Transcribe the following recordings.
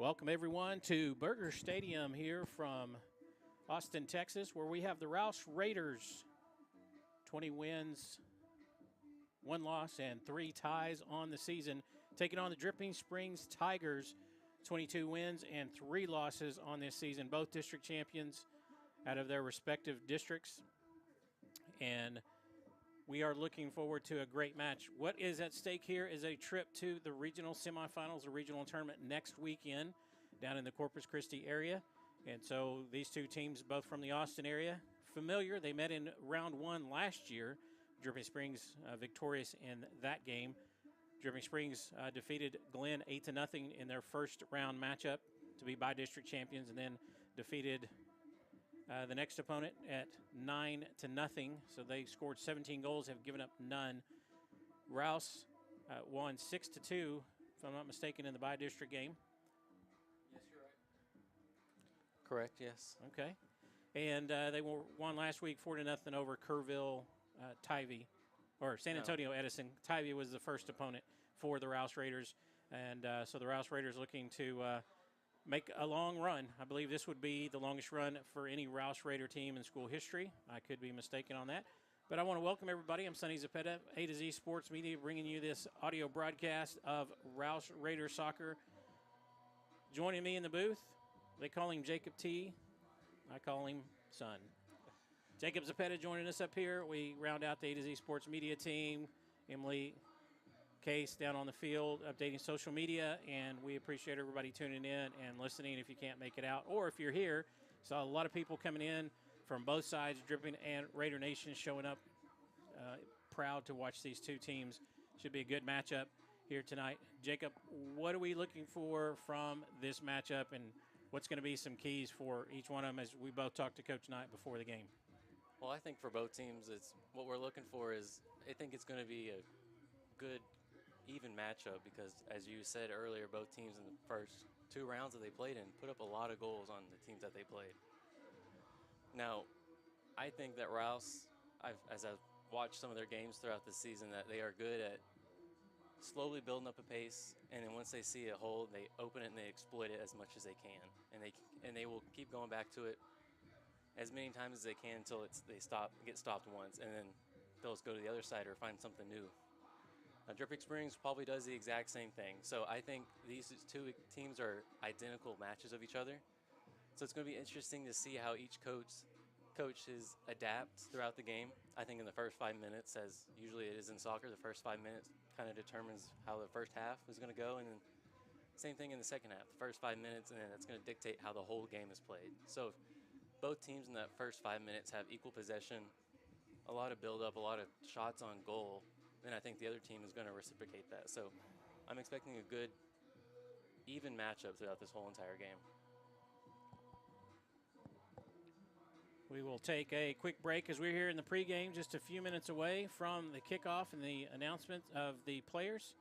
Welcome, everyone, to Burger Stadium here from Austin, Texas, where we have the Rouse Raiders. 20 wins, 1 loss, and 3 ties on the season, taking on the Dripping Springs Tigers. 22 wins and 3 losses on this season, both district champions out of their respective districts. And we are looking forward to a great match. What is at stake here is a trip to the regional semifinals, the regional tournament next weekend down in the Corpus Christi area. And so these two teams, both from the Austin area, familiar. They met in round 1 last year. Dripping Springs victorious in that game. Dripping Springs defeated Glenn 8-0 in their first round matchup to be by-district champions, and then defeated the next opponent at 9-0. So they scored 17 goals, have given up none. Rouse won 6-2, if I'm not mistaken, in the by-district game. Yes, you're right. Correct, yes. Okay. And they won last week 4-0 over Kerrville Tivy, or San Antonio Edison. Tivy was the first opponent for the Rouse Raiders. And so the Rouse Raiders looking to make a long run. I believe this would be the longest run for any Rouse Raider team in school history. I could be mistaken on that. But I want to welcome everybody. I'm Sonny Zapeta, A to Z Sports Media, bringing you this audio broadcast of Rouse Raider soccer. Joining me in the booth, they call him Jacob T. I call him Son. Jacob Zapeta joining us up here. We round out the A to Z Sports Media team. Emily Case down on the field, updating social media, and we appreciate everybody tuning in and listening if you can't make it out. Or if you're here, saw a lot of people coming in from both sides, Dripping and Raider Nation showing up, proud to watch these two teams. Should be a good matchup here tonight. Jacob, what are we looking for from this matchup, and what's going to be some keys for each one of them as we both talked to Coach Knight before the game? Well, I think for both teams, what we're looking for is, I think it's going to be a good, even matchup because, as you said earlier, both teams in the first 2 rounds that they played in put up a lot of goals on the teams that they played. Now, I think that Rouse, as I've watched some of their games throughout the season, that they are good at slowly building up a pace, and then once they see a hole, they open it and they exploit it as much as they can, and they will keep going back to it as many times as they can until they get stopped once, and then they'll just go to the other side or find something new. Now, Dripping Springs probably does the exact same thing. So I think these two teams are identical matches of each other. So it's going to be interesting to see how each coaches adapt throughout the game. I think in the first 5 minutes, as usually it is in soccer, the first 5 minutes kind of determines how the first half is going to go. And then same thing in the second half, the first 5 minutes, and then that's going to dictate how the whole game is played. So if both teams in that first 5 minutes have equal possession, a lot of build-up, a lot of shots on goal, then I think the other team is going to reciprocate that. So I'm expecting a good, even matchup throughout this whole entire game. We will take a quick break as we're here in the pregame, just a few minutes away from the kickoff and the announcement of the players.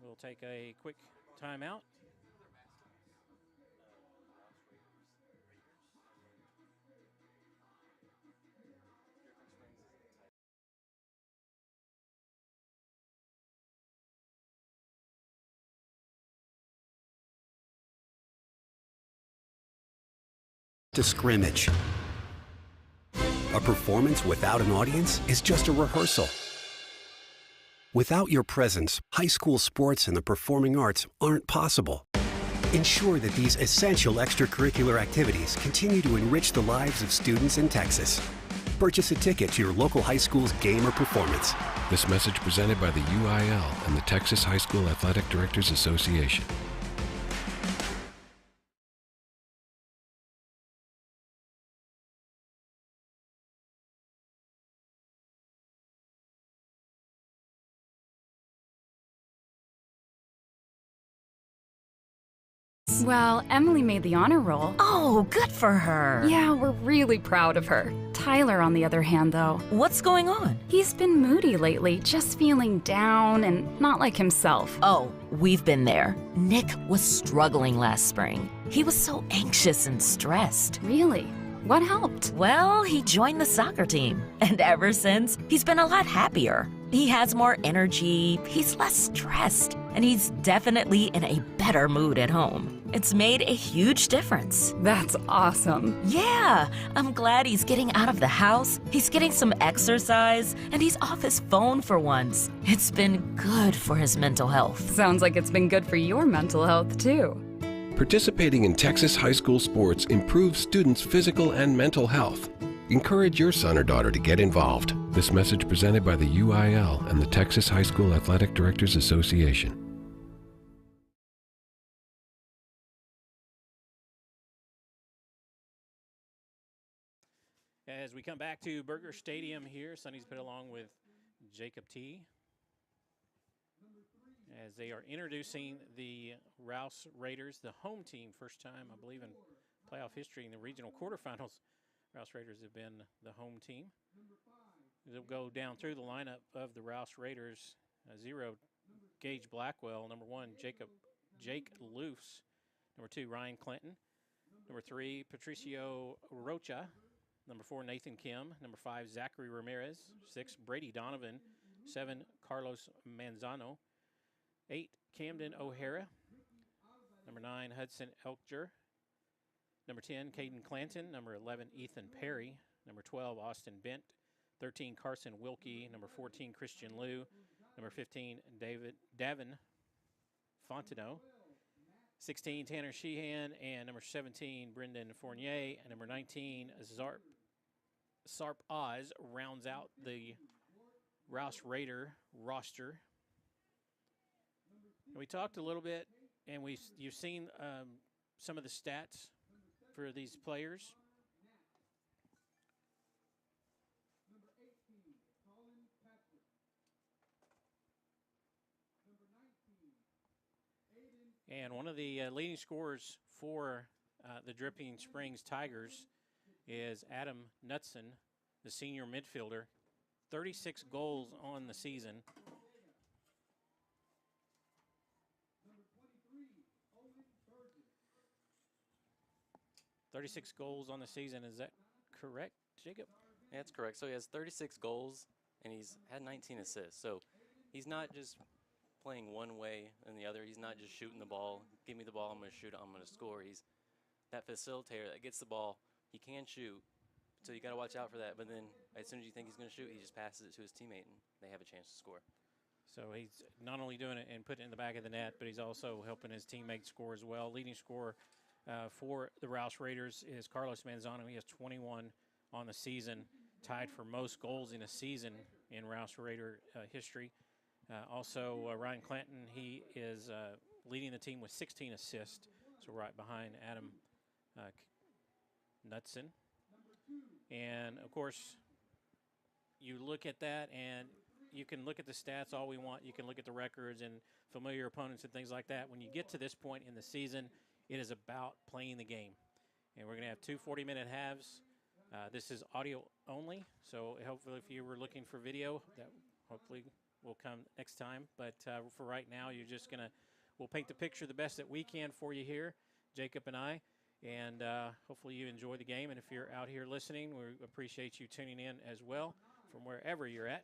We'll take a quick timeout. To scrimmage. A performance without an audience is just a rehearsal. Without your presence, high school sports and the performing arts aren't possible. Ensure that these essential extracurricular activities continue to enrich the lives of students in Texas. Purchase a ticket to your local high school's game or performance. This message presented by the UIL and the Texas High School Athletic Directors Association. Well, Emily made the honor roll. Oh, good for her. Yeah, we're really proud of her. Tyler, on the other hand, though. What's going on? He's been moody lately, just feeling down and not like himself. Oh, we've been there. Nick was struggling last spring. He was so anxious and stressed. Really? What helped? Well, he joined the soccer team. And ever since, he's been a lot happier. He has more energy, he's less stressed. and he's definitely in a better mood at home. It's made a huge difference. That's awesome. Yeah, I'm glad he's getting out of the house, he's getting some exercise, and he's off his phone for once. It's been good for his mental health. Sounds like it's been good for your mental health, too. Participating in Texas high school sports improves students' physical and mental health. Encourage your son or daughter to get involved. This message presented by the UIL and the Texas High School Athletic Directors Association. As we come back to Burger Stadium here, Sonny's put along with Jacob T. As they are introducing the Rouse Raiders, the home team, first time, I believe, in playoff history in the regional quarterfinals. Rouse Raiders have been the home team. They'll go down through the lineup of the Rouse Raiders. 0, Gage Blackwell. Number 1, Jake Loose. Number 2, Ryan Clinton. Number 3, Patricio Rocha. Number 4, Nathan Kim. Number 5, Zachary Ramirez. 6, Brady Donovan. 7, Carlos Manzano. 8, Camden O'Hara. Number 9, Hudson Elkjer. Number 10, Caden Clanton. Number 11, Ethan Perry. Number 12, Austin Bent. 13, Carson Wilkie. Number 14, Christian Liu. Number 15, Davin Fontenot. 16, Tanner Sheehan. And number 17, Brendan Fournier. And number 19, Sarp Oz rounds out the Rouse Raider roster. We talked a little bit, and you've seen some of the stats for these players. And one of the leading scorers for the Dripping Springs Tigers is Adam Knutson, the senior midfielder. 36 goals on the season. 36 goals on the season. Is that correct, Jacob? Yeah, that's correct. So he has 36 goals, and he's had 19 assists. So he's not just playing one way and the other. He's not just shooting the ball. Give me the ball, I'm going to shoot it, I'm going to score. He's that facilitator that gets the ball. He can shoot, so you got to watch out for that. But then as soon as you think he's going to shoot, he just passes it to his teammate, and they have a chance to score. So he's not only doing it and putting it in the back of the net, but he's also helping his teammates score as well. Leading scorer for the Rouse Raiders is Carlos Manzano. He has 21 on the season, tied for most goals in a season in Rouse Raider history. Also, Ryan Clanton, he is leading the team with 16 assists, so right behind Adam Knutson. And, of course, you look at that, and you can look at the stats all we want. You can look at the records and familiar opponents and things like that. When you get to this point in the season, it is about playing the game. And we're going to have 2 40-minute halves. This is audio only, so hopefully if you were looking for video, that hopefully will come next time. But for right now, we'll paint the picture the best that we can for you here, Jacob and I. And hopefully you enjoy the game. And if you're out here listening, we appreciate you tuning in as well from wherever you're at.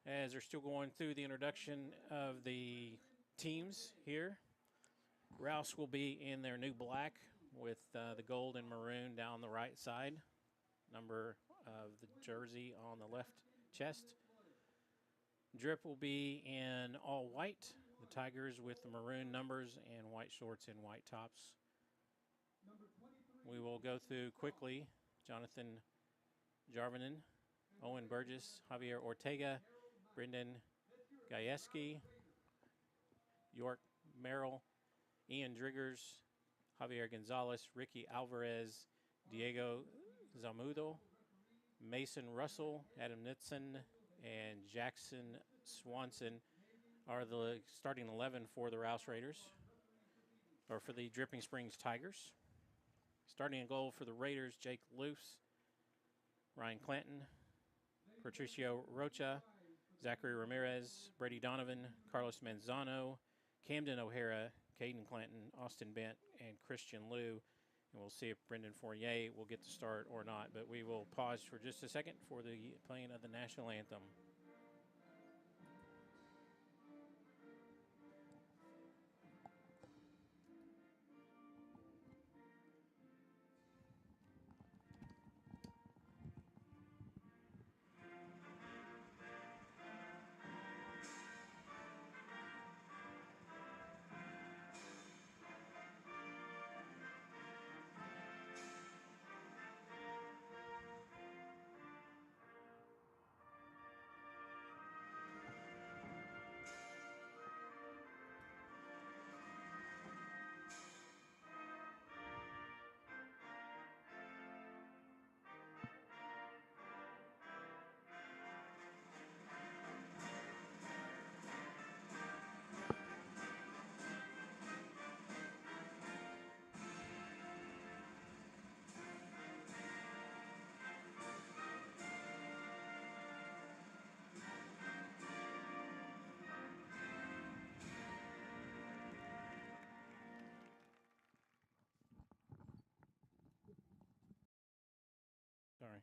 As they're still going through the introduction of the teams here, Rouse will be in their new black with the gold and maroon down the right side, number of the jersey on the left chest. Drip will be in all white, the Tigers with the maroon numbers and white shorts and white tops. We will go through quickly Jonathan Jarvinen, Owen Burgess, Javier Ortega, Brendan Gajewski, York Merrill, Ian Driggers, Javier Gonzalez, Ricky Alvarez, Diego Zamudo, Mason Russell, Adam Nitson, and Jackson Swanson are the starting 11 for the Rouse Raiders, or for the Dripping Springs Tigers. Starting in goal for the Raiders, Jake Luce, Ryan Clanton, Patricio Rocha, Zachary Ramirez, Brady Donovan, Carlos Manzano, Camden O'Hara, Caden Clanton, Austin Bent, and Christian Liu. And we'll see if Brendan Fournier will get the start or not. But we will pause for just a second for the playing of the national anthem. Sorry.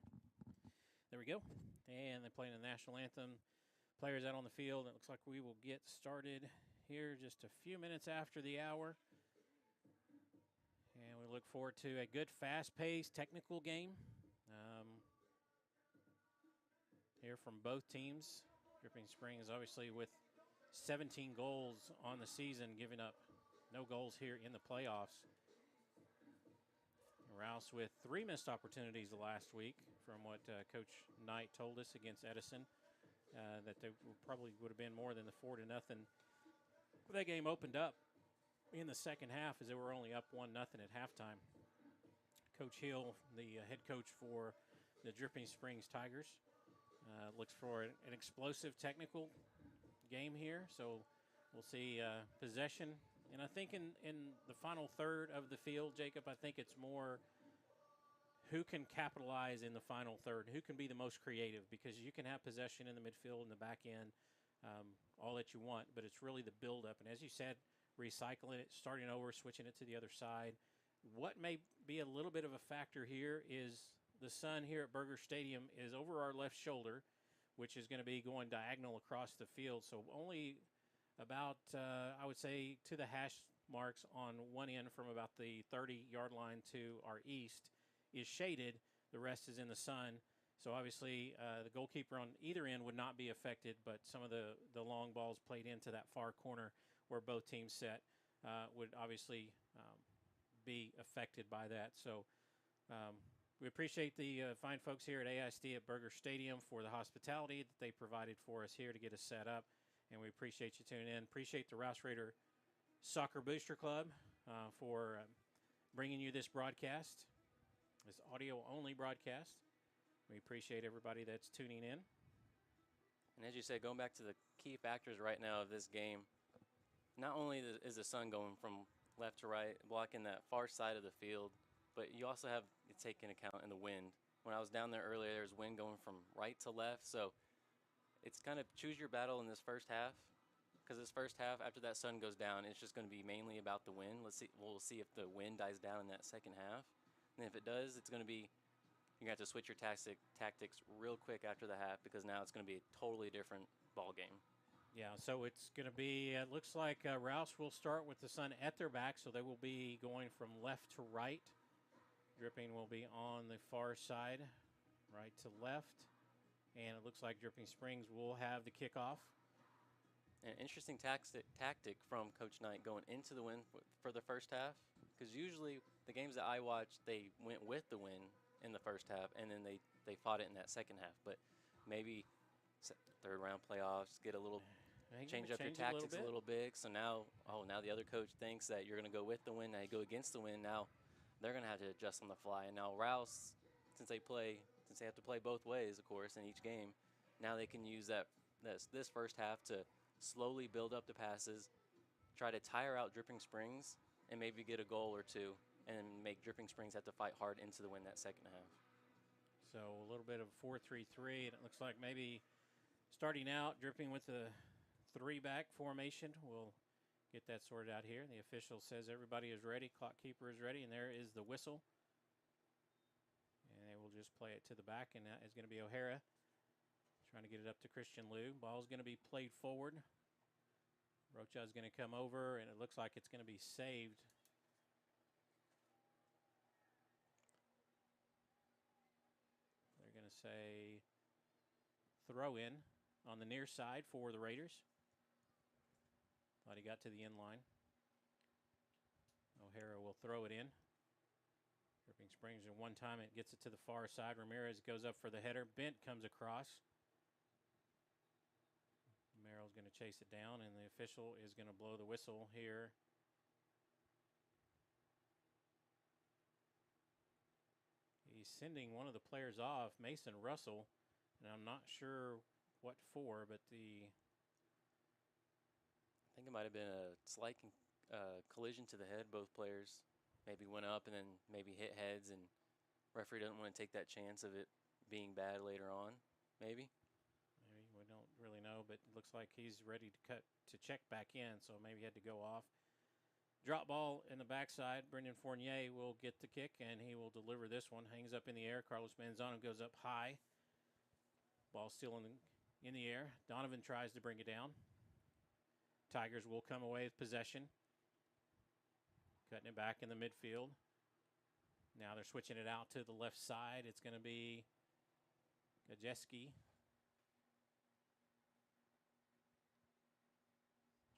There we go. And they're playing the national anthem. Players out on the field. It looks like we will get started here just a few minutes after the hour. And we look forward to a good, fast-paced, technical game here from both teams. Dripping Springs, obviously, with 17 goals on the season, giving up no goals here in the playoffs. Rouse with 3 missed opportunities the last week, from what Coach Knight told us against Edison, that they probably would have been more than the 4-0. That game opened up in the second half as they were only up 1-0 at halftime. Coach Hill, the head coach for the Dripping Springs Tigers, looks for an explosive technical game here. So we'll see possession. And I think in the final third of the field, Jacob, I think it's more who can capitalize in the final third, who can be the most creative, because you can have possession in the midfield and the back end, all that you want, but it's really the build-up. And as you said, recycling it, starting over, switching it to the other side. What may be a little bit of a factor here is the sun here at Burger Stadium is over our left shoulder, which is going to be going diagonal across the field. So only about, I would say, to the hash marks on one end from about the 30-yard line to our east is shaded. The rest is in the sun. So obviously the goalkeeper on either end would not be affected, but some of the long balls played into that far corner where both teams set would obviously be affected by that. So we appreciate the fine folks here at AISD at Burger Stadium for the hospitality that they provided for us here to get us set up. And we appreciate you tuning in. Appreciate the Rouse Raider Soccer Booster Club for bringing you this broadcast, this audio-only broadcast. We appreciate everybody that's tuning in. And as you said, going back to the key factors right now of this game, not only is the sun going from left to right, blocking that far side of the field, but you also have to take into account in the wind. When I was down there earlier, there's wind going from right to left, so it's kind of choose your battle in this first half, because this first half, after that sun goes down, it's just going to be mainly about the wind. We'll see if the wind dies down in that second half, and if it does, it's going to be you're going to have to switch your tactics real quick after the half, because now it's going to be a totally different ball game. Yeah, so it's going to be, it looks like Rouse will start with the sun at their back, so they will be going from left to right. Dripping will be on the far side, right to left. And it looks like Dripping Springs will have the kickoff. An interesting tactic from Coach Knight going into the wind for the first half, because usually the games that I watched, they went with the wind in the first half, and then they fought it in that second half. But maybe third round playoffs, get a little change up your tactics a little bit. So now the other coach thinks that you're going to go with the wind. Now you go against the wind. Now they're going to have to adjust on the fly. And now Rouse, since since they have to play both ways, of course, in each game, now they can use this first half to slowly build up the passes, try to tire out Dripping Springs, and maybe get a goal or two, and make Dripping Springs have to fight hard into the win that second half. So a little bit of 4-3-3, and it looks like maybe starting out Dripping with a 3-back formation. We'll get that sorted out here. The official says everybody is ready, clock keeper is ready, and there is the whistle. And they will just play it to the back, and that is going to be O'Hara trying to get it up to Christian Liu. Ball's going to be played forward. Rocha is going to come over, and it looks like it's going to be saved. They're going to say throw in on the near side for the Raiders. Thought he got to the end line. O'Hara will throw it in. Dripping Springs, and one time it gets it to the far side. Ramirez goes up for the header. Bent comes across. Merrill's going to chase it down, and the official is going to blow the whistle here. He's sending one of the players off, Mason Russell, and I'm not sure what for, but I think it might have been a slight collision to the head. Both players maybe went up and then maybe hit heads, and referee doesn't want to take that chance of it being bad later on, maybe. We don't really know, but it looks like he's ready to check back in, so maybe he had to go off. Drop ball in the backside. Brendan Fournier will get the kick, and he will deliver this one. Hangs up in the air. Carlos Manzano goes up high. Ball still in the air. Donovan tries to bring it down. Tigers will come away with possession. Cutting it back in the midfield. Now they're switching it out to the left side. It's going to be Gajeski.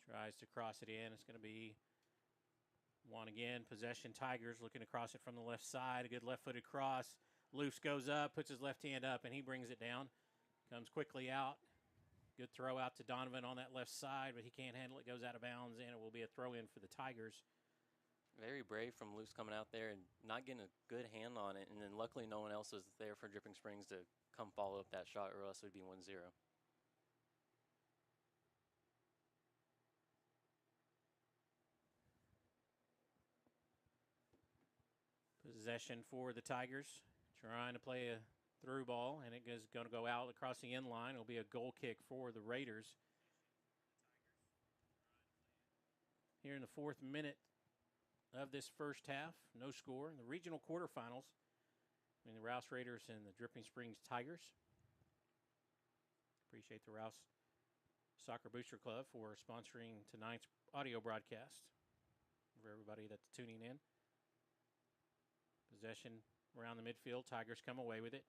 Tries to cross it in. It's going to be one again. Possession Tigers looking to cross it from the left side. A good left-footed cross. Luce goes up, puts his left hand up, and he brings it down. Comes quickly out. Good throw out to Donovan on that left side, but he can't handle it. Goes out of bounds, and it will be a throw-in for the Tigers. Very brave from Luce coming out there and not getting a good hand on it, and then luckily no one else was there for Dripping Springs to come follow up that shot, or else it would be 1-0. Possession for the Tigers. Trying to play a through ball, and it is going to go out across the end line. It'll be a goal kick for the Raiders. Here in the 4th minute of this first half, no score in the regional quarterfinals between the Rouse Raiders and the Dripping Springs Tigers. Appreciate the Rouse Soccer Booster Club for sponsoring tonight's audio broadcast for everybody that's tuning in. Possession around the midfield. Tigers come away with it.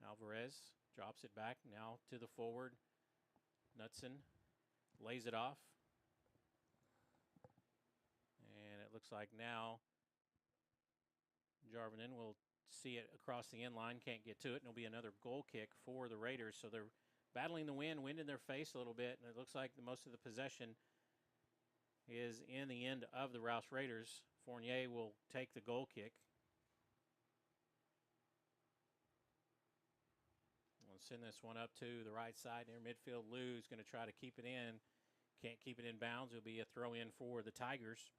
Alvarez drops it back now to the forward. Knudsen lays it off. And it looks like now Jarvinen will see it across the end line. Can't get to it. And it'll be another goal kick for the Raiders. So they're battling the wind in their face a little bit. And it looks like most of the possession is in the end of the Rouse Raiders. Fournier will take the goal kick. We'll send this one up to the right side near midfield. Lou's going to try to keep it in. Can't keep it in bounds. It'll be a throw in for the Tigers.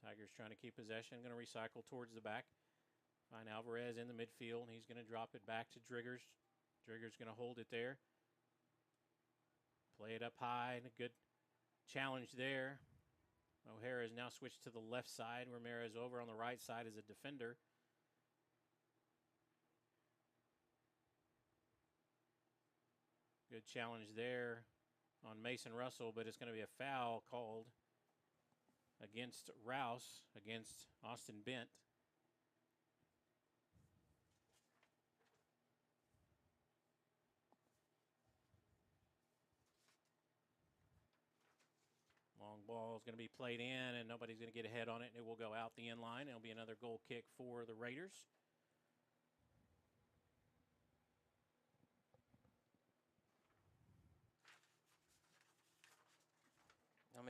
Tigers trying to keep possession. Going to recycle towards the back. Find Alvarez in the midfield. He's going to drop it back to Driggers. Driggers going to hold it there. Play it up high, and a good challenge there. O'Hara has now switched to the left side. Ramirez over on the right side as a defender. Good challenge there on Mason Russell, but it's going to be a foul called against Rouse, against Austin Bent. Long ball is going to be played in, and nobody's going to get a head on it, and it will go out the end line. It'll be another goal kick for the Raiders.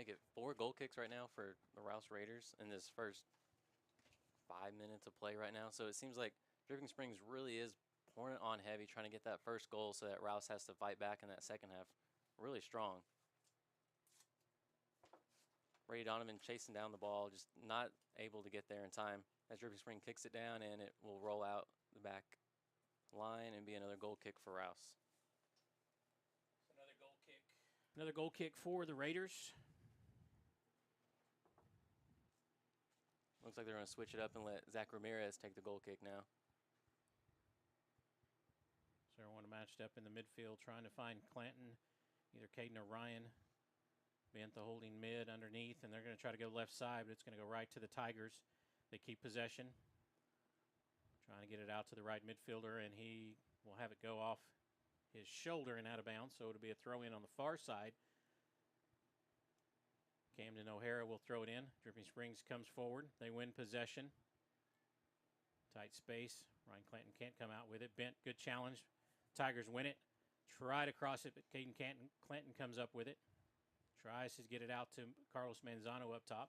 make it 4 goal kicks right now for the Rouse Raiders in this first 5 minutes of play right now. So it seems like Dripping Springs really is pouring it on heavy, trying to get that first goal so that Rouse has to fight back in that second half really strong. Brady Donovan chasing down the ball, just not able to get there in time. As Dripping Spring kicks it down, and it will roll out the back line and be another goal kick for Rouse. Another goal kick. Another goal kick for the Raiders. Looks like they're going to switch it up and let Zach Ramirez take the goal kick now. So everyone matched up in the midfield trying to find Clanton, either Caden or Ryan. Bentha holding mid underneath, and they're going to try to go left side, but it's going to go right to the Tigers. They keep possession. Trying to get it out to the right midfielder, and he will have it go off his shoulder and out of bounds, so it'll be a throw in on the far side. Camden O'Hara will throw it in. Dripping Springs comes forward. They win possession. Tight space. Ryan Clanton can't come out with it. Bent, good challenge. Tigers win it. Try to cross it, but Caden Clanton comes up with it. Tries to get it out to Carlos Manzano up top.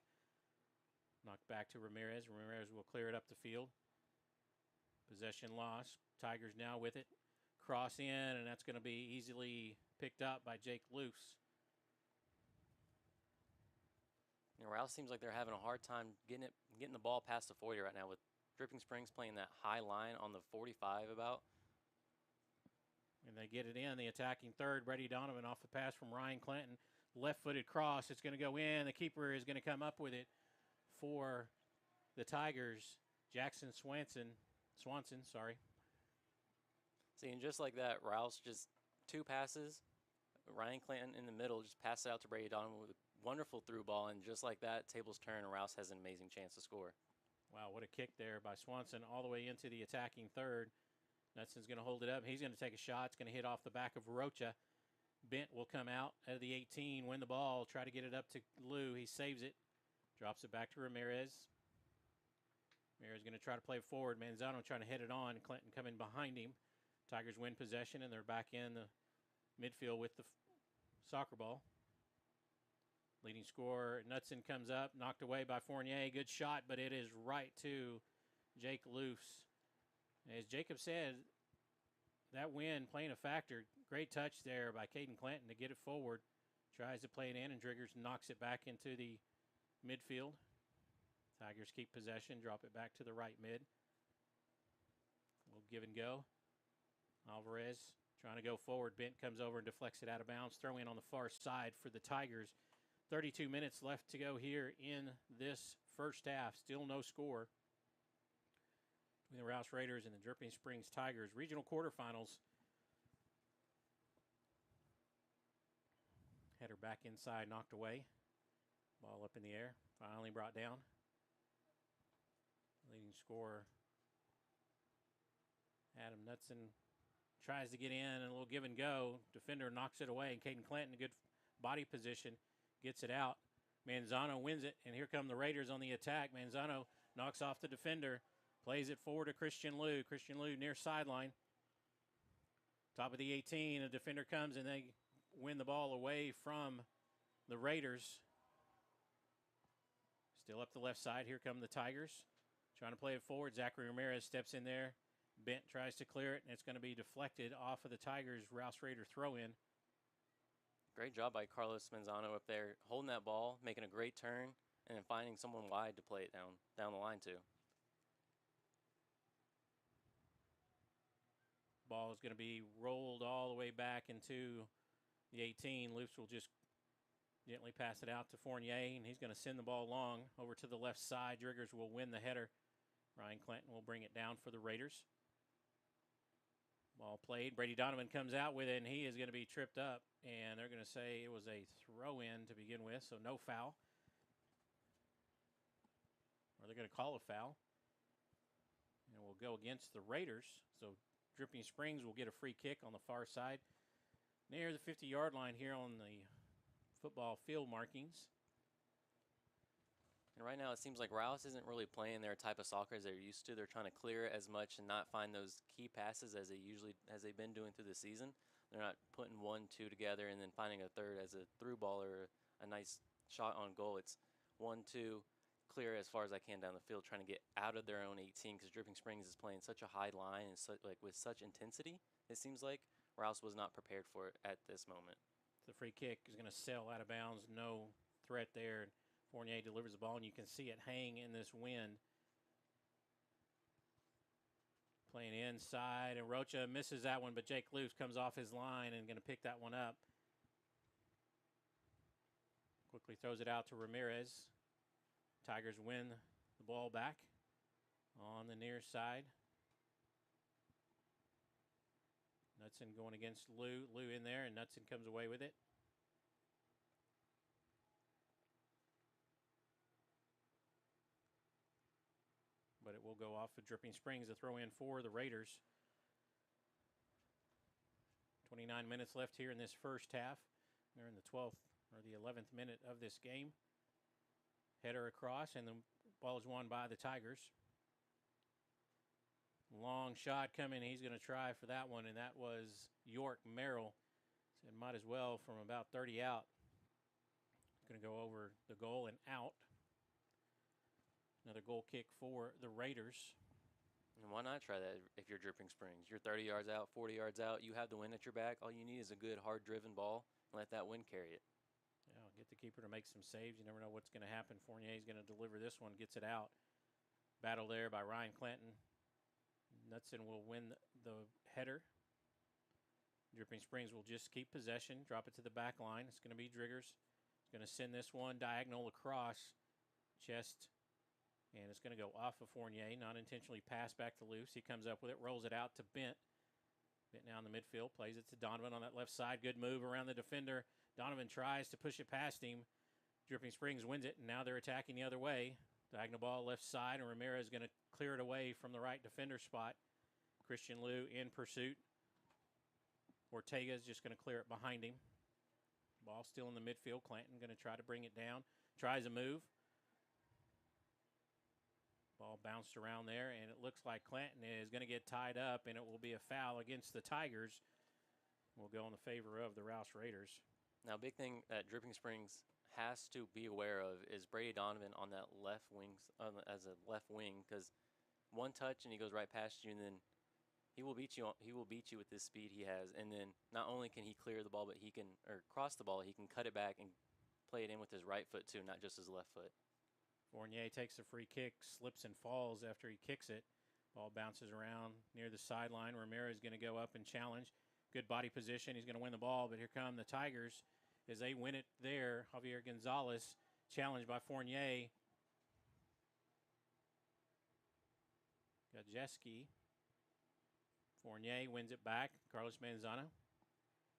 Knocked back to Ramirez. Ramirez will clear it up the field. Possession loss. Tigers now with it. Cross in, and that's going to be easily picked up by Jake Luce. Rouse seems like they're having a hard time getting the ball past the 40 right now, with Dripping Springs playing that high line on the 45 about. And they get it in. The attacking third, Brady Donovan off the pass from Ryan Clanton. Left-footed cross. It's going to go in. The keeper is going to come up with it for the Tigers. Jackson Swanson, sorry. See, and just like that, Rouse just 2 passes. Ryan Clanton in the middle just passed it out to Brady Donovan with a wonderful through ball, and just like that, tables turn, and Rouse has an amazing chance to score. Wow, what a kick there by Swanson all the way into the attacking third. Nutson's going to hold it up. He's going to take a shot. It's going to hit off the back of Rocha. Bent will come out of the 18, win the ball, try to get it up to Lou. He saves it, drops it back to Ramirez. Ramirez going to try to play forward. Manzano trying to hit it on. Clinton coming behind him. Tigers win possession, and they're back in the midfield with the soccer ball. Leading scorer, Knudsen comes up, knocked away by Fournier. Good shot, but it is right to Jake Luce. As Jacob said, that win playing a factor. Great touch there by Caden Clanton to get it forward. Tries to play it in, and Driggers knocks it back into the midfield. Tigers keep possession, drop it back to the right mid. We'll give and go. Alvarez trying to go forward. Bent comes over and deflects it out of bounds. Throw in on the far side for the Tigers. 32 minutes left to go here in this first half. Still no score between the Rouse Raiders and the Dripping Springs Tigers. Regional quarterfinals. Header back inside, knocked away. Ball up in the air, finally brought down. Leading scorer, Adam Knudsen, tries to get in, and a little give and go. Defender knocks it away, and Caden Clanton, a good body position, gets it out. Manzano wins it, and here come the Raiders on the attack. Manzano knocks off the defender, plays it forward to Christian Liu. Christian Liu near sideline. Top of the 18, a defender comes, and they win the ball away from the Raiders. Still up the left side. Here come the Tigers. Trying to play it forward. Zachary Ramirez steps in there. Bent tries to clear it, and it's going to be deflected off of the Tigers' Rouse Raider throw-in. Great job by Carlos Manzano up there, holding that ball, making a great turn, and then finding someone wide to play it down the line to. Ball is going to be rolled all the way back into the 18. Loops will just gently pass it out to Fournier, and he's going to send the ball long over to the left side. Driggers will win the header. Ryan Clanton will bring it down for the Raiders. Ball played. Brady Donovan comes out with it, and he is going to be tripped up, and they're going to say it was a throw-in to begin with, so no foul. Or they're going to call a foul. And we'll go against the Raiders. So Dripping Springs will get a free kick on the far side near the 50-yard line here on the football field markings. And right now it seems like Rouse isn't really playing their type of soccer as they're used to. They're trying to clear it as much and not find those key passes as they've been doing through the season. They're not putting 1-2 together and then finding a third as a through ball or a nice shot on goal. It's 1-2, clear as far as I can down the field, trying to get out of their own 18 because Dripping Springs is playing such a high line and with such intensity. It seems like Rouse was not prepared for it at this moment. The free kick is going to sail out of bounds. No threat there. Fournier delivers the ball, and you can see it hang in this wind. Playing inside, and Rocha misses that one, but Jake Luce comes off his line and going to pick that one up. Quickly throws it out to Ramirez. Tigers win the ball back on the near side. Knudsen going against Lou. Lou in there, and Knudsen comes away with it. But it will go off of Dripping Springs to throw in for the Raiders. 29 minutes left here in this first half. They're in the 12th or the 11th minute of this game. Header across, and the ball is won by the Tigers. Long shot coming. He's going to try for that one, and that was York Merrill. Said might as well from about 30 out. Going to go over the goal and out. Another goal kick for the Raiders. And why not try that if you're Dripping Springs? You're 30 yards out, 40 yards out. You have the wind at your back. All you need is a good, hard-driven ball and let that wind carry it. Yeah, get the keeper to make some saves. You never know what's going to happen. Fournier's going to deliver this one, gets it out. Battle there by Ryan Clanton. Knudsen will win the header. Dripping Springs will just keep possession, drop it to the back line. It's going to be Driggers. It's going to send this one diagonal across. Chest. And it's going to go off of Fournier, not intentionally passed back to Luce. He comes up with it, rolls it out to Bent. Bent now in the midfield, plays it to Donovan on that left side. Good move around the defender. Donovan tries to push it past him. Dripping Springs wins it, and now they're attacking the other way. Diagonal ball left side, and Ramirez is going to clear it away from the right defender spot. Christian Liu in pursuit. Ortega is just going to clear it behind him. Ball still in the midfield. Clanton going to try to bring it down. Tries a move. Ball bounced around there, and it looks like Clanton is going to get tied up, and it will be a foul against the Tigers. Will go in the favor of the Rouse Raiders. Now, big thing that Dripping Springs has to be aware of is Brady Donovan on that left wing, as a left wing, because one touch and he goes right past you, and then he will beat you. He will beat you with this speed he has, and then not only can he clear the ball, but he can cross the ball. He can cut it back and play it in with his right foot too, not just his left foot. Fournier takes a free kick, slips and falls after he kicks it. Ball bounces around near the sideline. Ramirez is going to go up and challenge. Good body position. He's going to win the ball, but here come the Tigers as they win it there. Javier Gonzalez challenged by Fournier. Gajeski. Fournier wins it back. Carlos Manzano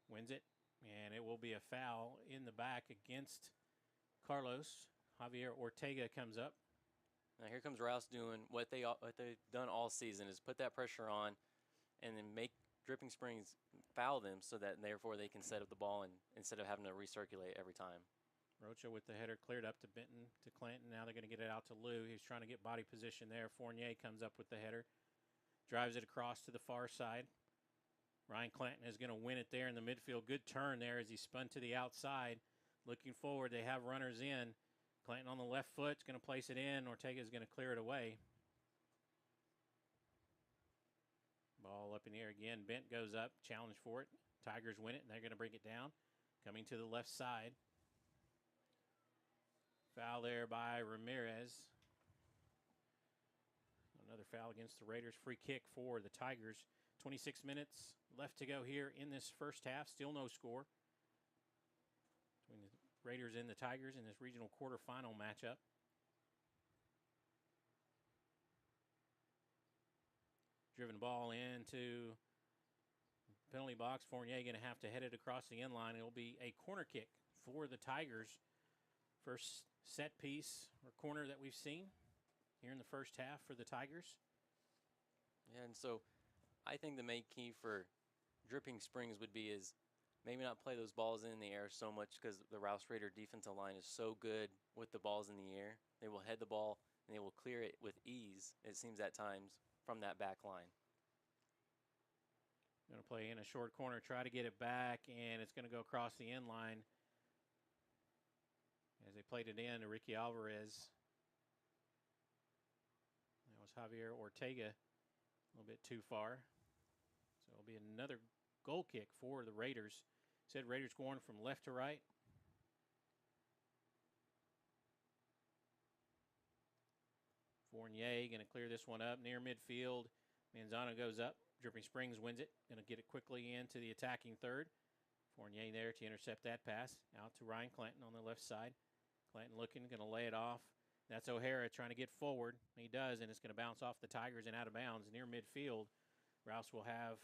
wins it, and it will be a foul in the back against Carlos. Javier Ortega comes up. Now here comes Rouse doing what they've done all season is put that pressure on and then make Dripping Springs foul them so that therefore they can set up the ball and instead of having to recirculate every time. Rocha with the header cleared up to Benton, to Clanton. Now they're going to get it out to Lou. He's trying to get body position there. Fournier comes up with the header. Drives it across to the far side. Ryan Clanton is going to win it there in the midfield. Good turn there as he spun to the outside. Looking forward, they have runners in. Clanton on the left foot is going to place it in. Ortega is going to clear it away. Ball up in the air again. Bent goes up, challenge for it. Tigers win it, and they're going to bring it down. Coming to the left side. Foul there by Ramirez. Another foul against the Raiders. Free kick for the Tigers. 26 minutes left to go here in this first half. Still no score between the Raiders and the Tigers in this regional quarterfinal matchup. Driven ball into penalty box. Fournier going to have to head it across the end line. It will be a corner kick for the Tigers. First set piece or corner that we've seen here in the first half for the Tigers. Yeah, and so I think the main key for Dripping Springs would be is maybe not play those balls in the air so much because the Rouse Raider defensive line is so good with the balls in the air. They will head the ball and they will clear it with ease, it seems at times, from that back line. Going to play in a short corner, try to get it back, and it's going to go across the end line. as they played it in to Ricky Alvarez. That was Javier Ortega, a little bit too far. So it'll be another goal kick for the Raiders. Said Raiders going from left to right. Fournier going to clear this one up near midfield. Manzano goes up. Dripping Springs wins it. Going to get it quickly into the attacking third. Fournier there to intercept that pass. Out to Ryan Clanton on the left side. Clanton looking, going to lay it off. That's O'Hara trying to get forward. He does, and it's going to bounce off the Tigers and out of bounds near midfield. Rouse will have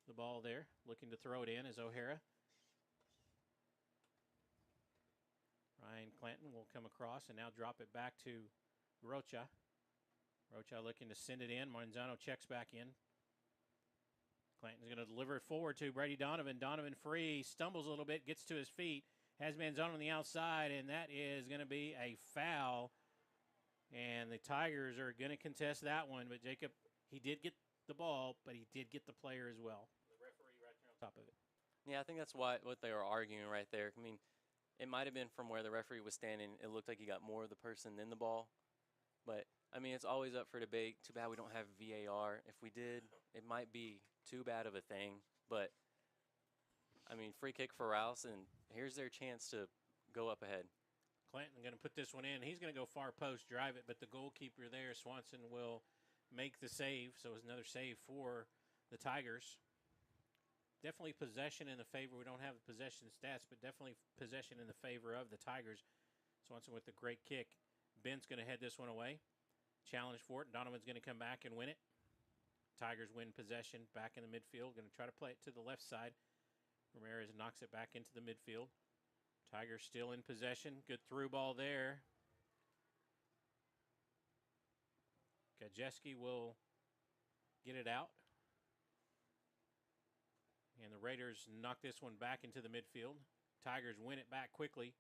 the ball there, looking to throw it in as O'Hara. Ryan Clanton will come across and now drop it back to Rocha. Rocha looking to send it in. Manzano checks back in. Clanton's going to deliver it forward to Brady Donovan. Donovan free, stumbles a little bit, gets to his feet, has Manzano on the outside, and that is going to be a foul. And the Tigers are going to contest that one. But Jacob, he did get the ball, but he did get the player as well. The referee right there on top of it. Yeah, I think that's what they were arguing right there. I mean, it might have been from where the referee was standing. It looked like he got more of the person than the ball. But, I mean, it's always up for debate. Too bad we don't have VAR. If we did, it might be too bad of a thing. But, I mean, free kick for Rouse, and here's their chance to go up ahead. Clanton going to put this one in. He's going to go far post, drive it, but the goalkeeper there, Swanson, will make the save. So it's another save for the Tigers. Definitely possession in the favor. We don't have the possession stats, but definitely possession in the favor of the Tigers. Swanson with the great kick. Ben's going to head this one away. Challenge for it. Donovan's going to come back and win it. Tigers win possession back in the midfield. Going to try to play it to the left side. Ramirez knocks it back into the midfield. Tigers still in possession. Good through ball there. Gajeski will get it out. And the Raiders knock this one back into the midfield. Tigers win it back quickly.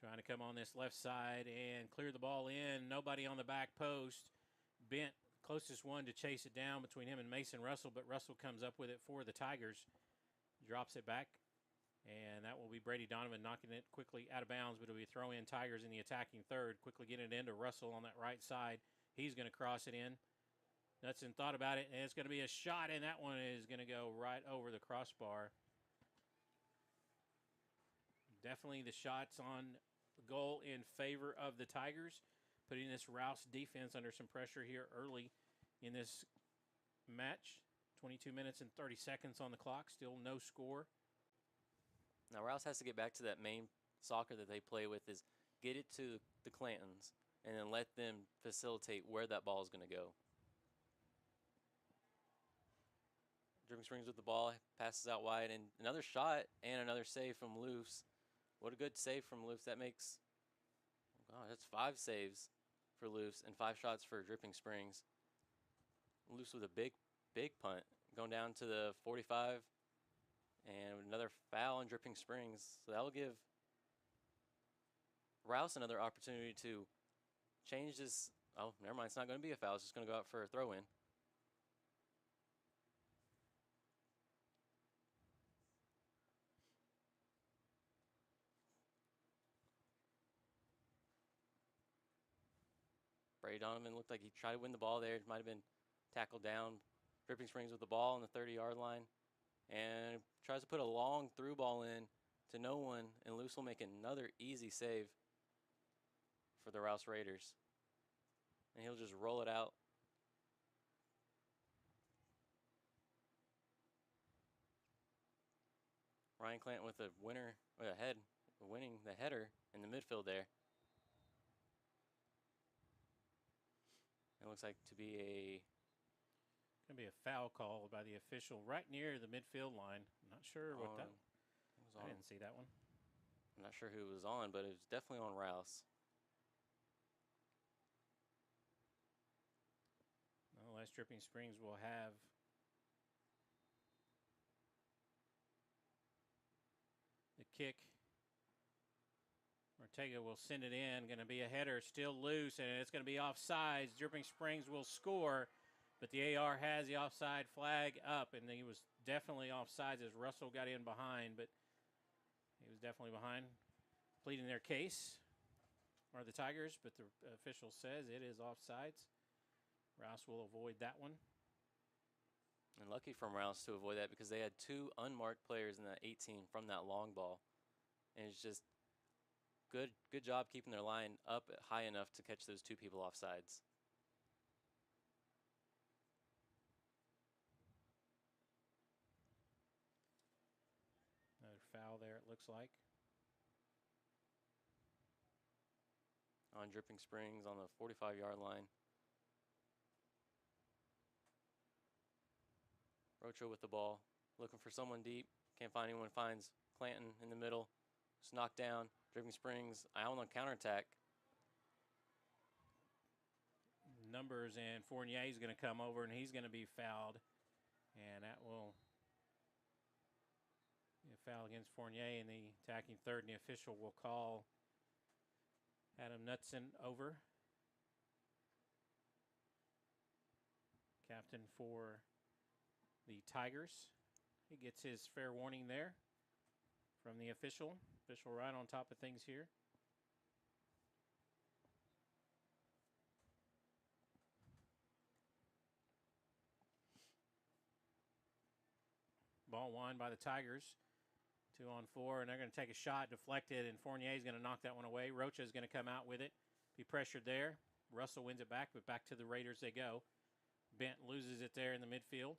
Trying to come on this left side and clear the ball in. Nobody on the back post. Bent, closest one to chase it down between him and Mason Russell, but Russell comes up with it for the Tigers. Drops it back, and that will be Brady Donovan knocking it quickly out of bounds, but it'll be throw in Tigers in the attacking third. Quickly getting it into Russell on that right side. He's going to cross it in. Knudsen thought about it, and it's going to be a shot, and that one is going to go right over the crossbar. Definitely the shots on goal in favor of the Tigers, putting this Rouse defense under some pressure here early in this match. 22 minutes and 30 seconds on the clock, still no score. Now Rouse has to get back to that main soccer that they play with, is get it to the Clantons and then let them facilitate where that ball is going to go. Dripping Springs with the ball, passes out wide, and another shot and another save from Luce. What a good save from Luce. That makes, oh, that's 5 saves for Luce and 5 shots for Dripping Springs. Luce with a big punt going down to the 45, and another foul on Dripping Springs. So that will give Rouse another opportunity to change this. Oh, never mind. It's not going to be a foul. It's just going to go out for a throw-in. Brady Donovan looked like he tried to win the ball there. It might have been tackled down. Dripping Springs with the ball on the 30-yard line and tries to put a long through ball in to no one, and Luce will make another easy save for the Rouse Raiders. And he'll just roll it out. Ryan Clanton with a winner, with a head, winning the header in the midfield there. It looks like to be Going to be a foul called by the official right near the midfield line. I'm not sure what that was. I didn't see that one. I'm not sure who it was on, but it was definitely on Rouse. Nonetheless, Dripping Springs will have the kick. Ortega will send it in. Going to be a header, still loose, and it's going to be offsides. Dripping Springs will score, But the AR has the offside flag up, and he was definitely offsides as Russell got in behind, but he was definitely behind, pleading their case, or the Tigers, but the official says it is offsides. Rouse will avoid that one. And lucky from Rouse to avoid that because they had 2 unmarked players in that 18 from that long ball. And it's just good job keeping their line up high enough to catch those 2 people offsides. Another foul there, it looks like. On Dripping Springs on the 45-yard line. Rocho with the ball, looking for someone deep. Can't find anyone. Finds Clanton in the middle. Just knocked down. Dripping Springs out on counterattack. Numbers, and Fournier is going to come over, and he's going to be fouled. And that will be a foul against Fournier in the attacking third, and the official will call Adam Knutson over. Captain for the Tigers. He gets his fair warning there from the official. Official right on top of things here. Ball won by the Tigers. 2 on 4, and they're going to take a shot, deflected, and Fournier is going to knock that one away. Rocha is going to come out with it, be pressured there. Russell wins it back, but back to the Raiders they go. Bent loses it there in the midfield.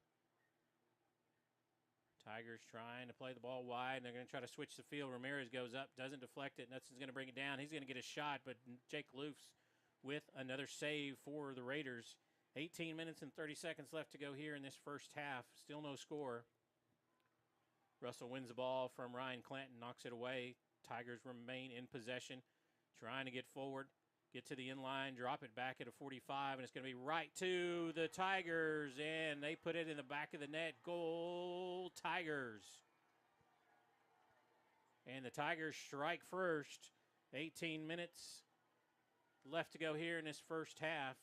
Tigers trying to play the ball wide, and they're going to try to switch the field. Ramirez goes up, doesn't deflect it. Nutson's going to bring it down. He's going to get a shot, but Jake Loofs with another save for the Raiders. 18 minutes and 30 seconds left to go here in this first half. Still no score. Russell wins the ball from Ryan Clanton, knocks it away. Tigers remain in possession, trying to get forward, get to the inline, drop it back at a 45, and it's going to be right to the Tigers, and they put it in the back of the net. Goal, Tigers. And the Tigers strike first. 18 minutes left to go here in this first half.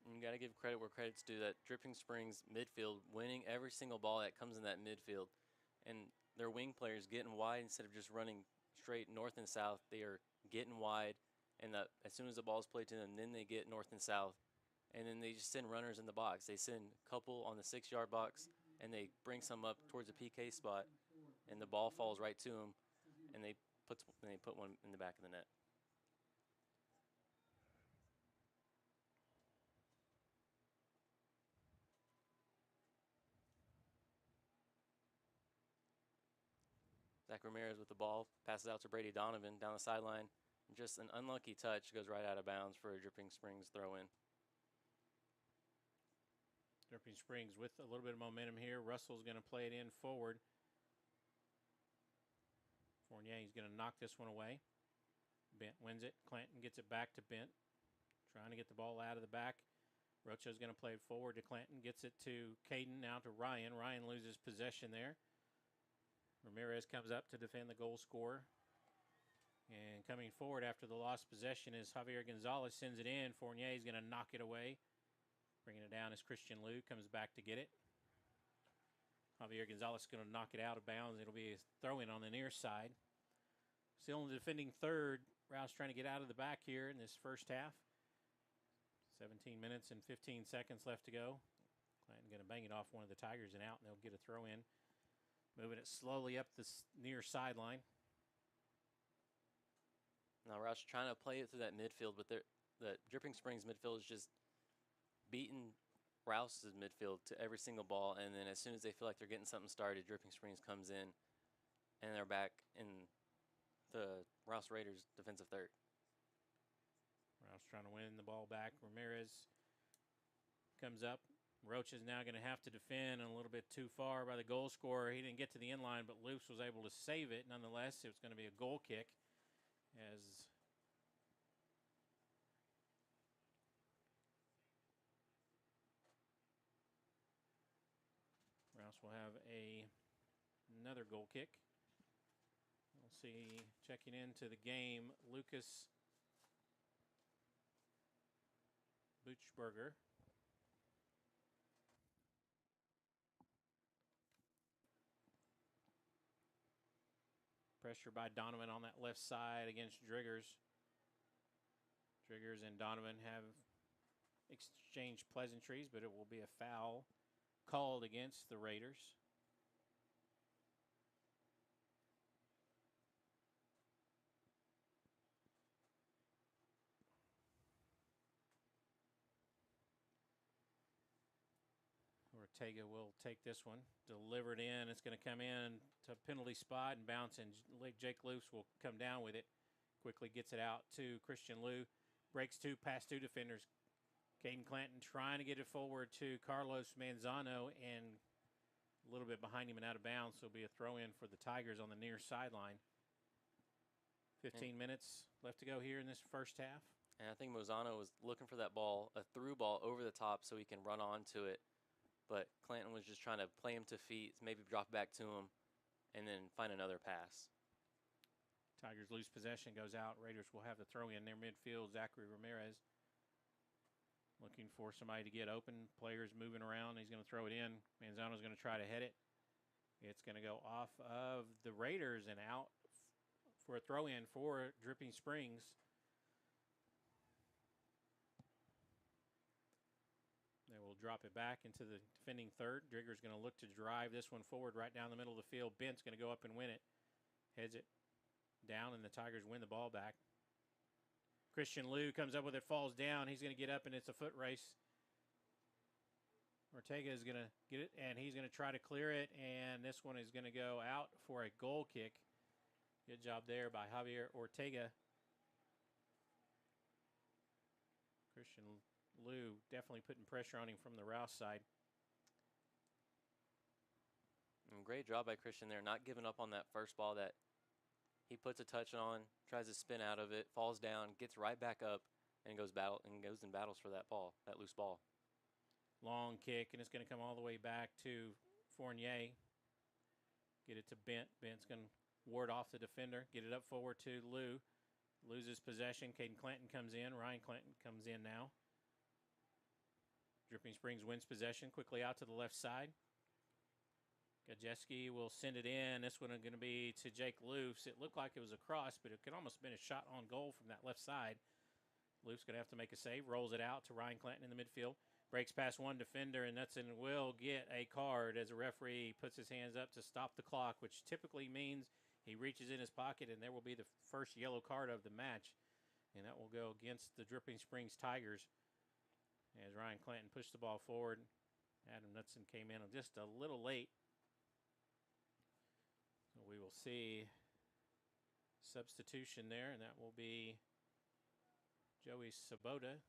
You got to give credit where credit's due. That Dripping Springs midfield winning every single ball that comes in that midfield. And their wing players getting wide instead of just running straight north and south. They are getting wide, and as soon as the ball is played to them, then they get north and south. And then they just send runners in the box. They send a couple on the 6-yard box, and they bring some up towards the PK spot, and the ball falls right to them, and they put one in the back of the net. Zach Ramirez with the ball, passes out to Brady Donovan down the sideline. Just an unlucky touch, goes right out of bounds for a Dripping Springs throw-in. Dripping Springs with a little bit of momentum here. Russell's going to play it in forward. Fournier is going to knock this one away. Bent wins it. Clanton gets it back to Bent. Trying to get the ball out of the back. Rocha's going to play it forward to Clanton. Gets it to Caden, now to Ryan. Ryan loses possession there. Ramirez comes up to defend the goal scorer. And coming forward after the lost possession is Javier Gonzalez, sends it in. Fournier is going to knock it away. Bringing it down is Christian Liu, comes back to get it. Javier Gonzalez is going to knock it out of bounds. It'll be a throw-in on the near side. Still in the defending third. Rouse trying to get out of the back here in this first half. 17 minutes and 15 seconds left to go. Clanton going to bang it off one of the Tigers and out, and they'll get a throw-in. Moving it slowly up the near sideline. Now Rouse trying to play it through that midfield, but the Dripping Springs midfield is just beating Rouse's midfield to every single ball, and then as soon as they feel like they're getting something started, Dripping Springs comes in, and they're back in the Rouse Raiders defensive third. Rouse trying to win the ball back. Ramirez comes up. Roach is now going to have to defend a little bit too far by the goal scorer. He didn't get to the inline, but Luce was able to save it. Nonetheless, it was going to be a goal kick as Rouse will have another goal kick. We'll see, checking into the game, Lucas Leuchberger. Pressure by Donovan on that left side against Driggers. Driggers and Donovan have exchanged pleasantries, but it will be a foul called against the Raiders. Ortega will take this one, deliver it in. It's going to come in to penalty spot and bounce, and Jake Luce will come down with it. Quickly gets it out to Christian Liu. Breaks two, past two defenders. Caden Clanton trying to get it forward to Carlos Manzano, and a little bit behind him and out of bounds. So it'll be a throw-in for the Tigers on the near sideline. 15 minutes left to go here in this first half. And I think Manzano was looking for that ball, a through ball over the top so he can run onto it. But Clanton was just trying to play him to feet, maybe drop back to him, and then find another pass. Tigers lose possession, goes out. Raiders will have the throw in near midfield. Zachary Ramirez looking for somebody to get open. Players moving around. He's going to throw it in. Manzano's going to try to head it. It's going to go off of the Raiders and out for a throw in for Dripping Springs. They will drop it back into the defending third. Drigger's going to look to drive this one forward right down the middle of the field. Bent's going to go up and win it. Heads it down, and the Tigers win the ball back. Christian Liu comes up with it, falls down. He's going to get up, and it's a foot race. Ortega is going to get it, and he's going to try to clear it, and this one is going to go out for a goal kick. Good job there by Javier Ortega. Christian Liu definitely putting pressure on him from the Rouse side. And great job by Christian there, not giving up on that first ball that he puts a touch on, tries to spin out of it, falls down, gets right back up, and goes in battles for that ball, that loose ball. Long kick, and it's going to come all the way back to Fournier. Get it to Bent. Bent's going to ward off the defender, get it up forward to Liu. Loses possession. Caden Clanton comes in. Ryan Clanton comes in now. Dripping Springs wins possession. Quickly out to the left side. Gajeski will send it in. This one is going to be to Jake Luce. It looked like it was a cross, but it could almost have been a shot on goal from that left side. Luce going to have to make a save. Rolls it out to Ryan Clanton in the midfield. Breaks past one defender, and Knutson will get a card as a referee puts his hands up to stop the clock, which typically means he reaches in his pocket, and there will be the first yellow card of the match. And that will go against the Dripping Springs Tigers as Ryan Clanton pushed the ball forward. Adam Knutson came in just a little late. So we will see substitution there, and that will be Joey Sadoba.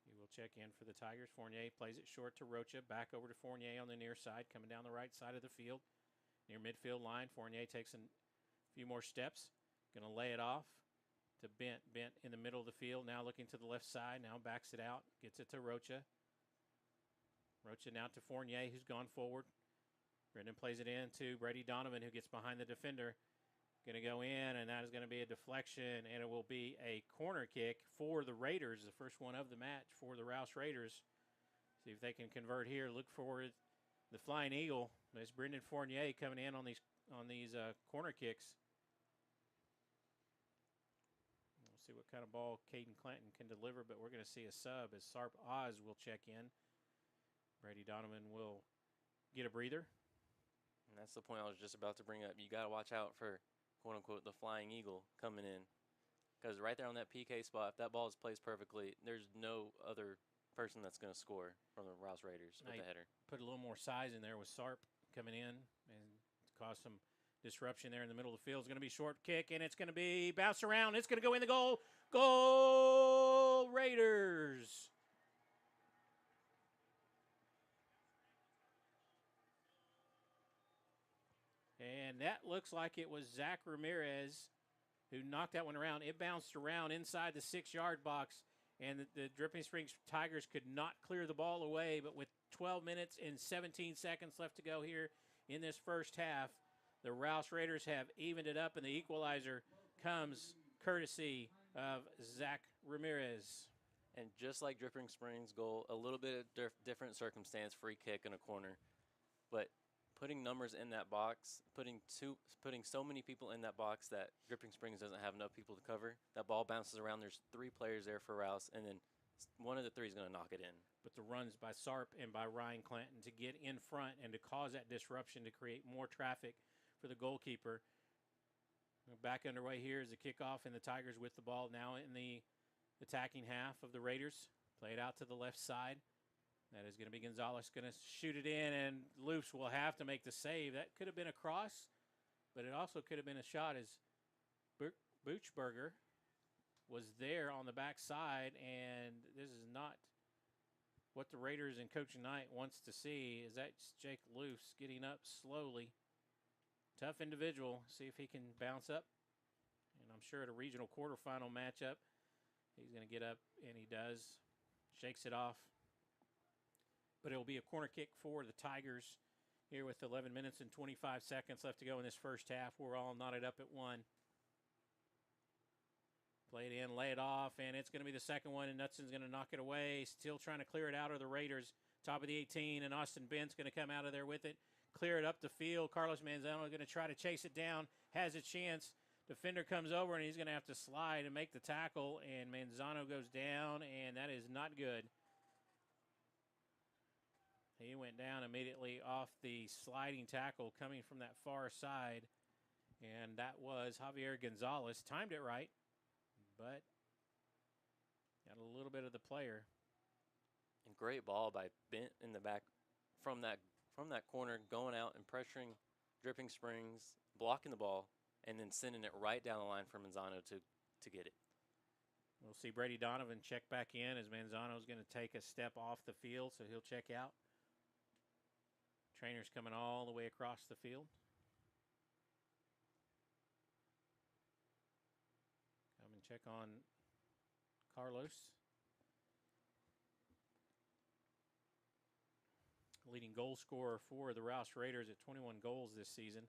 He will check in for the Tigers. Fournier plays it short to Rocha. Back over to Fournier on the near side, coming down the right side of the field. Near midfield line, Fournier takes a few more steps. Going to lay it off to Bent. Bent in the middle of the field, now looking to the left side. Now backs it out, gets it to Rocha. Rocha now to Fournier, who's gone forward. Brendan plays it in to Brady Donovan, who gets behind the defender. Going to go in, and that is going to be a deflection, and it will be a corner kick for the Raiders, the first one of the match for the Rouse Raiders. See if they can convert here. Look for the Flying Eagle. There's Brendan Fournier coming in on these corner kicks. We'll see what kind of ball Caden Clanton can deliver, but we're going to see a sub as Sarp Oz will check in. Brady Donovan will get a breather. And that's the point I was just about to bring up. You got to watch out for, quote-unquote, the Flying Eagle coming in. Because right there on that PK spot, if that ball is placed perfectly, there's no other person that's going to score from the Rouse Raiders with the header. Put a little more size in there with Sarp coming in and cause some disruption there in the middle of the field. It's going to be a short kick, and it's going to be bounce around. It's going to go in the goal. Goal, Raiders. And that looks like it was Zach Ramirez who knocked that one around. It bounced around inside the 6-yard box, and the Dripping Springs Tigers could not clear the ball away. But with 12 minutes and 17 seconds left to go here in this first half, the Rouse Raiders have evened it up, and the equalizer comes courtesy of Zach Ramirez. And just like Dripping Springs' goal, a little bit of different circumstance, free kick in a corner. But putting numbers in that box, putting so many people in that box that Dripping Springs doesn't have enough people to cover, that ball bounces around. There's 3 players there for Rouse, and then one of the 3 is going to knock it in. But the runs by Sarp and by Ryan Clanton to get in front and to cause that disruption to create more traffic for the goalkeeper. Back underway here is the kickoff, and the Tigers with the ball now in the attacking half of the Raiders. Play it out to the left side. That is going to be Gonzalez going to shoot it in, and Loops will have to make the save. That could have been a cross, but it also could have been a shot as Buchberger was there on the backside, and this is not what the Raiders and Coach Knight wants to see. Is that Jake Loose getting up slowly. Tough individual. See if he can bounce up. And I'm sure at a regional quarterfinal matchup, he's going to get up, and he does. Shakes it off. But it will be a corner kick for the Tigers here with 11 minutes and 25 seconds left to go in this first half. We're all knotted up at 1. Play it in, lay it off, and it's going to be the second one, and Knutson's going to knock it away. Still trying to clear it out of the Raiders. Top of the 18, and Austin Bent's going to come out of there with it. Clear it up the field. Carlos Manzano is going to try to chase it down. Has a chance. Defender comes over, and he's going to have to slide and make the tackle, and Manzano goes down, and that is not good. He went down immediately off the sliding tackle coming from that far side, and that was Javier Gonzalez. Timed it right, but got a little bit of the player. And great ball by Bent in the back from that corner, going out and pressuring Dripping Springs, blocking the ball, and then sending it right down the line for Manzano to get it. We'll see Brady Donovan check back in as Manzano's going to take a step off the field, so he'll check out. Trainer's coming all the way across the field. Come and check on Carlos. Leading goal scorer for the Rouse Raiders at 21 goals this season.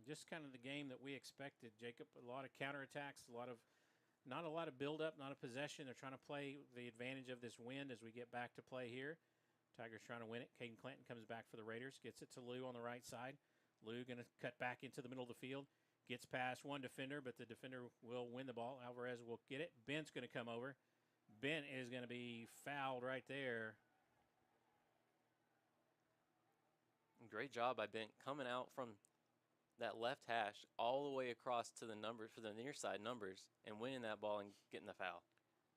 Just kind of the game that we expected, Jacob. A lot of counterattacks, not a lot of build-up, not a possession. They're trying to play the advantage of this wind as we get back to play here. Tigers trying to win it. Caden Clanton comes back for the Raiders. Gets it to Lou on the right side. Lou going to cut back into the middle of the field. Gets past one defender, but the defender will win the ball. Alvarez will get it. Bent's going to come over. Bent is going to be fouled right there. Great job by Bent coming out from that left hash all the way across to the numbers for the near side numbers and winning that ball and getting the foul.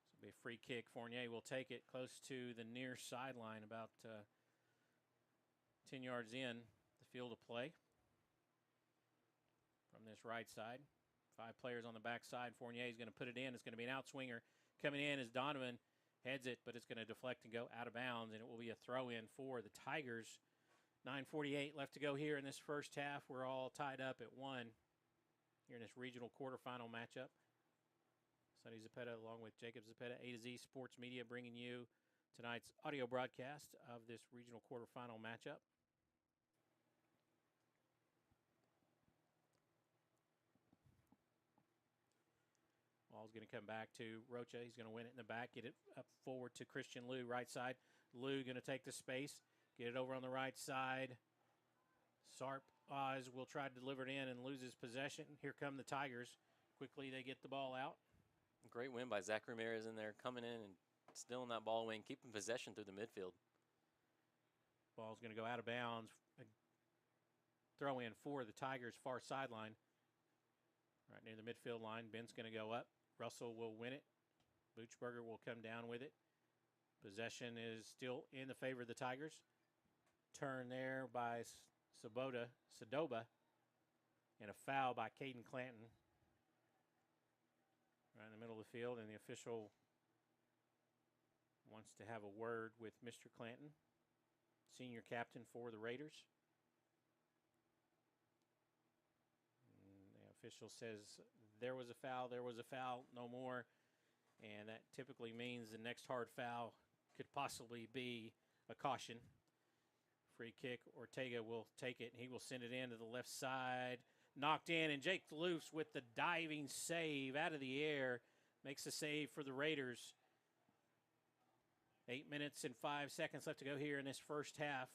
So it'll be a free kick. Fournier will take it close to the near sideline, about 10 yards in the field of play from this right side. 5 players on the back side. Fournier is going to put it in. It's going to be an outswinger coming in as Donovan heads it, but it's going to deflect and go out of bounds, and it will be a throw-in for the Tigers. 9:48 left to go here in this first half. We're all tied up at 1 here in this regional quarterfinal matchup. Sonny Zepeda along with Jacob Zepeda, A to Z Sports Media, bringing you tonight's audio broadcast of this regional quarterfinal matchup. Ball's going to come back to Rocha. He's going to win it in the back, get it up forward to Christian Liu, right side. Liu going to take the space. Get it over on the right side. Sarp Oz will try to deliver it in and loses possession. Here come the Tigers. Quickly they get the ball out. Great win by Zach Ramirez in there, coming in and stealing that ball away and keeping possession through the midfield. Ball's going to go out of bounds. Throw in for the Tigers' far sideline. Right near the midfield line. Ben's going to go up. Russell will win it. Buchberger will come down with it. Possession is still in the favor of the Tigers. Turn there by Sadoba, and a foul by Caden Clanton. Right in the middle of the field, and the official wants to have a word with Mr. Clanton, senior captain for the Raiders. And the official says there was a foul, no more. And that typically means the next hard foul could possibly be a caution. Free kick, Ortega will take it, and he will send it in to the left side. Knocked in, and Jake Loose with the diving save out of the air makes the save for the Raiders. 8 minutes and 5 seconds left to go here in this first half.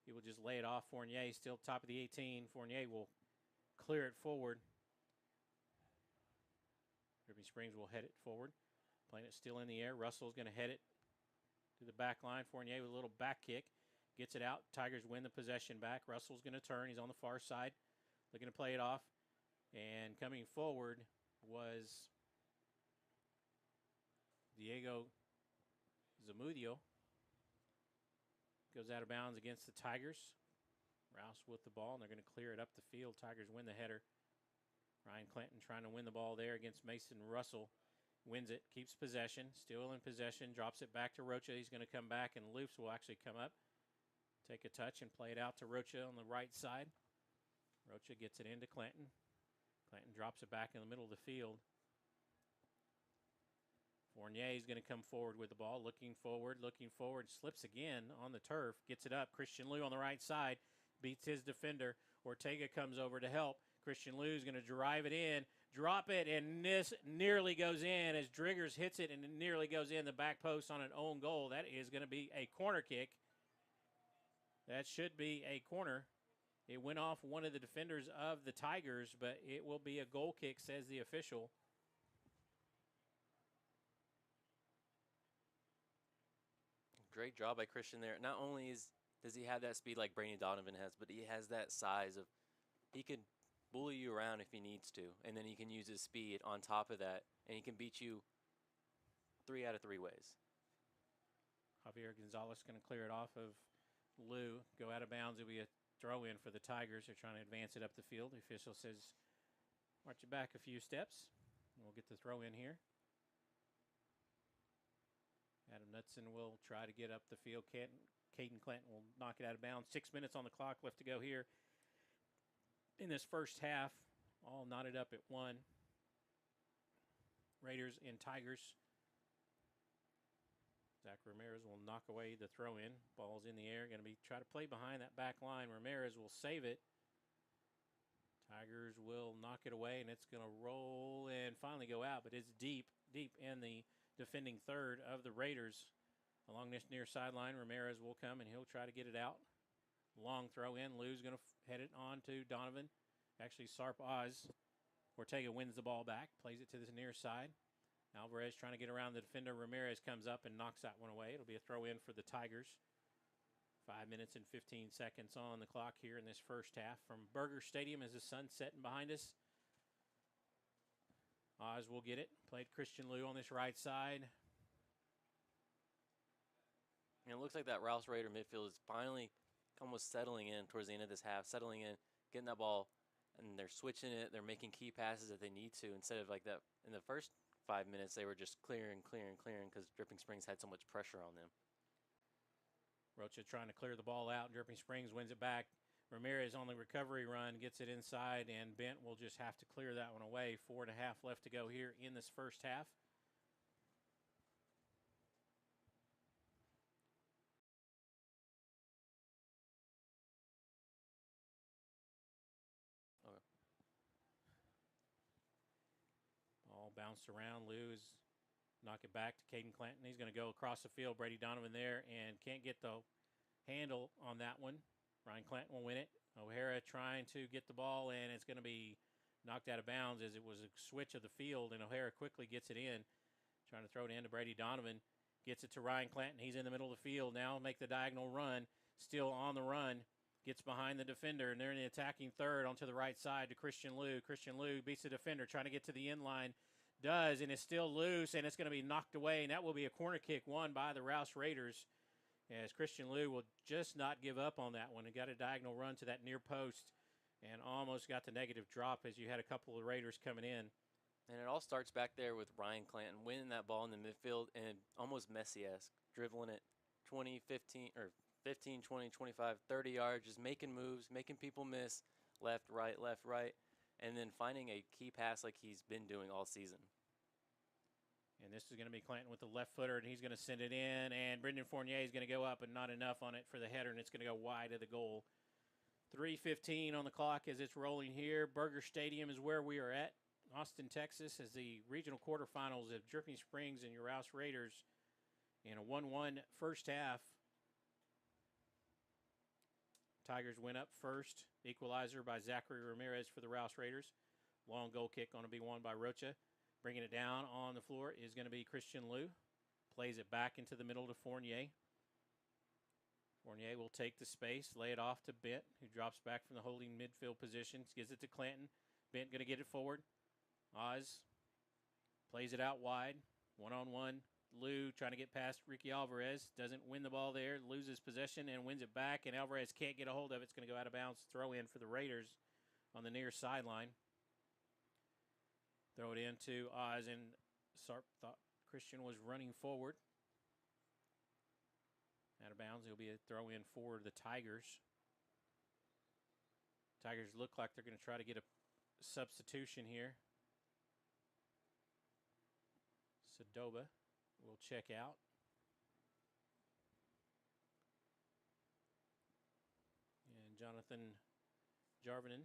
He will just lay it off. Fournier still top of the 18. Fournier will clear it forward. Dripping Springs will head it forward. Playing it still in the air. Russell's going to head it to the back line. Fournier with a little back kick. Gets it out. Tigers win the possession back. Russell's going to turn. He's on the far side. Looking to play it off. And coming forward was Diego Zamudio. Goes out of bounds against the Tigers. Rouse with the ball, and they're going to clear it up the field. Tigers win the header. Ryan Clanton trying to win the ball there against Mason Russell. Wins it, keeps possession, still in possession, drops it back to Rocha. He's going to come back, and Loops will actually come up, take a touch, and play it out to Rocha on the right side. Rocha gets it into Clanton. Clanton drops it back in the middle of the field. Fournier is going to come forward with the ball, looking forward, slips again on the turf, gets it up. Christian Liu on the right side, beats his defender. Ortega comes over to help. Christian Liu is going to drive it in, drop it, and this nearly goes in as Driggers hits it, and it nearly goes in the back post on an own goal. That is going to be a corner kick. That should be a corner. It went off one of the defenders of the Tigers, but it will be a goal kick, says the official. Great job by Christian there. Not only does he have that speed like Brady Donovan has, but he has that size of he can bully you around if he needs to, and then he can use his speed on top of that, and he can beat you 3 out of 3 ways. Javier Gonzalez going to clear it off of Lou. Go out of bounds. It'll be a throw in for the Tigers. They're trying to advance it up the field. The official says, march it back a few steps. We'll get the throw in here. Adam Knudsen will try to get up the field. Caden Clanton will knock it out of bounds. 6 minutes on the clock left to go here in this first half. All knotted up at 1. Raiders and Tigers. Zach Ramirez will knock away the throw in. Ball's in the air. Going to be try to play behind that back line. Ramirez will save it. Tigers will knock it away, and it's going to roll and finally go out, but it's deep in the defending third of the Raiders. Along this near sideline, Ramirez will come, and he'll try to get it out. Long throw in. Lou's going to head it on to Donovan. Actually, Sarp Oz. Ortega wins the ball back, plays it to the near side. Alvarez trying to get around the defender. Ramirez comes up and knocks that one away. It'll be a throw in for the Tigers. 5 minutes and 15 seconds on the clock here in this first half from Burger Stadium as the sun's setting behind us. Oz will get it. Played Christian Liu on this right side. And it looks like that Rouse Raider midfield is finally almost settling in towards the end of this half, settling in, getting that ball, and they're switching it. They're making key passes that they need to instead of like that in the first 5 minutes they were just clearing because Dripping Springs had so much pressure on them. Rocha trying to clear the ball out. Dripping Springs wins it back. Ramirez on the recovery run gets it inside, and Bent will just have to clear that one away. 4.5 left to go here in this first half. Ball bounced around. Lou is knock it back to Caden Clanton. He's going to go across the field. Brady Donovan there and can't get the handle on that one. Ryan Clanton will win it. O'Hara trying to get the ball, and it's going to be knocked out of bounds as it was a switch of the field, and O'Hara quickly gets it in. Trying to throw it in to Brady Donovan. Gets it to Ryan Clanton. He's in the middle of the field now. Make the diagonal run. Still on the run. Gets behind the defender, and they're in the attacking third onto the right side to Christian Liu. Christian Liu beats the defender, trying to get to the end line. Does, and it's still loose, and it's going to be knocked away, and that will be a corner kick won by the Rouse Raiders as Christian Liu will just not give up on that one and got a diagonal run to that near post and almost got the negative drop as you had a couple of Raiders coming in. And it all starts back there with Ryan Clanton winning that ball in the midfield and almost Messi-esque, dribbling it 20, 15, or 15, 20, 25, 30 yards, just making moves, making people miss, left, right, and then finding a key pass like he's been doing all season. And this is going to be Clanton with the left footer, and he's going to send it in. And Brendan Fournier is going to go up, but not enough on it for the header, and it's going to go wide of the goal. 3:15 on the clock as it's rolling here. Burger Stadium is where we are at. Austin, Texas, as the regional quarterfinals of Dripping Springs and your Rouse Raiders in a 1-1 first half. Tigers win up first. Equalizer by Zachary Ramirez for the Rouse Raiders. Long goal kick going to be won by Rocha. Bringing it down on the floor is going to be Christian Liu. Plays it back into the middle to Fournier. Fournier will take the space, lay it off to Bent, who drops back from the holding midfield position. Gives it to Clanton. Bent going to get it forward. Oz plays it out wide. One-on-one. Liu trying to get past Ricky Alvarez. Doesn't win the ball there. Loses possession and wins it back, and Alvarez can't get a hold of it. It's going to go out of bounds. Throw in for the Raiders on the near sideline. Throw it into Oz, and Sarp thought Christian was running forward. Out of bounds. It'll be a throw in for the Tigers. Tigers look like they're going to try to get a substitution here. Sadoba will check out. And Jonathan Jarvinen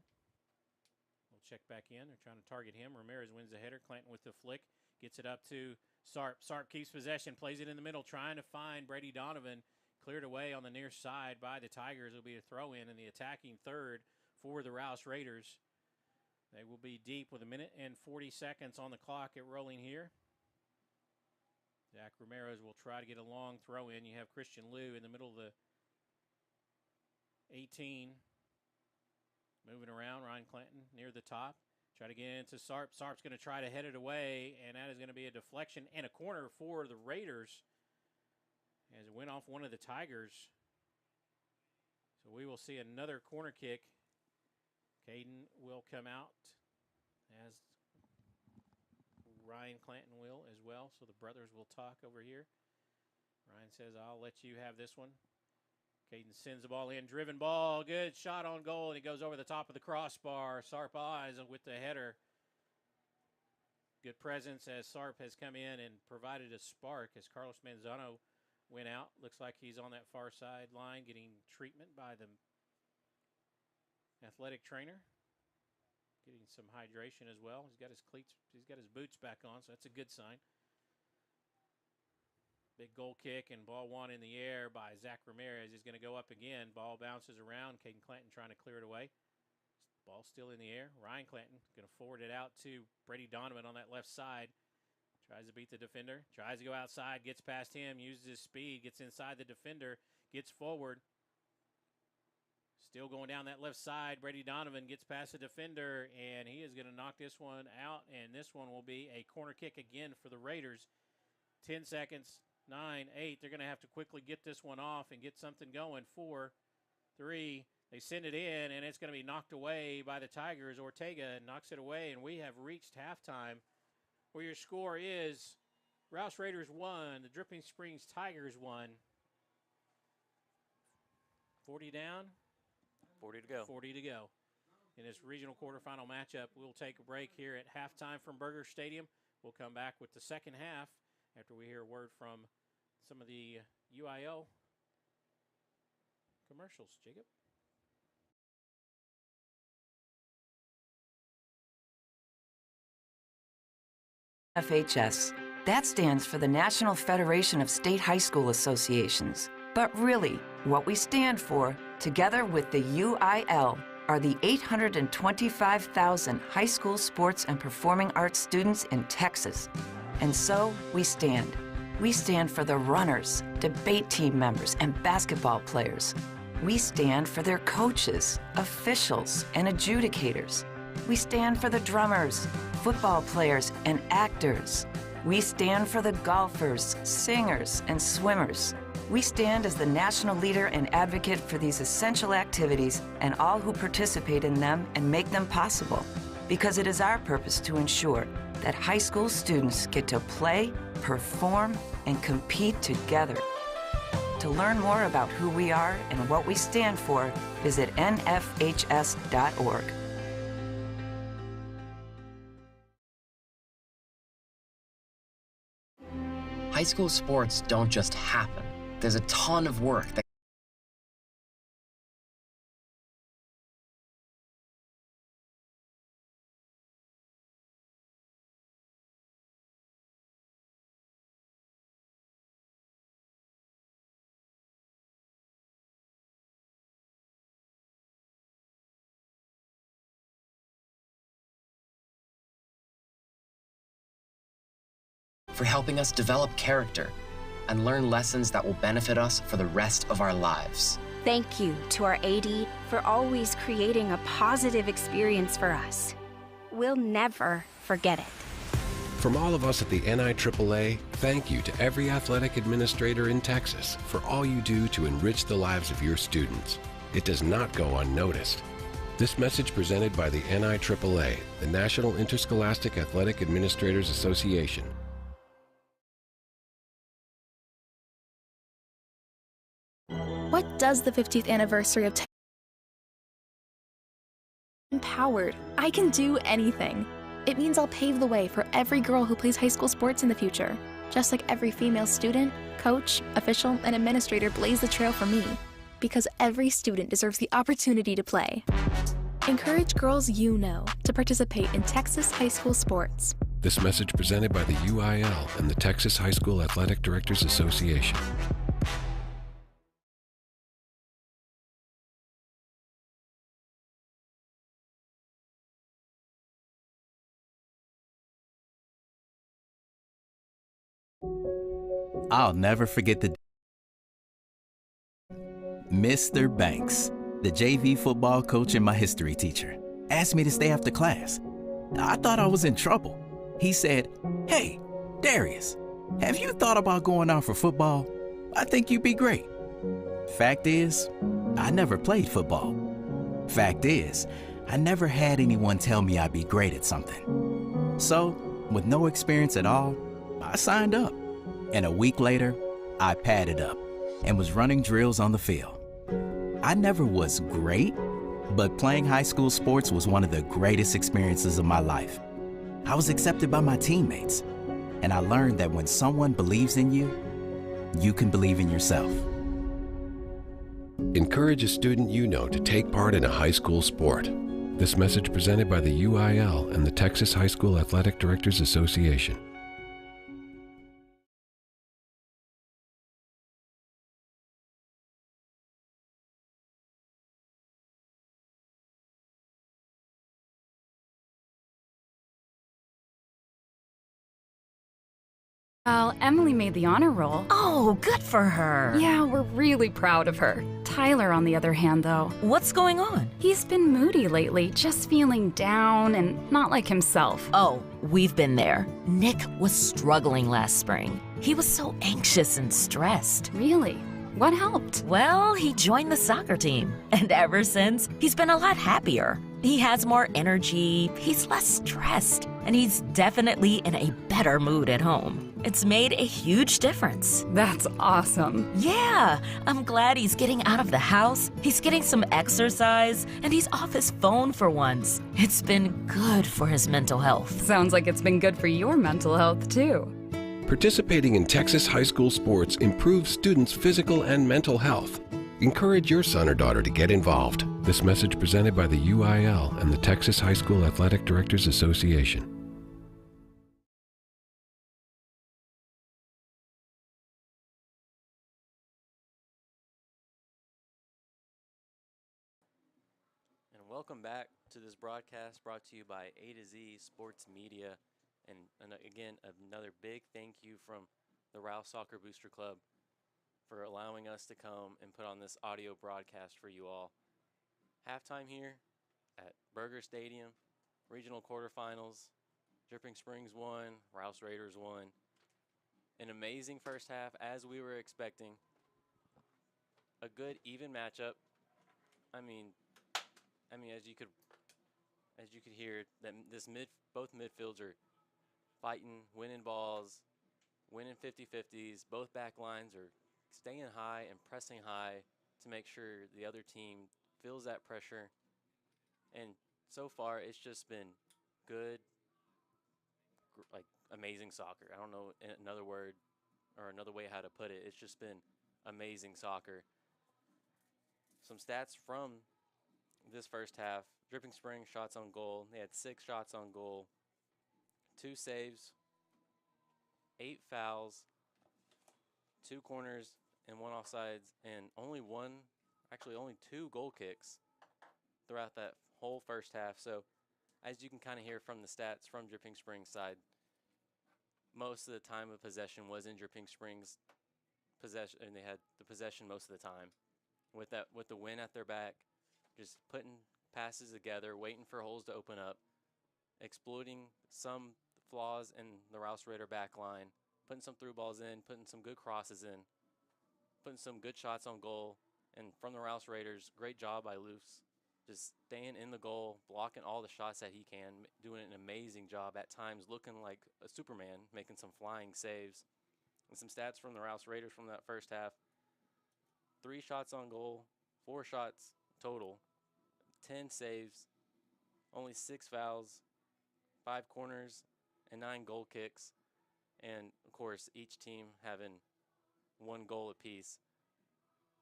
will check back in. They're trying to target him. Ramirez wins the header. Clanton with the flick. Gets it up to Sarp. Sarp keeps possession. Plays it in the middle. Trying to find Brady Donovan. Cleared away on the near side by the Tigers. It'll be a throw-in in the attacking third for the Rouse Raiders. They will be deep with 1 minute and 40 seconds on the clock at rolling here. Zach Ramirez will try to get a long throw in. You have Christian Liu in the middle of the 18. Moving around, Ryan Clanton near the top. Try to get into Sarp. Sarp's going to try to head it away, and that is going to be a deflection and a corner for the Raiders as it went off one of the Tigers. So we will see another corner kick. Caden will come out as Ryan Clanton will as well. So the brothers will talk over here. Ryan says, I'll let you have this one. Caden sends the ball in. Driven ball. Good shot on goal. And he goes over the top of the crossbar. Sarp Eyes with the header. Good presence as Sarp has come in and provided a spark as Carlos Manzano went out. Looks like he's on that far sideline getting treatment by the athletic trainer. Getting some hydration as well. He's got his cleats, he's got his boots back on, so that's a good sign. Big goal kick and ball one in the air by Zach Ramirez. He's going to go up again. Ball bounces around. Caden Clanton trying to clear it away. Ball still in the air. Ryan Clanton going to forward it out to Brady Donovan on that left side. Tries to beat the defender. Tries to go outside. Gets past him. Uses his speed. Gets inside the defender. Gets forward. Still going down that left side. Brady Donovan gets past the defender, and he is going to knock this one out, and this one will be a corner kick again for the Raiders. 10 seconds, 9, 8. They're going to have to quickly get this one off and get something going. 4, 3. They send it in, and it's going to be knocked away by the Tigers. Ortega knocks it away, and we have reached halftime, where your score is Rouse Raiders 1, the Dripping Springs Tigers 1. 40 down. 40 to go. 40 to go. In this regional quarterfinal matchup, we'll take a break here at halftime from Burger Stadium. We'll come back with the second half after we hear a word from some of the UIL commercials. Jacob? FHS. That stands for the National Federation of State High School Associations. But really, what we stand for, together with the UIL, are the 825,000 high school sports and performing arts students in Texas. And so, we stand. We stand for the runners, debate team members, and basketball players. We stand for their coaches, officials, and adjudicators. We stand for the drummers, football players, and actors. We stand for the golfers, singers, and swimmers. We stand as the national leader and advocate for these essential activities and all who participate in them and make them possible. Because it is our purpose to ensure that high school students get to play, perform, and compete together. To learn more about who we are and what we stand for, visit nfhs.org. High school sports don't just happen. There's a ton of work that for helping us develop character and learn lessons that will benefit us for the rest of our lives. Thank you to our AD for always creating a positive experience for us. We'll never forget it. From all of us at the NIAAA, thank you to every athletic administrator in Texas for all you do to enrich the lives of your students. It does not go unnoticed. This message presented by the NIAAA, the National Interscholastic Athletic Administrators Association. What does the 50th anniversary of Empowered? I can do anything. It means I'll pave the way for every girl who plays high school sports in the future. Just like every female student, coach, official, and administrator blaze the trail for me. Because every student deserves the opportunity to play. Encourage girls you know to participate in Texas high school sports. This message presented by the UIL and the Texas High School Athletic Directors Association. I'll never forget the Mr. Banks, the JV football coach and my history teacher, asked me to stay after class. I thought I was in trouble. He said, "Hey, Darius, have you thought about going out for football? I think you'd be great." Fact is, I never played football. Fact is, I never had anyone tell me I'd be great at something. So, with no experience at all, I signed up. And a week later, I padded up and was running drills on the field. I never was great, but playing high school sports was one of the greatest experiences of my life. I was accepted by my teammates, and I learned that when someone believes in you, you can believe in yourself. Encourage a student you know to take part in a high school sport. This message presented by the UIL and the Texas High School Athletic Directors Association. Well, Emily made the honor roll. Oh, good for her. Yeah, we're really proud of her. Tyler, on the other hand, though. What's going on? He's been moody lately, just feeling down and not like himself. Oh, we've been there. Nick was struggling last spring. He was so anxious and stressed. Really? What helped? Well, he joined the soccer team. And ever since, he's been a lot happier. He has more energy, he's less stressed, and he's definitely in a better mood at home. It's made a huge difference. That's awesome. Yeah, I'm glad he's getting out of the house, he's getting some exercise, and he's off his phone for once. It's been good for his mental health. Sounds like it's been good for your mental health, too. Participating in Texas high school sports improves students' physical and mental health. Encourage your son or daughter to get involved. This message presented by the UIL and the Texas High School Athletic Directors Association. And welcome back to this broadcast brought to you by A to Z Sports Media. And again, another big thank you from the Rouse Soccer Booster Club for allowing us to come and put on this audio broadcast for you all. Halftime here at Burger Stadium, regional quarterfinals, Dripping Springs won, Rouse Raiders won. An amazing first half, as we were expecting. A good, even matchup. I mean, as you could hear, that both midfields are fighting, winning balls, winning 50-50s. Both back lines are staying high and pressing high to make sure the other team feels that pressure. And so far, it's just been good, like amazing soccer. I don't know another word or another way how to put it. It's just been amazing soccer. Some stats from this first half. Dripping Springs shots on goal. They had 6 shots on goal, 2 saves, 8 fouls, 2 corners, and 1 offsides, and only 2 goal kicks throughout that whole first half. So as you can kind of hear from the stats from Dripping Springs' side, most of the time of possession was in Dripping Springs' possession, and they had the possession most of the time. With the win at their back, just putting passes together, waiting for holes to open up, exploiting some flaws in the Rouse Raider back line, putting some through balls in, putting some good crosses in, putting some good shots on goal. And from the Rouse Raiders, great job by Luce, just staying in the goal, blocking all the shots that he can, doing an amazing job at times, looking like a Superman, making some flying saves. And some stats from the Rouse Raiders from that first half: 3 shots on goal, 4 shots total, 10 saves, only 6 fouls, 5 corners, and 9 goal kicks. And, of course, each team having 1 goal apiece.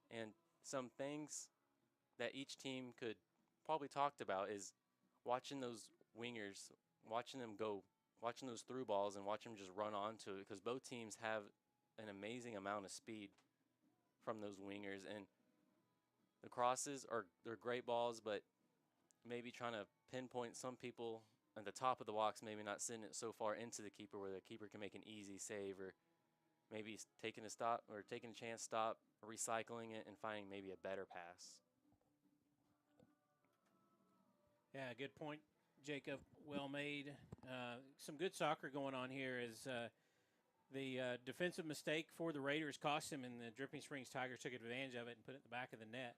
And some things that each team could probably talked about is watching those wingers, watching them go, watching those through balls and watching them just run onto it, because both teams have an amazing amount of speed from those wingers. And the crosses they're great balls, but maybe trying to pinpoint some people at the top of the box, maybe not sending it so far into the keeper where the keeper can make an easy save, or maybe taking a chance stop, recycling it, and finding maybe a better pass. Yeah, good point, Jacob. Well made. Some good soccer going on here as the defensive mistake for the Raiders cost him, and the Dripping Springs Tigers took advantage of it and put it in the back of the net.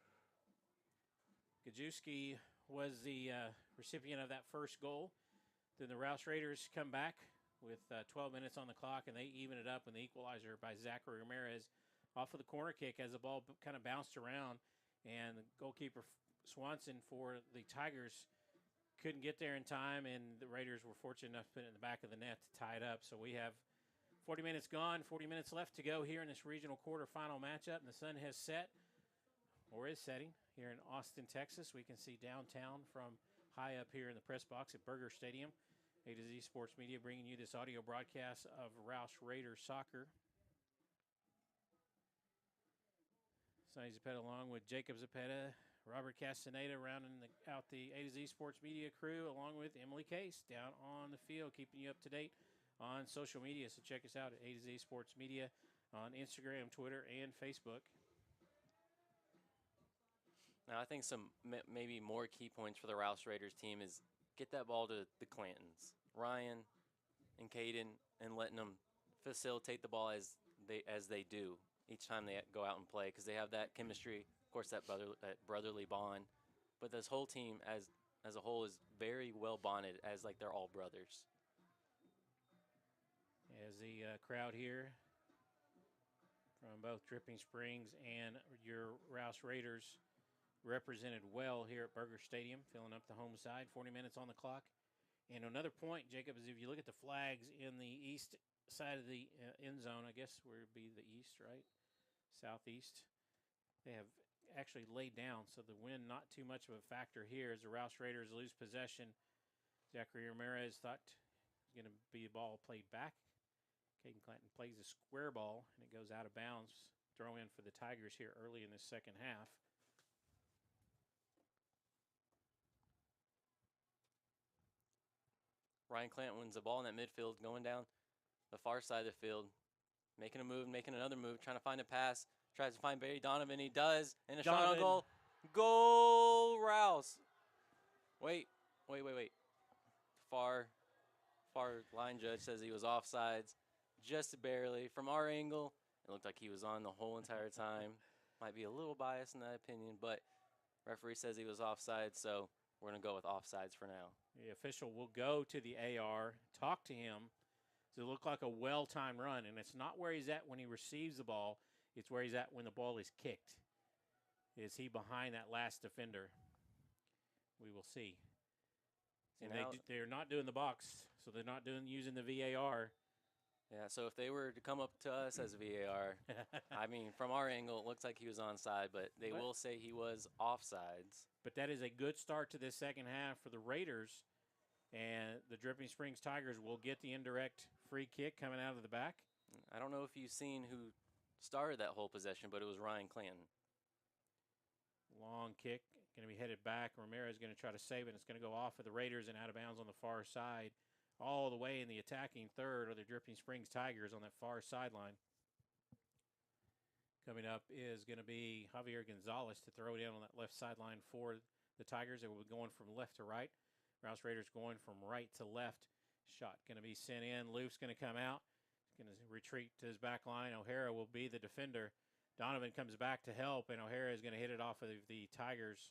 Gajewski was the recipient of that first goal. Then the Rouse Raiders come back with 12 minutes on the clock, and they even it up with the equalizer by Zachary Ramirez off of the corner kick as the ball kind of bounced around, and the goalkeeper Swanson for the Tigers couldn't get there in time, and the Raiders were fortunate enough to put it in the back of the net to tie it up. So we have 40 minutes gone, 40 minutes left to go here in this regional quarterfinal matchup, and the sun has set, or is setting, here in Austin, Texas. We can see downtown from high up here in the press box at Burger Stadium. A to Z Sports Media bringing you this audio broadcast of Rouse Raiders soccer. Sonny Zepeda along with Jacob Zepeda, Robert Castaneda rounding out the A to Z Sports Media crew, along with Emily Case down on the field, keeping you up to date on social media. So check us out at A to Z Sports Media on Instagram, Twitter, and Facebook. Now, I think some maybe more key points for the Rouse Raiders team is get that ball to the Clantons, Ryan and Caden, and letting them facilitate the ball as they do each time they go out and play, because they have that chemistry, of course, that brotherly bond. But this whole team as a whole is very well bonded, as like they're all brothers. As the crowd here from both Dripping Springs and your Rouse Raiders represented well here at Burger Stadium, filling up the home side. 40 minutes on the clock. And another point, Jacob, is if you look at the flags in the east side of the end zone, I guess where it would be the east, right? Southeast. They have actually laid down, so the wind not too much of a factor here as the Rouse Raiders lose possession. Zachary Ramirez thought it was going to be the ball played back. Caden Clanton plays a square ball, and it goes out of bounds. Throw in for the Tigers here early in the second half. Ryan Clanton wins the ball in that midfield, going down the far side of the field, making a move, making another move, trying to find a pass, tries to find Barry Donovan. He does, and a shot on goal. Goal, Rouse. Wait. Far line judge says he was offsides, just barely. From our angle, it looked like he was on the whole entire time. Might be a little biased in that opinion, but referee says he was offside, so we're going to go with offsides for now. The official will go to the AR, talk to him. So it looked like a well-timed run, and it's not where he's at when he receives the ball. It's where he's at when the ball is kicked. Is he behind that last defender? We will see. And they're not doing the box, so they're not using the VAR. Yeah, so if they were to come up to us as VAR, I mean, from our angle, it looks like he was onside, but they will say he was offsides. But that is a good start to this second half for the Raiders. And the Dripping Springs Tigers will get the indirect free kick coming out of the back. I don't know if you've seen who started that whole possession, but it was Ryan Clanton. Long kick, going to be headed back. Ramirez is going to try to save it. It's going to go off of the Raiders and out of bounds on the far side. All the way in the attacking third are the Dripping Springs Tigers on that far sideline. Coming up is going to be Javier Gonzalez to throw it in on that left sideline for the Tigers. They will be going from left to right. Rouse Raiders going from right to left. Shot going to be sent in. Loof's going to come out. Going to retreat to his back line. O'Hara will be the defender. Donovan comes back to help, and O'Hara is going to hit it off of the Tigers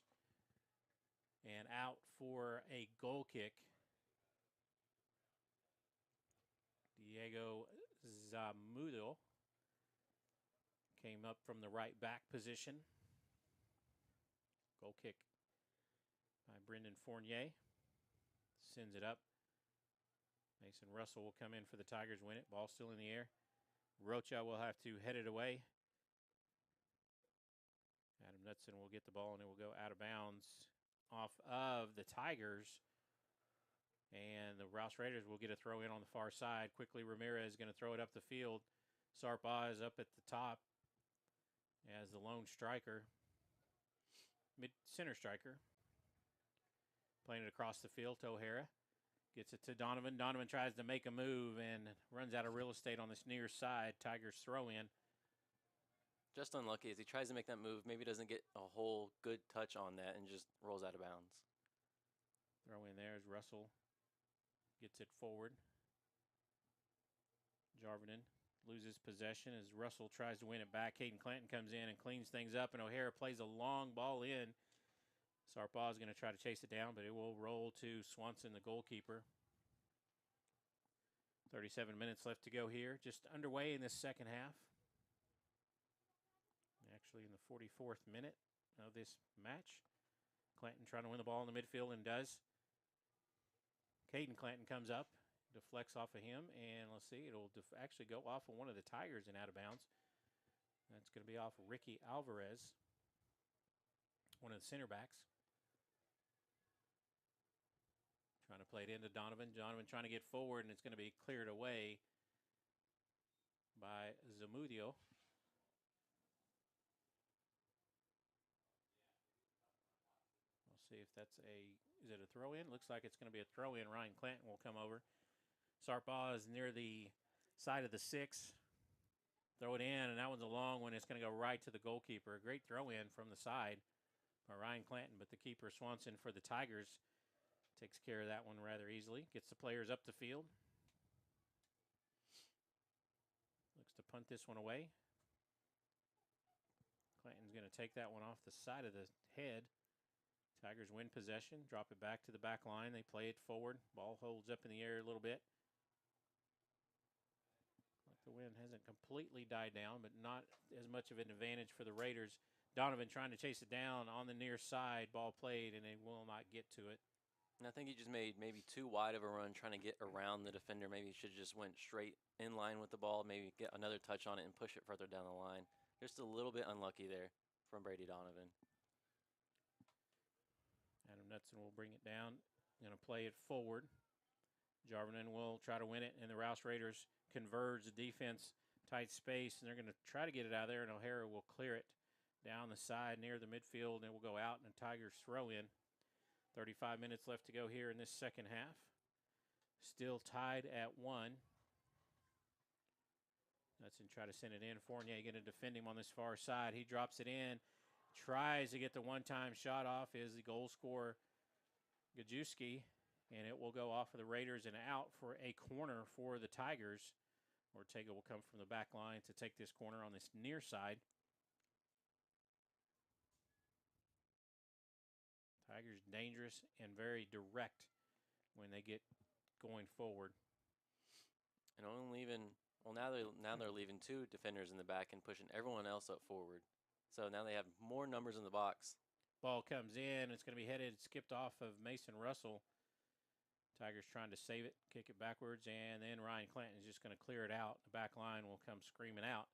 and out for a goal kick. Diego Zamudo came up from the right back position. Goal kick by Brendan Fournier. Sends it up. Mason Russell will come in for the Tigers, win it. Ball still in the air. Rocha will have to head it away. Adam Knudsen will get the ball, and it will go out of bounds off of the Tigers. And the Rouse Raiders will get a throw in on the far side. Quickly, Ramirez is going to throw it up the field. Sarpa is up at the top as the lone striker. Center striker. Playing it across the field to O'Hara. Gets it to Donovan. Donovan tries to make a move and runs out of real estate on this near side. Tigers throw in. Just unlucky as he tries to make that move. Maybe doesn't get a whole good touch on that and just rolls out of bounds. Throw in there as Russell gets it forward. Jarvinen loses possession as Russell tries to win it back. Caden Clanton comes in and cleans things up, and O'Hara plays a long ball in. Sarpaw is going to try to chase it down, but it will roll to Swanson, the goalkeeper. 37 minutes left to go here. Just underway in this second half. Actually in the 44th minute of this match. Clanton trying to win the ball in the midfield and does. Caden Clanton comes up, deflects off of him, and let's see, it'll actually go off of one of the Tigers and out of bounds. That's going to be off of Ricky Alvarez, one of the center backs. Trying to play it into Donovan. Donovan trying to get forward, and it's going to be cleared away by Zamudio. We'll see if that's is it a throw-in? Looks like it's going to be a throw-in. Ryan Clanton will come over. Sarpaw is near the side of the 6. Throw it in, and that one's a long one. It's going to go right to the goalkeeper. A great throw-in from the side by Ryan Clanton, but the keeper, Swanson, for the Tigers, takes care of that one rather easily. Gets the players up the field. Looks to punt this one away. Clanton's going to take that one off the side of the head. Tigers win possession, drop it back to the back line. They play it forward. Ball holds up in the air a little bit. Like the wind hasn't completely died down, but not as much of an advantage for the Raiders. Donovan trying to chase it down on the near side. Ball played, and they will not get to it. And I think he just made maybe too wide of a run trying to get around the defender. Maybe he should have just went straight in line with the ball, maybe get another touch on it and push it further down the line. Just a little bit unlucky there from Brady Donovan. Adam Knudsen will bring it down. Going to play it forward. Jarvinen will try to win it, and the Rouse Raiders converge the defense, tight space, and they're going to try to get it out of there, and O'Hara will clear it down the side near the midfield, and it will go out, and the Tigers throw in. 35 minutes left to go here in this second half. Still tied at 1. Knudsen try to send it in. Fournier going to defend him on this far side. He drops it in. Tries to get the one-time shot off is the goal scorer, Gajewski, and it will go off of the Raiders and out for a corner for the Tigers. Ortega will come from the back line to take this corner on this near side. Tigers dangerous and very direct when they get going forward. And only now they're leaving 2 defenders in the back and pushing everyone else up forward. So now they have more numbers in the box. Ball comes in. It's going to be skipped off of Mason Russell. Tigers trying to save it, kick it backwards, and then Ryan Clanton is just going to clear it out. The back line will come screaming out.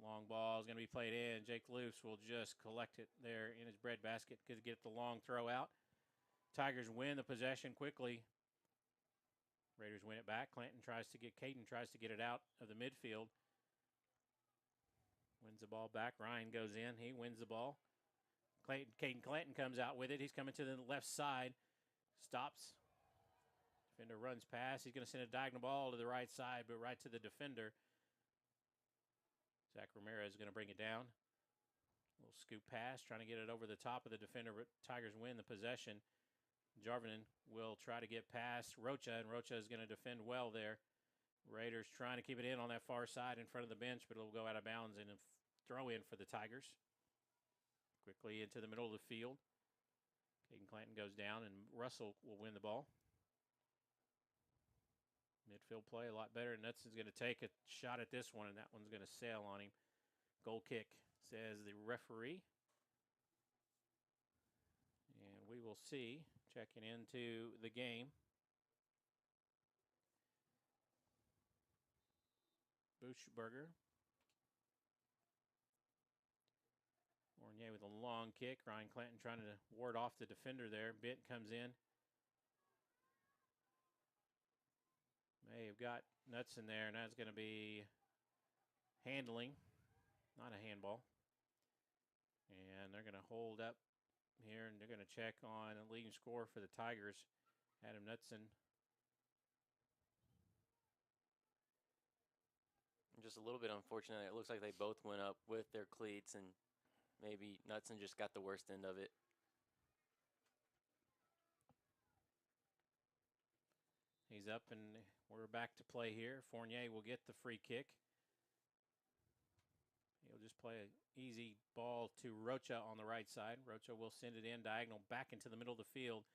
Long ball is going to be played in. Jake Luce will just collect it there in his breadbasket to get the long throw out. Tigers win the possession quickly. Raiders win it back. Caden tries to get it out of the midfield. Wins the ball back. Ryan goes in. He wins the ball. Caden Clanton comes out with it. He's coming to the left side. Stops. Defender runs past. He's going to send a diagonal ball to the right side, but right to the defender. Zach Ramirez is going to bring it down. A little scoop pass, trying to get it over the top of the defender, but Tigers win the possession. Jarvinen will try to get past Rocha, and Rocha is going to defend well there. Raiders trying to keep it in on that far side in front of the bench, but it'll go out of bounds and a throw in for the Tigers. Quickly into the middle of the field. Caden Clanton goes down, and Russell will win the ball. Midfield play a lot better. Knutson's going to take a shot at this one, and that one's going to sail on him. Goal kick, says the referee. And we will see, checking into the game, Buchberger. Fournier with a long kick. Ryan Clanton trying to ward off the defender there. Bent comes in. May have got nuts in there, and that's going to be handling, not a handball. And they're going to hold up here, and they're going to check on the leading scorer for the Tigers, Adam Knutson. Just a little bit unfortunate. It looks like they both went up with their cleats, and maybe Knutson just got the worst end of it. He's up, and we're back to play here. Fournier will get the free kick. He'll just play an easy ball to Rocha on the right side. Rocha will send it in diagonal back into the middle of the field.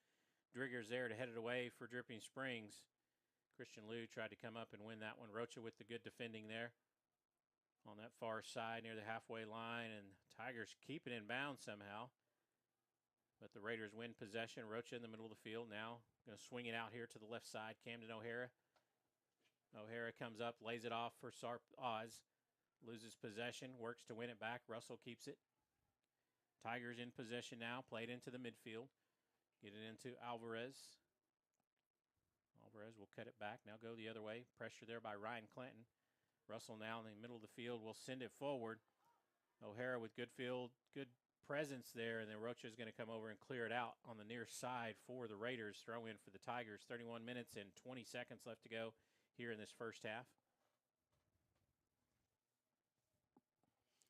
Drigger's there to head it away for Dripping Springs. Christian Liu tried to come up and win that one. Rocha with the good defending there on that far side near the halfway line, and Tigers keep it in bounds somehow. But the Raiders win possession. Rocha in the middle of the field now. Going to swing it out here to the left side. Camden O'Hara. O'Hara comes up, lays it off for Sarp Oz. Loses possession, works to win it back. Russell keeps it. Tigers in possession now. Played into the midfield. Get it into Alvarez. Alvarez will cut it back. Now go the other way. Pressure there by Ryan Clanton. Russell now in the middle of the field will send it forward. O'Hara with good presence there, and then Rocha is going to come over and clear it out on the near side for the Raiders. Throw in for the Tigers. 31 minutes and 20 seconds left to go here in this first half.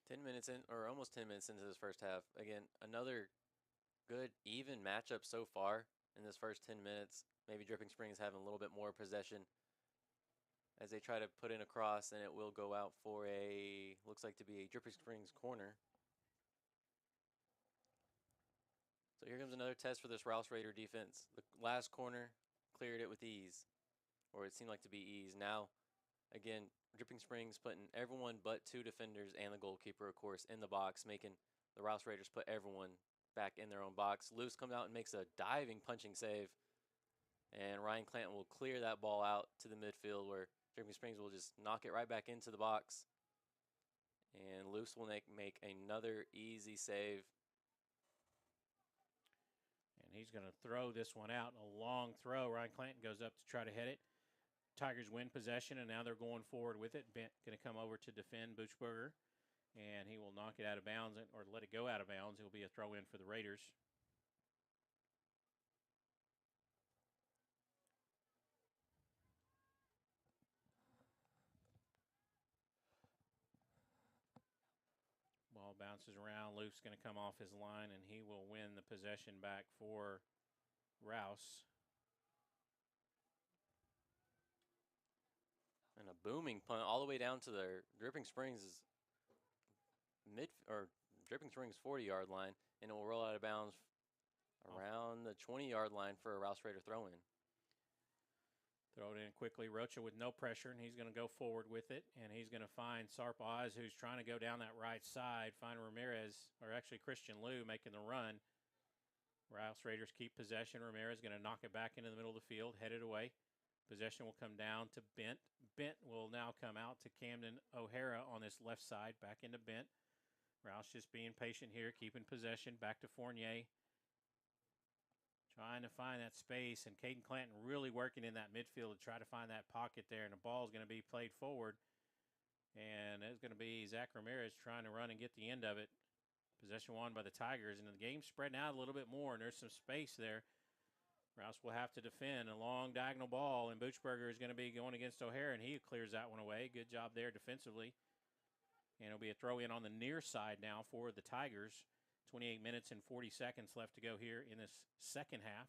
10 minutes in, or almost 10 minutes into this first half. Again, another good, even matchup so far in this first 10 minutes. Maybe Dripping Springs having a little bit more possession as they try to put in a cross, and it will go out for a, looks like to be a Dripping Springs corner. So here comes another test for this Rouse Raider defense. The last corner cleared it with ease, or it seemed like to be ease. Now, again, Dripping Springs putting everyone but two defenders and the goalkeeper, of course, in the box, making the Rouse Raiders put everyone back in their own box. Luce comes out and makes a diving punching save, and Ryan Clanton will clear that ball out to the midfield where Dripping Springs will just knock it right back into the box. And Luce will make another easy save. And he's going to throw this one out. A long throw. Ryan Clanton goes up to try to head it. Tigers win possession, and now they're going forward with it. Bent going to come over to defend Buchberger, and he will knock it out of bounds, or let it go out of bounds. It will be a throw in for the Raiders. Ball bounces around. Luke's going to come off his line, and he will win the possession back for Rouse. And a booming punt all the way down to their Dripping Springs Dripping Springs 40-yard line, and it will roll out of bounds around the 20-yard line for a Rouse Raider throw-in. Throw it in quickly. Rocha with no pressure, and he's going to go forward with it, and he's going to find Sarp Oz, who's trying to go down that right side, find Ramirez, or actually Christian Liu making the run. Rouse Raiders keep possession. Ramirez going to knock it back into the middle of the field, headed away. Possession will come down to Bent. Bent will now come out to Camden O'Hara on this left side, back into Bent. Rouse just being patient here, keeping possession. Back to Fournier. Trying to find that space, and Caden Clanton really working in that midfield to try to find that pocket there, and the ball is going to be played forward. And it's going to be Zach Ramirez trying to run and get the end of it. Possession won by the Tigers, and the game's spreading out a little bit more, and there's some space there. Rouse will have to defend a long diagonal ball, and Buchberger is going to be going against O'Hara, and he clears that one away. Good job there defensively. And it'll be a throw in on the near side now for the Tigers. 28 minutes and 40 seconds left to go here in this second half.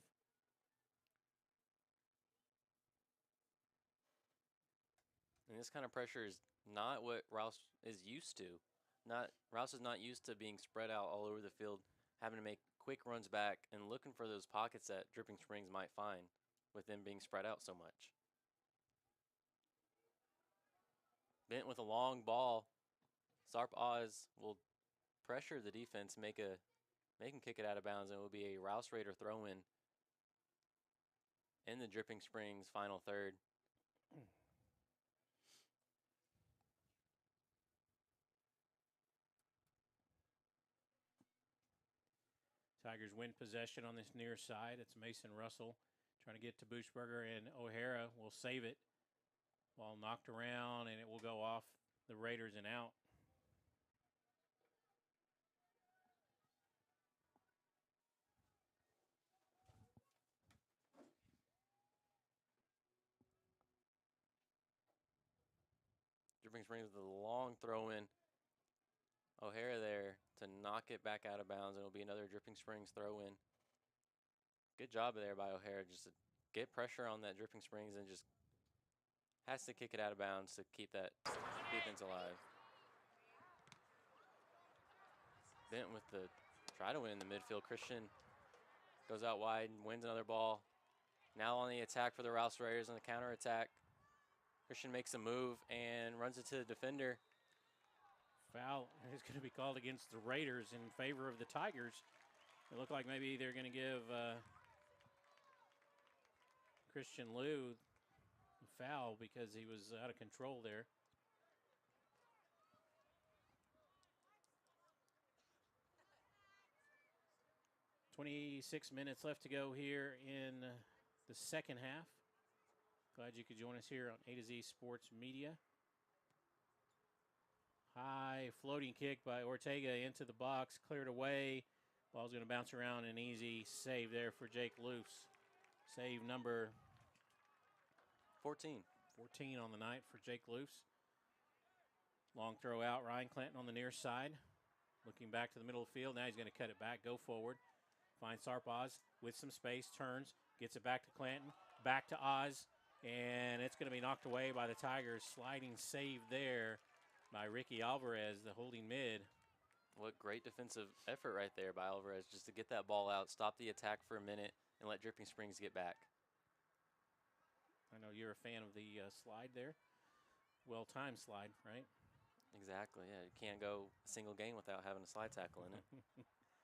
And this kind of pressure is not what Rouse is used to. Rouse is not used to being spread out all over the field, having to make quick runs back and looking for those pockets that Dripping Springs might find with them being spread out so much. Bent with a long ball. Sarp Oz will pressure the defense, make him kick it out of bounds, and it will be a Rouse Raider throw-in in the Dripping Springs final third. Tigers win possession on this near side. It's Mason Russell trying to get to Buchberger, and O'Hara will save it. Ball knocked around, and it will go off the Raiders and out. Dripping Springs with a long throw in. O'Hara there to knock it back out of bounds. It'll be another Dripping Springs throw in. Good job there by O'Hara, just to get pressure on that Dripping Springs and just has to kick it out of bounds to keep that defense alive. Bent with the try to win in the midfield. Christian goes out wide and wins another ball. Now on the attack for the Rouse Raiders on the counter attack. Christian makes a move and runs into the defender. Foul is going to be called against the Raiders in favor of the Tigers. It looked like maybe they're going to give Christian Liu a foul because he was out of control there. "26 minutes left to go here in the second half. Glad you could join us here on A to Z Sports Media. High floating kick by Ortega into the box, cleared away. Ball's going to bounce around, an easy save there for Jake Luce. Save number 14 on the night for Jake Luce. Long throw out, Ryan Clanton on the near side. Looking back to the middle of the field. Now he's going to cut it back, go forward. Finds Sarpoz with some space, turns, gets it back to Clanton, back to Oz, and it's going to be knocked away by the Tigers. Sliding save there by Ricky Alvarez, the holding mid. What great defensive effort right there by Alvarez, just to get that ball out, stop the attack for a minute, and let Dripping Springs get back. I know you're a fan of the slide there. Well-timed slide, right? Exactly, yeah. You can't go a single game without having a slide tackle in it.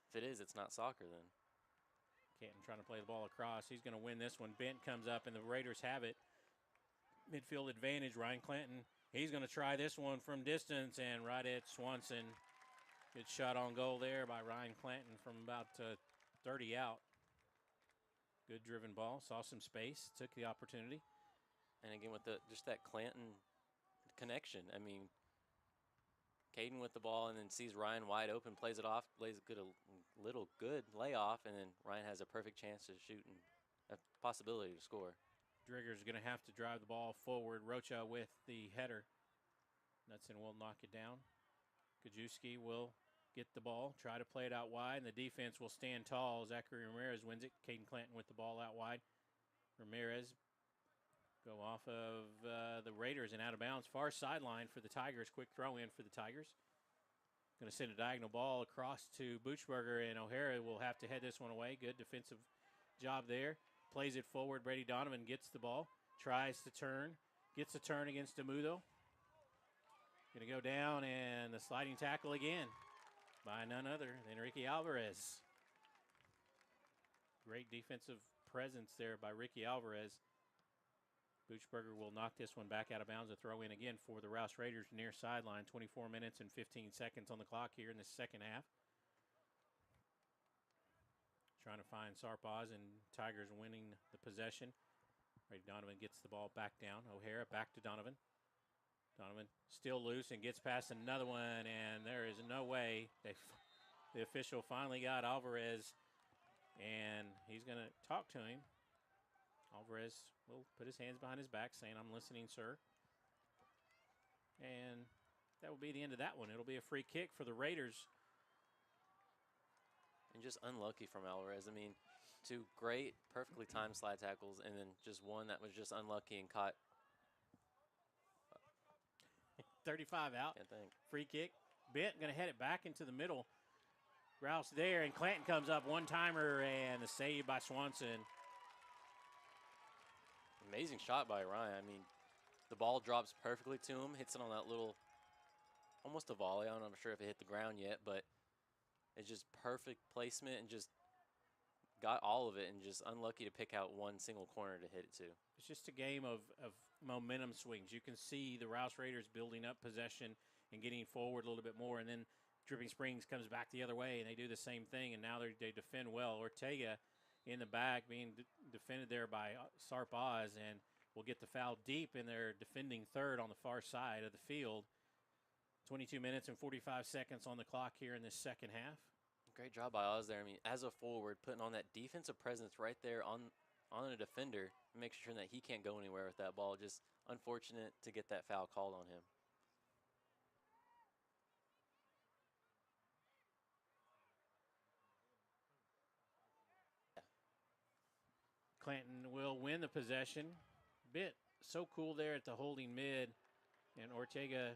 If it is, it's not soccer then. Canton trying to play the ball across. He's going to win this one. Bent comes up, and the Raiders have it. Midfield advantage, Ryan Clanton. He's going to try this one from distance, and right at Swanson. Good shot on goal there by Ryan Clanton from about 30 out. Good driven ball. Saw some space. Took the opportunity. And again, with just that Clanton connection. I mean, Caden with the ball and then sees Ryan wide open, plays it off, plays a little good layoff, and then Ryan has a perfect chance to shoot and a possibility to score. Drigger's going to have to drive the ball forward. Rocha with the header. Knudsen will knock it down. Kajewski will get the ball, try to play it out wide, and the defense will stand tall. Zachary Ramirez wins it. Caden Clanton with the ball out wide. Ramirez go off of the Raiders and out of bounds. Far sideline for the Tigers. Quick throw in for the Tigers. Going to send a diagonal ball across to Buchberger, and O'Hara will have to head this one away. Good defensive job there. Plays it forward. Brady Donovan gets the ball. Tries to turn. Gets a turn against Demudo. Going to go down, and the sliding tackle again by none other than Ricky Alvarez. Great defensive presence there by Ricky Alvarez. Buchberger will knock this one back out of bounds. A throw in again for the Rouse Raiders near sideline. 24 minutes and 15 seconds on the clock here in the second half. Trying to find Sarpaz, and Tigers winning the possession. Ray Donovan gets the ball back down. O'Hara back to Donovan. Donovan still loose and gets past another one, and there is no way. The official finally got Alvarez, and he's going to talk to him. Alvarez will put his hands behind his back, saying, "I'm listening, sir." And that will be the end of that one. It'll be a free kick for the Raiders. And just unlucky from Alvarez. I mean, 2 great, perfectly timed slide tackles, and then just one that was just unlucky and caught. 35 out. Can't think. Free kick. Bent going to head it back into the middle. Rouse there, and Clanton comes up, one-timer, and the save by Swanson. Amazing shot by Ryan. I mean, the ball drops perfectly to him, hits it on that little, almost a volley. I'm not sure if it hit the ground yet, but it's just perfect placement and just got all of it, and just unlucky to pick out one single corner to hit it to. It's just a game of momentum swings. You can see the Rouse Raiders building up possession and getting forward a little bit more, and then Dripping Springs comes back the other way, and they do the same thing, and now they defend well. Ortega in the back being defended there by Sarpaz, and will get the foul deep in their defending third on the far side of the field. 22 minutes and 45 seconds on the clock here in this second half. Great job by Oz there. I mean, as a forward, putting on that defensive presence right there on a defender, and making sure that he can't go anywhere with that ball. Just unfortunate to get that foul called on him. Clanton will win the possession. Bit so cool there at the holding mid, and Ortega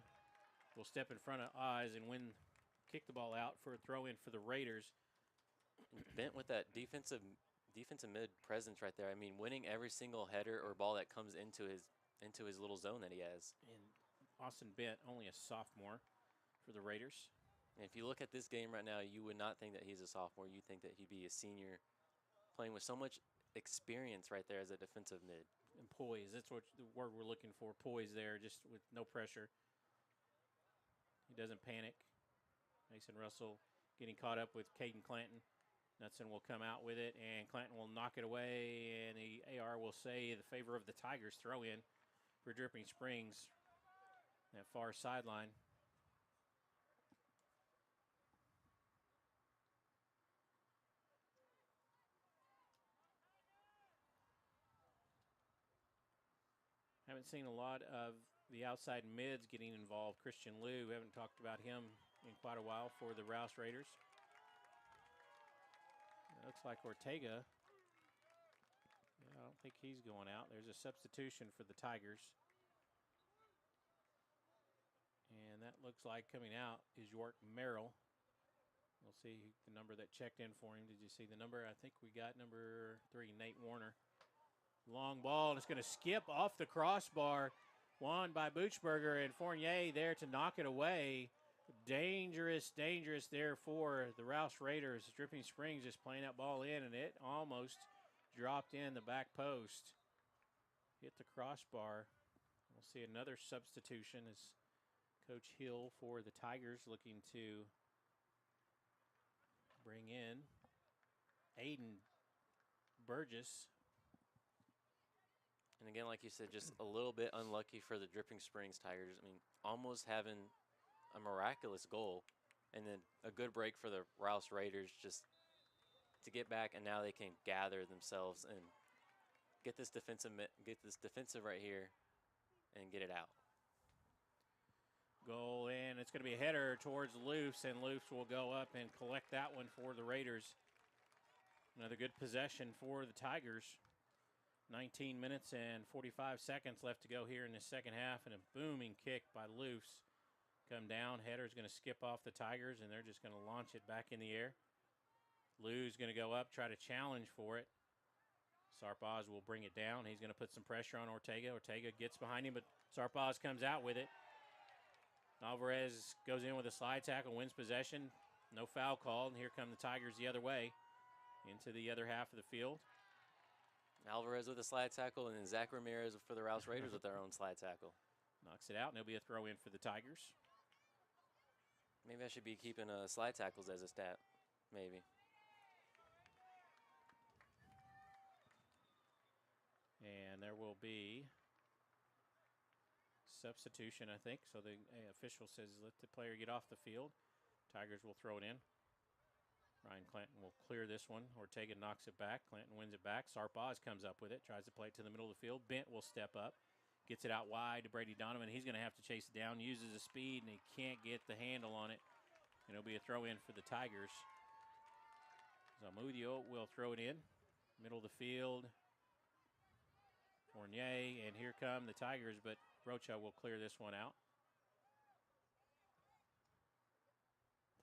will step in front of Oz and kick the ball out for a throw-in for the Raiders. Bent with that defensive mid presence right there. I mean, winning every single header or ball that comes into his little zone that he has. And Austin Bent, only a sophomore for the Raiders. And if you look at this game right now, you would not think that he's a sophomore. You think that he'd be a senior, playing with so much experience right there as a defensive mid. And poise, that's what the word we're looking for, poise there, just with no pressure. He doesn't panic. Mason Russell getting caught up with Caden Clanton. Knutson will come out with it, and Clanton will knock it away, and the AR will say the favor of the Tigers. Throw in for Dripping Springs, that far sideline. Haven't seen a lot of the outside mids getting involved. Christian Liu, we haven't talked about him in quite a while for the Rouse Raiders. It looks like Ortega. Yeah, I don't think he's going out. There's a substitution for the Tigers. And that looks like coming out is York Merrill. We'll see the number that checked in for him. Did you see the number? I think we got number 3, Nate Warner. Long ball, and it's going to skip off the crossbar. Won by Buchberger, and Fournier there to knock it away. Dangerous there for the Rouse Raiders. Dripping Springs just playing that ball in, and it almost dropped in the back post. Hit the crossbar. We'll see another substitution as Coach Hill for the Tigers looking to bring in Aiden Burgess. And again, like you said, just a little bit unlucky for the Dripping Springs Tigers. I mean, almost having a miraculous goal, and then a good break for the Rouse Raiders just to get back, and now they can gather themselves and get this defensive right here and get it out. Goal in. It's going to be a header towards Loofs, and Loofs will go up and collect that one for the Raiders. Another good possession for the Tigers. 19 minutes and 45 seconds left to go here in the second half, and a booming kick by Loofs. Come down, header's going to skip off the Tigers, and they're just going to launch it back in the air. Lou's going to go up, try to challenge for it. Sarpaz will bring it down. He's going to put some pressure on Ortega. Ortega gets behind him, but Sarpaz comes out with it. Alvarez goes in with a slide tackle, wins possession. No foul called, and here come the Tigers the other way. into the other half of the field. Alvarez with a slide tackle, and then Zach Ramirez for the Rouse Raiders with their own slide tackle. Knocks it out, and it'll be a throw in for the Tigers. Maybe I should be keeping slide tackles as a stat. Maybe. And there will be substitution, I think. So the official says let the player get off the field. Tigers will throw it in. Ryan Clanton will clear this one. Ortega knocks it back. Clanton wins it back. Sarpaz comes up with it, tries to play it to the middle of the field. Bent will step up, gets it out wide to Brady Donovan. He's going to have to chase it down, uses the speed, and he can't get the handle on it. And it'll be a throw in for the Tigers. Zamudio will throw it in, middle of the field. Fournier, and here come the Tigers, but Rocha will clear this one out.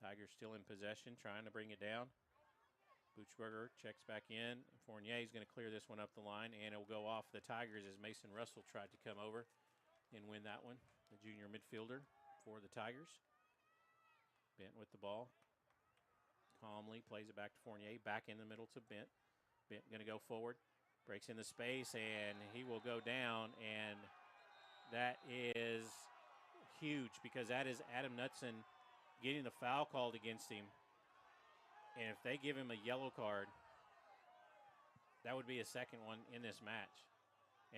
Tigers still in possession, trying to bring it down. Buchberger checks back in. Fournier is going to clear this one up the line, and it will go off the Tigers as Mason Russell tried to come over and win that one, the junior midfielder for the Tigers. Bent with the ball. Calmly plays it back to Fournier, back in the middle to Bent. Bent going to go forward, breaks into space, and he will go down, and that is huge because that is Adam Knutson getting the foul called against him. And if they give him a yellow card, that would be a second one in this match.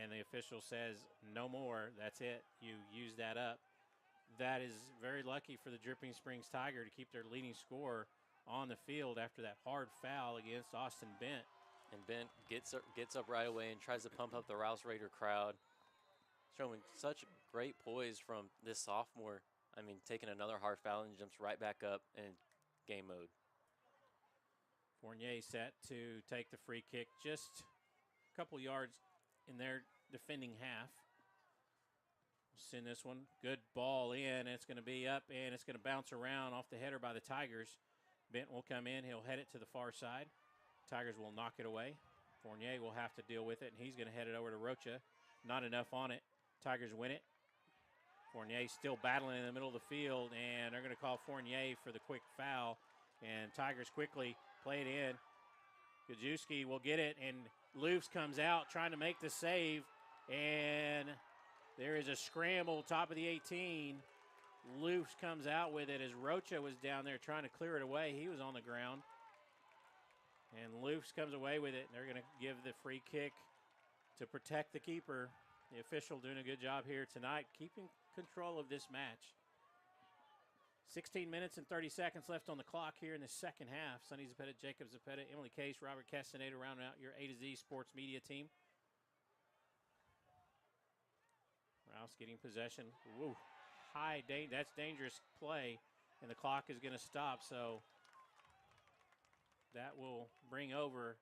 And the official says, no more, that's it. You use that up. That is very lucky for the Dripping Springs Tiger to keep their leading scorer on the field after that hard foul against Austin Bent. And Bent gets up right away and tries to pump up the Rouse Raider crowd. Showing such great poise from this sophomore. I mean, taking another hard foul and jumps right back up in game mode. Fournier set to take the free kick just a couple yards in their defending half. Send this one. Good ball in. It's going to be up, and it's going to bounce around off the header by the Tigers. Bent will come in. He'll head it to the far side. Tigers will knock it away. Fournier will have to deal with it, and he's going to head it over to Rocha. Not enough on it. Tigers win it. Fournier still battling in the middle of the field, and they're going to call Fournier for the quick foul. And Tigers quickly play it in. Gajewski will get it, and Loofs comes out trying to make the save. And there is a scramble top of the 18. Loofs comes out with it as Rocha was down there trying to clear it away. He was on the ground. And Loofs comes away with it, and they're going to give the free kick to protect the keeper. The official doing a good job here tonight, keeping control of this match. 16 minutes and 30 seconds left on the clock here in the second half. Sonny Zepeda, Jacob Zepeda, Emily Case, Robert Castaneda rounding out your A to Z sports media team. Rouse getting possession. Woo, that's dangerous play, and the clock is going to stop, so that will bring over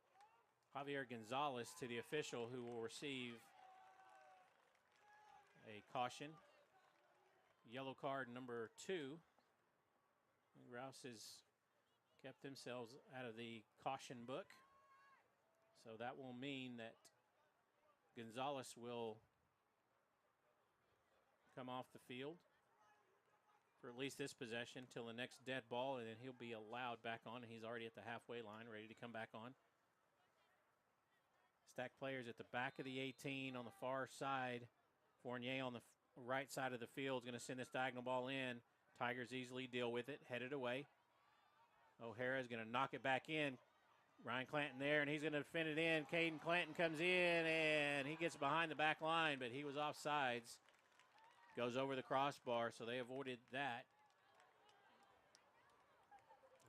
Javier Gonzalez to the official, who will receive a caution. Yellow card number 2. Rouse has kept themselves out of the caution book. So that will mean that Gonzalez will come off the field for at least this possession till the next dead ball, and then he'll be allowed back on. He's already at the halfway line, ready to come back on. Stack players at the back of the 18 on the far side. Fournier on the right side of the field is going to send this diagonal ball in. Tigers easily deal with it, headed away. O'Hara is going to knock it back in. Ryan Clanton there, and he's going to defend it in. Caden Clanton comes in, and he gets behind the back line, but he was offsides. Goes over the crossbar, so they avoided that.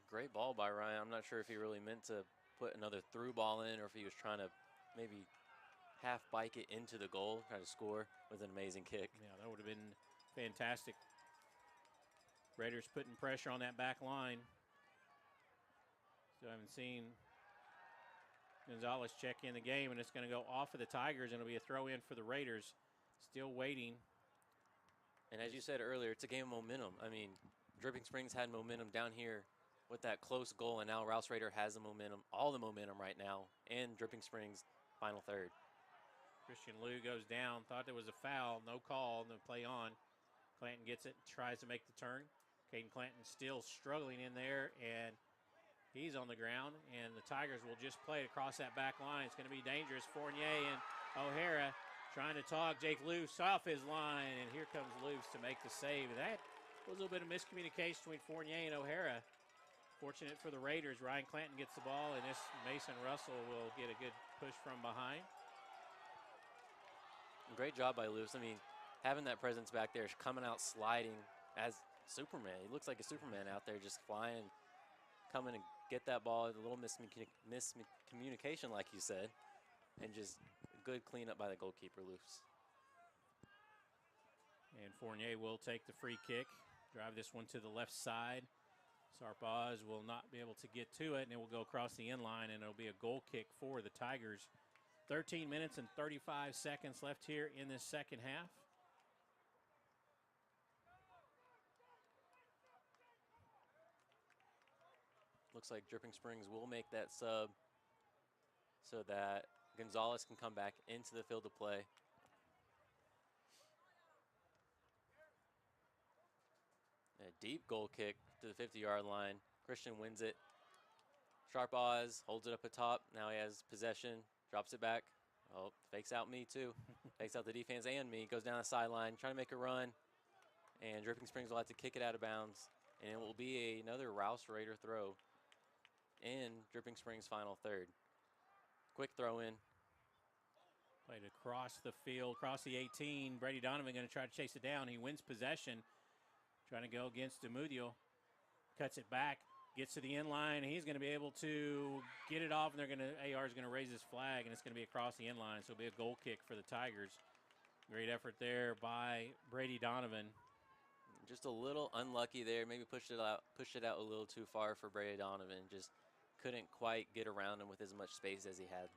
Great ball by Ryan. I'm not sure if he really meant to put another through ball in or if he was trying to maybe half bike it into the goal, trying to score with an amazing kick. Yeah, that would have been fantastic. Raiders putting pressure on that back line. Still haven't seen Gonzalez check in the game, and it's going to go off of the Tigers, and it'll be a throw in for the Raiders. Still waiting. And as you said earlier, it's a game of momentum. I mean, Dripping Springs had momentum down here with that close goal, and now Rouse Raider has the momentum, all the momentum right now, and Dripping Springs final third. Christian Liu goes down, thought there was a foul, no call, and the play on. Clanton gets it, tries to make the turn. Caden Clanton still struggling in there, and He's on the ground, and the Tigers will just play it across that back line. It's going to be dangerous. Fournier and O'Hara trying to talk Jake Luce off his line, and here comes Luce to make the save. That was a little bit of miscommunication between Fournier and O'Hara. Fortunate for the Raiders, Ryan Clanton gets the ball, and this Mason Russell will get a good push from behind. Great job by Luce. I mean, having that presence back there, coming out sliding as Superman. He looks like a Superman out there just flying, coming and get that ball. A little miscommunication, like you said, and just good cleanup by the goalkeeper, Luce. And Fournier will take the free kick, drive this one to the left side. Sarpaz will not be able to get to it, and it will go across the end line, and it'll be a goal kick for the Tigers. 13 minutes and 35 seconds left here in this second half. Looks like Dripping Springs will make that sub so that Gonzalez can come back into the field to play. A deep goal kick to the 50-yard line. Christian wins it. Sharp Oz holds it up atop. Now he has possession, drops it back. Oh, fakes out me too. Fakes out the defense and me. Goes down the sideline, trying to make a run. And Dripping Springs will have to kick it out of bounds. And it will be another Rouse Raider throw in Dripping Springs' final third. Quick throw in. Played across the field, across the 18. Brady Donovan going to try to chase it down. He wins possession. Trying to go against DeMudio. Cuts it back. Gets to the end line. He's going to be able to get it off, and AR is going to raise his flag, and it's going to be across the end line. So it'll be a goal kick for the Tigers. Great effort there by Brady Donovan. Just a little unlucky there. Maybe pushed it out a little too far for Brady Donovan. Just couldn't quite get around him with as much space as he had.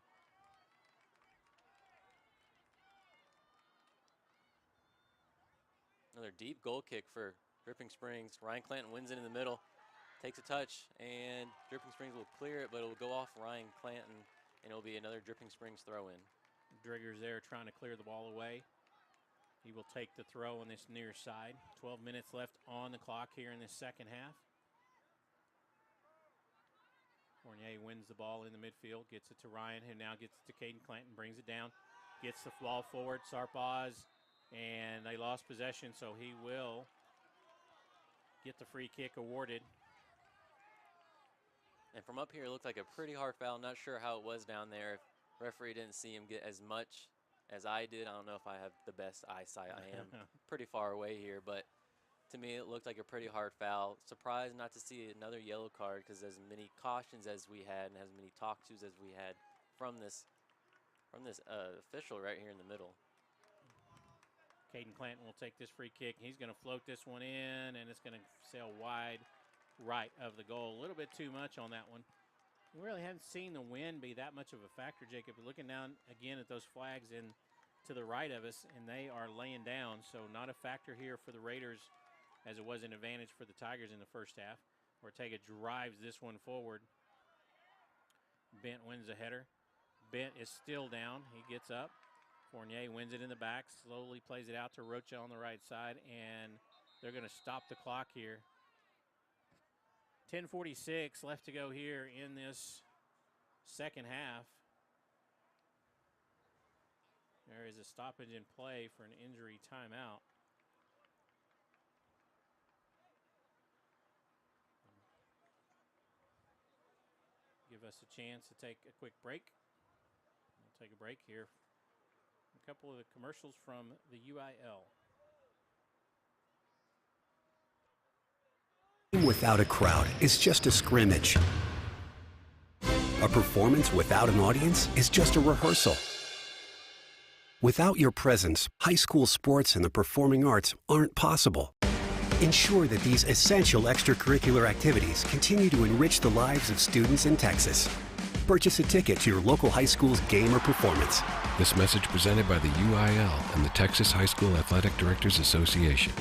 Another deep goal kick for Dripping Springs. Ryan Clanton wins it in the middle. Takes a touch, and Dripping Springs will clear it, but it will go off Ryan Clanton, and it will be another Dripping Springs throw-in. Driggers there trying to clear the ball away. He will take the throw on this near side. 12 minutes left on the clock here in this second half. Fournier wins the ball in the midfield, gets it to Ryan, who now gets it to Caden Clanton, brings it down, gets the ball forward. Sarpaz, and they lost possession, so he will get the free kick awarded. And from up here, it looked like a pretty hard foul. Not sure how it was down there. Referee didn't see him get as much as I did. I don't know if I have the best eyesight. I am pretty far away here, but to me, it looked like a pretty hard foul. Surprised not to see another yellow card, because as many cautions as we had and as many talk-tos as we had from this official right here in the middle. Caden Clanton will take this free kick. He's going to float this one in, and it's going to sail wide right of the goal. A little bit too much on that one. We really haven't seen the wind be that much of a factor, Jacob. We're looking down again at those flags in to the right of us, and they are laying down, so not a factor here for the Raiders as it was an advantage for the Tigers in the first half. Ortega drives this one forward. Bent wins the header. Bent is still down. He gets up. Fournier wins it in the back, slowly plays it out to Rocha on the right side, and they're going to stop the clock here. 10:46 left to go here in this second half. There is a stoppage in play for an injury timeout. Give us a chance to take a quick break. We'll take a break here. A couple of the commercials from the UIL. Without a crowd is just a scrimmage. A performance without an audience is just a rehearsal. Without your presence, high school sports and the performing arts aren't possible. Ensure that these essential extracurricular activities continue to enrich the lives of students in Texas. Purchase a ticket to your local high school's game or performance. This message presented by the UIL and the Texas High School Athletic Directors Association.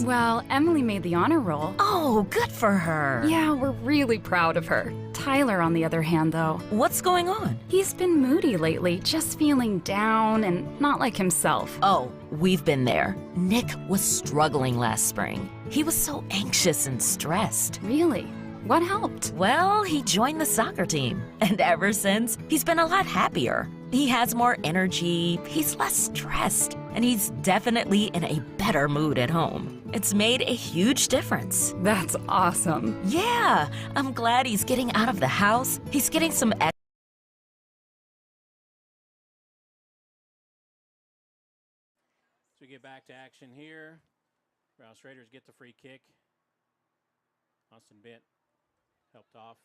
Well, Emily made the honor roll. Oh, good for her. Yeah, we're really proud of her. Tyler, on the other hand, though, What's going on? he's been moody lately, just feeling down and not like himself. Oh, we've been there. Nick was struggling last spring. He was so anxious and stressed. Really? What helped? Well, he joined the soccer team, and ever since, he's been a lot happier. He has more energy, he's less stressed, and he's definitely in a better mood at home. It's made a huge difference. That's awesome. Yeah, I'm glad he's getting out of the house. He's getting some So we get back to action here. Rouse Raiders get the free kick. Austin Bent helped off.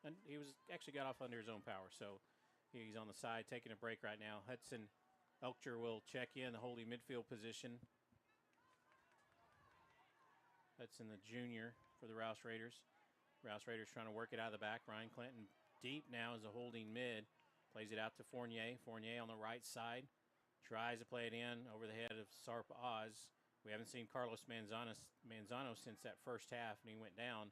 And he was actually got off under his own power, so he's on the side taking a break right now. Hudson Elkcher will check in the holding midfield position. Hudson, the junior for the Rouse Raiders. Rouse Raiders trying to work it out of the back. Ryan Clinton deep now as a holding mid. Plays it out to Fournier. Fournier on the right side. Tries to play it in over the head of Sarp Oz. We haven't seen Carlos Manzano since that first half, and he went down.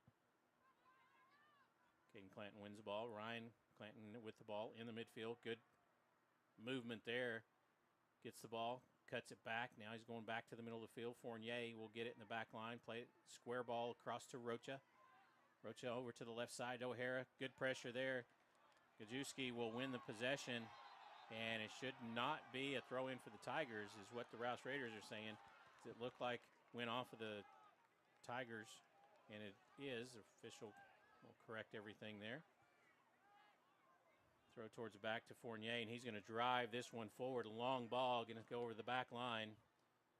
Caden Clanton wins the ball. Ryan Clanton with the ball in the midfield. Good movement there. Gets the ball, cuts it back. Now he's going back to the middle of the field. Fournier will get it in the back line. Play it, square ball across to Rocha. Rocha over to the left side. O'Hara, good pressure there. Gajewski will win the possession, and it should not be a throw-in for the Tigers, is what the Rouse Raiders are saying. It looked like went off of the Tigers, and it is. The official will correct everything there. Throw towards the back to Fournier, and he's going to drive this one forward. A long ball, going to go over the back line.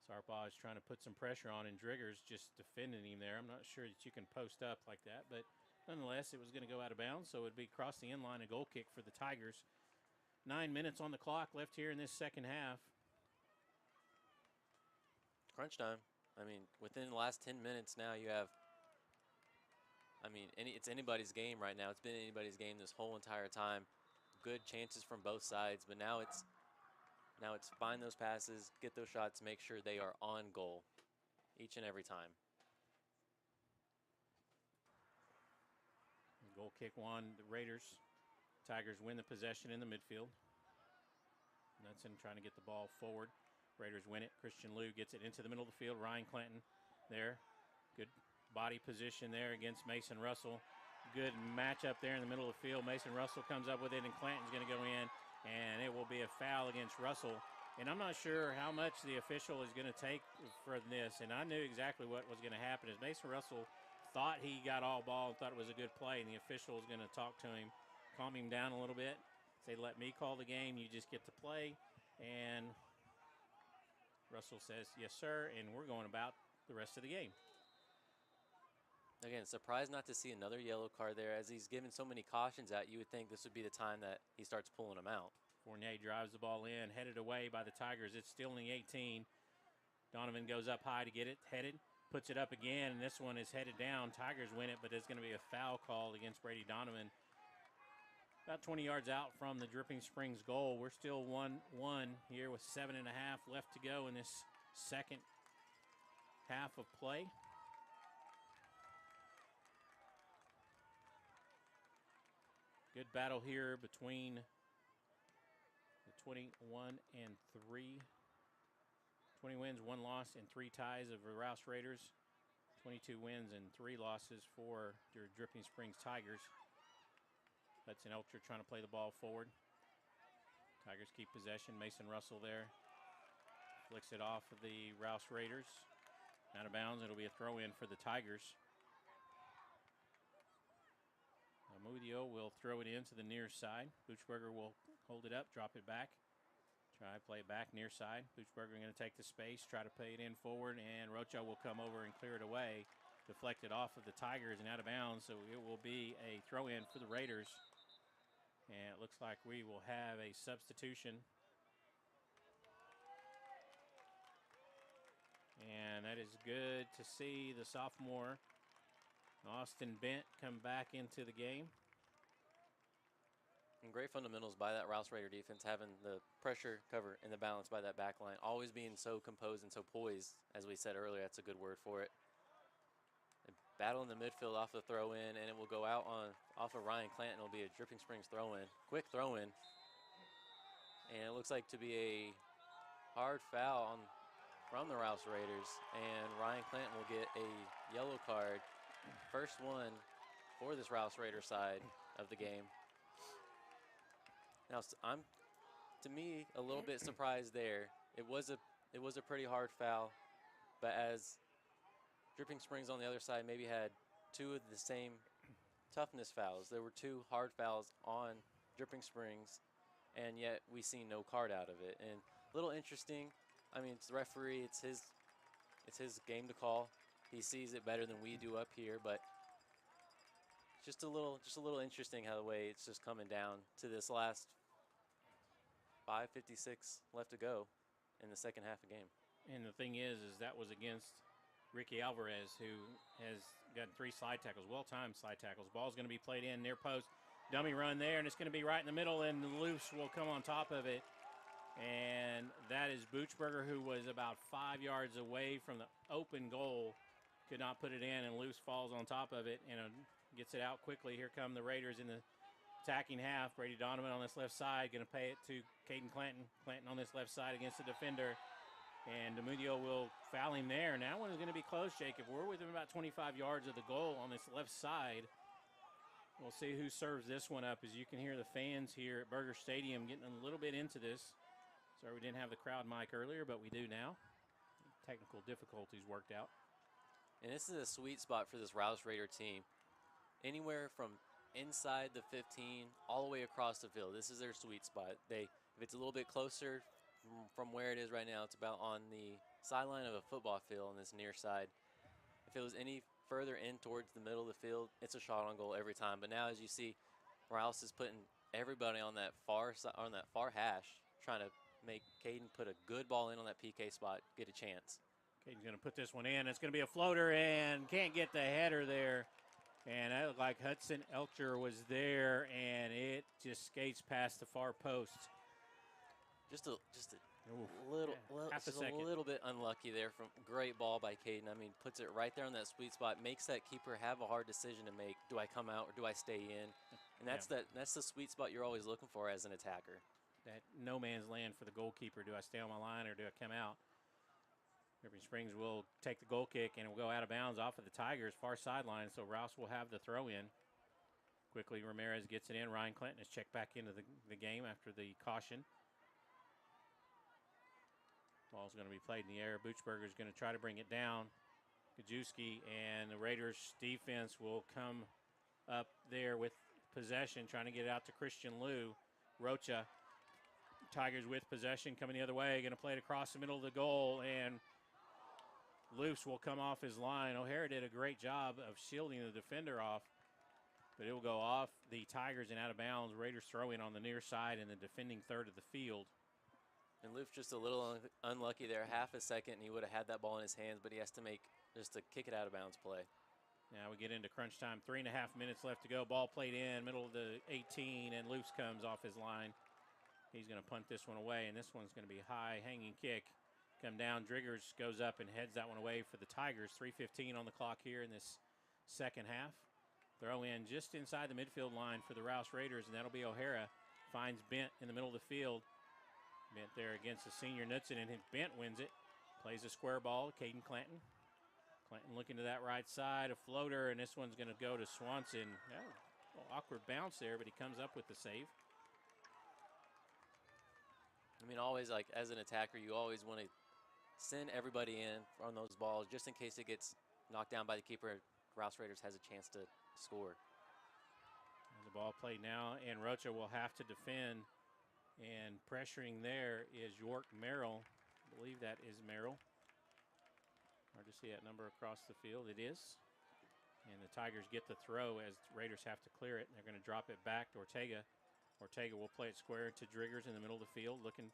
Sarpaw is trying to put some pressure on, and Drigger's just defending him there. I'm not sure that you can post up like that, but nonetheless, it was going to go out of bounds, so it would be across the end line, a goal kick for the Tigers. 9 minutes on the clock left here in this second half. Crunch time. I mean, within the last 10 minutes now you have, it's anybody's game right now. It's been anybody's game this whole entire time. Good chances from both sides, but now it's find those passes, get those shots, make sure they are on goal each and every time. Goal kick one, the Raiders. Tigers win the possession in the midfield. Knudsen trying to get the ball forward. Raiders win it. Christian Liu gets it into the middle of the field. Ryan Clanton there. Good body position there against Mason Russell. Good matchup there in the middle of the field. Mason Russell comes up with it, and Clanton's going to go in, and it will be a foul against Russell. And I'm not sure how much the official is going to take for this, and I knew exactly what was going to happen. Is Mason Russell thought he got all ball and thought it was a good play, and the official is going to talk to him, calm him down a little bit, say, let me call the game, you just get to play. And Russell says, yes, sir, and we're going about the rest of the game. Again, surprised not to see another yellow card there. As he's given so many cautions out, you would think this would be the time that he starts pulling them out. Fournier drives the ball in, headed away by the Tigers. It's still in the 18. Donovan goes up high to get it, headed, puts it up again, and this one is headed down. Tigers win it, but there's going to be a foul called against Brady Donovan. About 20 yards out from the Dripping Springs goal. We're still 1-1 here with 7.5 left to go in this second half of play. Good battle here between the 21 and 3. 20 wins, 1 loss, and 3 ties of the Rouse Raiders. 22 wins and 3 losses for your Dripping Springs Tigers. Hudson Elkcher trying to play the ball forward. Tigers keep possession. Mason Russell there. Flicks it off of the Rouse Raiders. Out of bounds. It'll be a throw-in for the Tigers. Mudio will throw it in to the near side. Buchberger will hold it up, drop it back. Try to play it back near side. Buchberger going to take the space, try to play it in forward, and Rocha will come over and clear it away. Deflected off of the Tigers and out of bounds, so it will be a throw-in for the Raiders. And it looks like we will have a substitution. And that is good to see the sophomore Austin Bent come back into the game. And great fundamentals by that Rouse Raider defense, having the pressure, cover, and the balance by that back line. Always being so composed and so poised, as we said earlier. That's a good word for it. battle in the midfield off the throw-in, and it will go out off of Ryan Clanton. It'll be a Dripping Springs throw-in, quick throw-in. And it looks like to be a hard foul from the Rouse Raiders, and Ryan Clanton will get a yellow card, first one for this Rouse Raider side of the game. Now, I'm, to me, a little bit surprised there. It was a pretty hard foul, but as Dripping Springs on the other side maybe had two of the same toughness fouls. There were two hard fouls on Dripping Springs, and yet we see no card out of it. And a little interesting. I mean, it's the referee. It's his game to call. He sees it better than we do up here, but just a little interesting how the way it's just coming down to this last 5:56 left to go in the second half of the game. And the thing is that was against Ricky Alvarez, who has got 3 slide tackles, well-timed slide tackles. Ball's going to be played in near post. Dummy run there, and it's going to be right in the middle, and Loose will come on top of it. And that is Boochberger, who was about 5 yards away from the open goal. Could not put it in, and Loose falls on top of it and gets it out quickly. Here come the Raiders in the attacking half. Brady Donovan on this left side, going to pay it to Caden Clanton. Clanton on this left side against the defender. And DeMudio will foul him there. Now one is going to be close, Jacob. We're within about 25 yards of the goal on this left side. We'll see who serves this one up. As you can hear the fans here at Burger Stadium getting a little bit into this. Sorry we didn't have the crowd mic earlier, but we do now. Technical difficulties worked out. And this is a sweet spot for this Rouse Raider team. Anywhere from inside the 15 all the way across the field. This is their sweet spot. If it's a little bit closer from where it is right now, it's about on the sideline of a football field on this near side. If it was any further in towards the middle of the field, it's a shot on goal every time. But now, as you see, Rouse is putting everybody on that far hash, trying to make Caden put a good ball in on that PK spot, get a chance. Caden's going to put this one in. It's going to be a floater, and can't get the header there. And that looked like Hudson Elcher was there, and it just skates past the far post. Just a little bit unlucky there. From great ball by Caden. I mean, puts it right there on that sweet spot, makes that keeper have a hard decision to make. Do I come out or do I stay in? And that's the sweet spot you're always looking for as an attacker. That no man's land for the goalkeeper. Do I stay on my line or do I come out? Dripping Springs will take the goal kick, and it will go out of bounds off of the Tigers' far sideline, so Rouse will have the throw in. Quickly, Ramirez gets it in. Ryan Clinton is checked back into the game after the caution. Ball's going to be played in the air. Boochberger is going to try to bring it down. Gajewski and the Raiders' defense will come up there with possession, trying to get it out to Christian Liu. Rocha, Tigers with possession, coming the other way, going to play it across the middle of the goal, and Loose will come off his line. O'Hara did a great job of shielding the defender off, but it will go off the Tigers and out of bounds. Raiders throw in on the near side in the defending third of the field. And Loose just a little unlucky there, half a second, and he would have had that ball in his hands, but he has to make just a kick it out of bounds play. Now we get into crunch time. 3.5 minutes left to go. Ball played in, middle of the 18, and Loose comes off his line. He's going to punt this one away, and this one's going to be a high hanging kick. Come down, Driggers goes up and heads that one away for the Tigers. 3:15 on the clock here in this second half. Throw in just inside the midfield line for the Rouse Raiders, and that'll be O'Hara. Finds Bent in the middle of the field. Bent there against the senior Knudsen, and Bent wins it. Plays a square ball, Caden Clanton. Clanton looking to that right side, a floater, and this one's going to go to Swanson. Oh, a little awkward bounce there, but he comes up with the save. I mean, always, like, as an attacker, you always want to send everybody in on those balls just in case it gets knocked down by the keeper. Rouse Raiders has a chance to score. The ball played now, and Rocha will have to defend. And pressuring there is York Merrill. I believe that is Merrill. Hard to see that number across the field. It is. And the Tigers get the throw as the Raiders have to clear it. They're going to drop it back to Ortega. Ortega will play it square to Driggers in the middle of the field, looking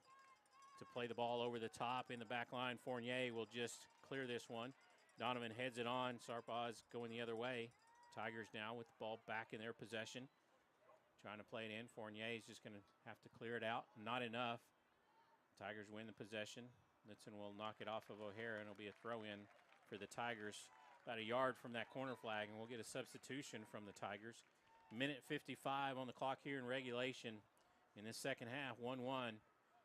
to play the ball over the top in the back line. Fournier will just clear this one. Donovan heads it on. Sarpaz going the other way. Tigers now with the ball back in their possession. Trying to play it in. Fournier is just going to have to clear it out. Not enough. Tigers win the possession. Litson will knock it off of O'Hara, and it'll be a throw-in for the Tigers. about a yard from that corner flag, and we'll get a substitution from the Tigers. Minute 55 on the clock here in regulation in this second half, 1-1.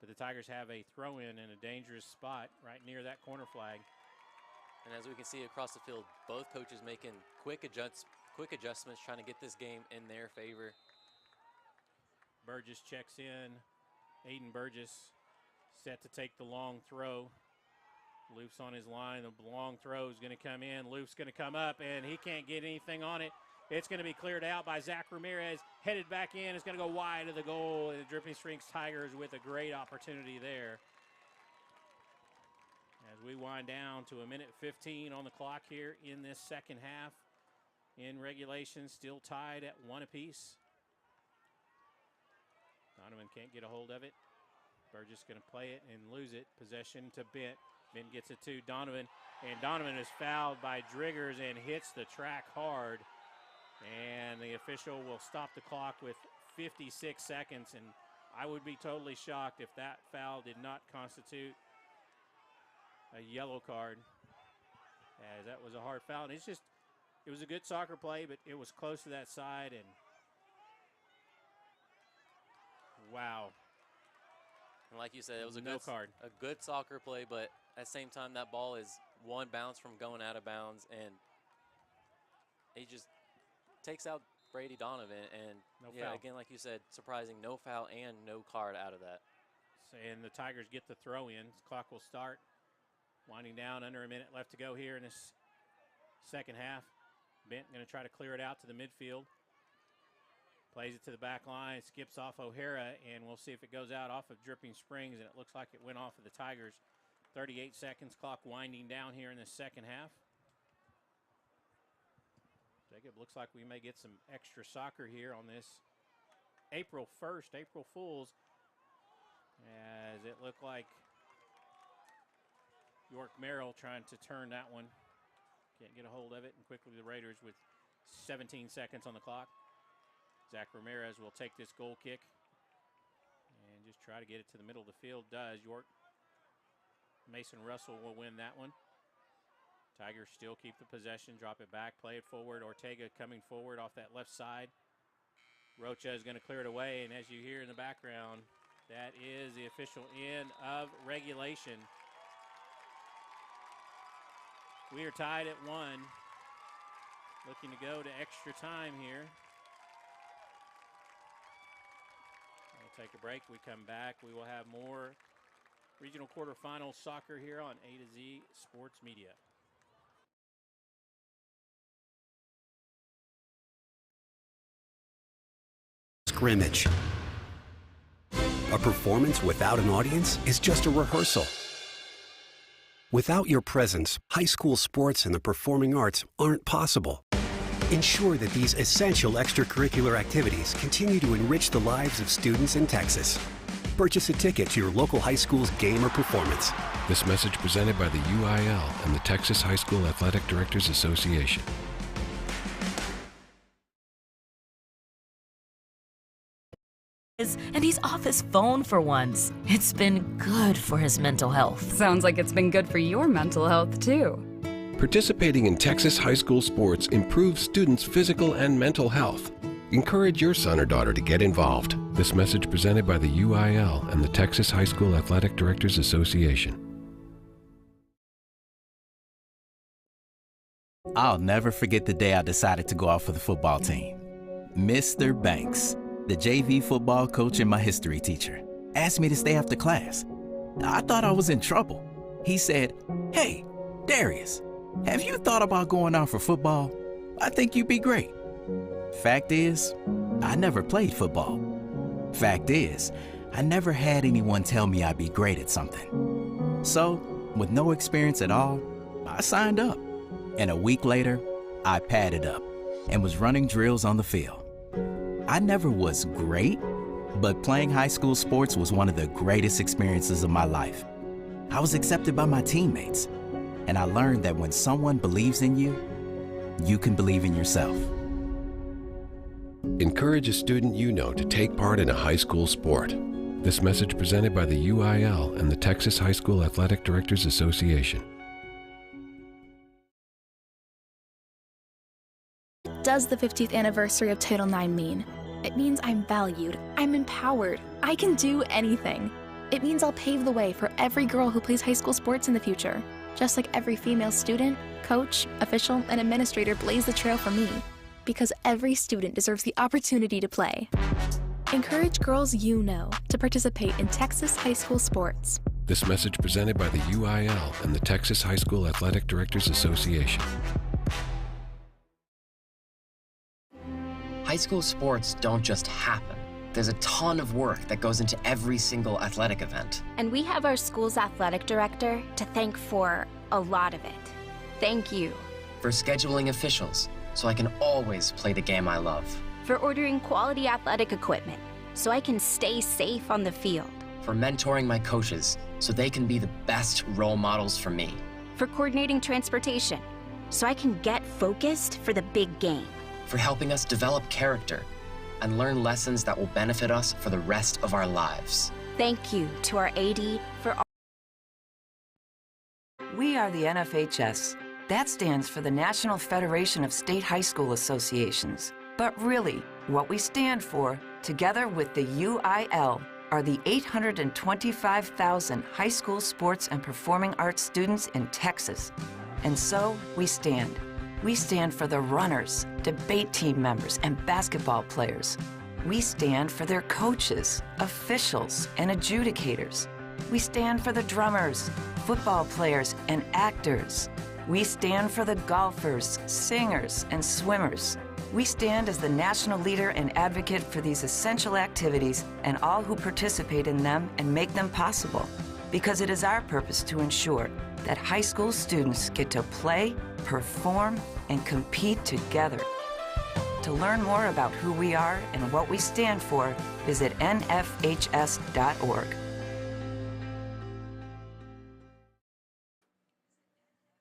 But the Tigers have a throw-in in a dangerous spot right near that corner flag. And as we can see across the field, both coaches making quick adjustments, trying to get this game in their favor. Burgess checks in. Aiden Burgess set to take the long throw. Loof's on his line. The long throw is going to come in. Loof's going to come up, and he can't get anything on it. It's going to be cleared out by Zach Ramirez. Headed back in. It's going to go wide of the goal. And the Dripping Springs Tigers with a great opportunity there. As we wind down to a minute 15 on the clock here in this second half. In regulation, still tied at 1 apiece. Donovan can't get a hold of it. Burgess going to play it and lose it. Possession to Bent. Bent gets it to Donovan. And Donovan is fouled by Driggers and hits the track hard. And the official will stop the clock with 56 seconds. And I would be totally shocked if that foul did not constitute a yellow card, as that was a hard foul. And it was a good soccer play, but it was close to that side. And wow. And like you said, it was a good soccer play, but at the same time, that ball is one bounce from going out of bounds, and he just takes out Brady Donovan. And foul. Again, like you said, surprising, no foul and no card out of that. And the Tigers get the throw in. Clock will start. Winding down, under a minute left to go here in this second half. Bent going to try to clear it out to the midfield. Plays it to the back line, skips off O'Hara, and we'll see if it goes out off of Dripping Springs, and it looks like it went off of the Tigers. 38 seconds, clock winding down here in the second half. Jacob, looks like we may get some extra soccer here on this April 1st, April Fools, as it looked like York Merrill trying to turn that one. Can't get a hold of it, and quickly the Raiders with 17 seconds on the clock. Zach Ramirez will take this goal kick and just try to get it to the middle of the field. Does York. Mason Russell will win that one. Tigers still keep the possession, drop it back, play it forward. Ortega coming forward off that left side. Rocha is going to clear it away, and as you hear in the background, that is the official end of regulation. We are tied at 1. Looking to go to extra time here. We'll take a break. We come back. We will have more regional quarterfinal soccer here on A to Z Sports Media. Scrimmage. A performance without an audience is just a rehearsal. Without your presence, high school sports and the performing arts aren't possible. Ensure that these essential extracurricular activities continue to enrich the lives of students in Texas. Purchase a ticket to your local high school's game or performance. This message presented by the UIL and the Texas High School Athletic Directors Association. And he's off his phone for once. It's been good for his mental health. Sounds like it's been good for your mental health, too. Participating in Texas high school sports improves students' physical and mental health. Encourage your son or daughter to get involved. This message presented by the UIL and the Texas High School Athletic Directors Association. I'll never forget the day I decided to go out for the football team. Mr. Banks, the JV football coach and my history teacher, asked me to stay after class. I thought I was in trouble. He said, "Hey, Darius, have you thought about going out for football? I think you'd be great." Fact is, I never played football. Fact is, I never had anyone tell me I'd be great at something. So, with no experience at all, I signed up. And a week later, I padded up and was running drills on the field. I never was great, but playing high school sports was one of the greatest experiences of my life. I was accepted by my teammates, and I learned that when someone believes in you, you can believe in yourself. Encourage a student you know to take part in a high school sport. This message presented by the UIL and the Texas High School Athletic Directors Association. does the 50th anniversary of Title IX mean? It means I'm valued, I'm empowered, I can do anything. It means I'll pave the way for every girl who plays high school sports in the future, just like every female student, coach, official, and administrator blaze the trail for me, because every student deserves the opportunity to play. Encourage girls you know to participate in Texas high school sports. This message presented by the UIL and the Texas High School Athletic Directors Association. High school sports don't just happen. There's a ton of work that goes into every single athletic event. And we have our school's athletic director to thank for a lot of it. Thank you. For scheduling officials, so I can always play the game I love. For ordering quality athletic equipment, so I can stay safe on the field. For mentoring my coaches, so they can be the best role models for me. For coordinating transportation, so I can get focused for the big game. For helping us develop character and learn lessons that will benefit us for the rest of our lives. Thank you to our AD for all. We are the NFHS. That stands for the National Federation of State High School Associations. But really, what we stand for, together with the UIL, are the 825,000 high school sports and performing arts students in Texas. And so we stand. We stand for the runners, debate team members, and basketball players. We stand for their coaches, officials, and adjudicators. We stand for the drummers, football players, and actors. We stand for the golfers, singers, and swimmers. We stand as the national leader and advocate for these essential activities and all who participate in them and make them possible. Because it is our purpose to ensure that high school students get to play, perform, and compete together. To learn more about who we are and what we stand for, visit nfhs.org.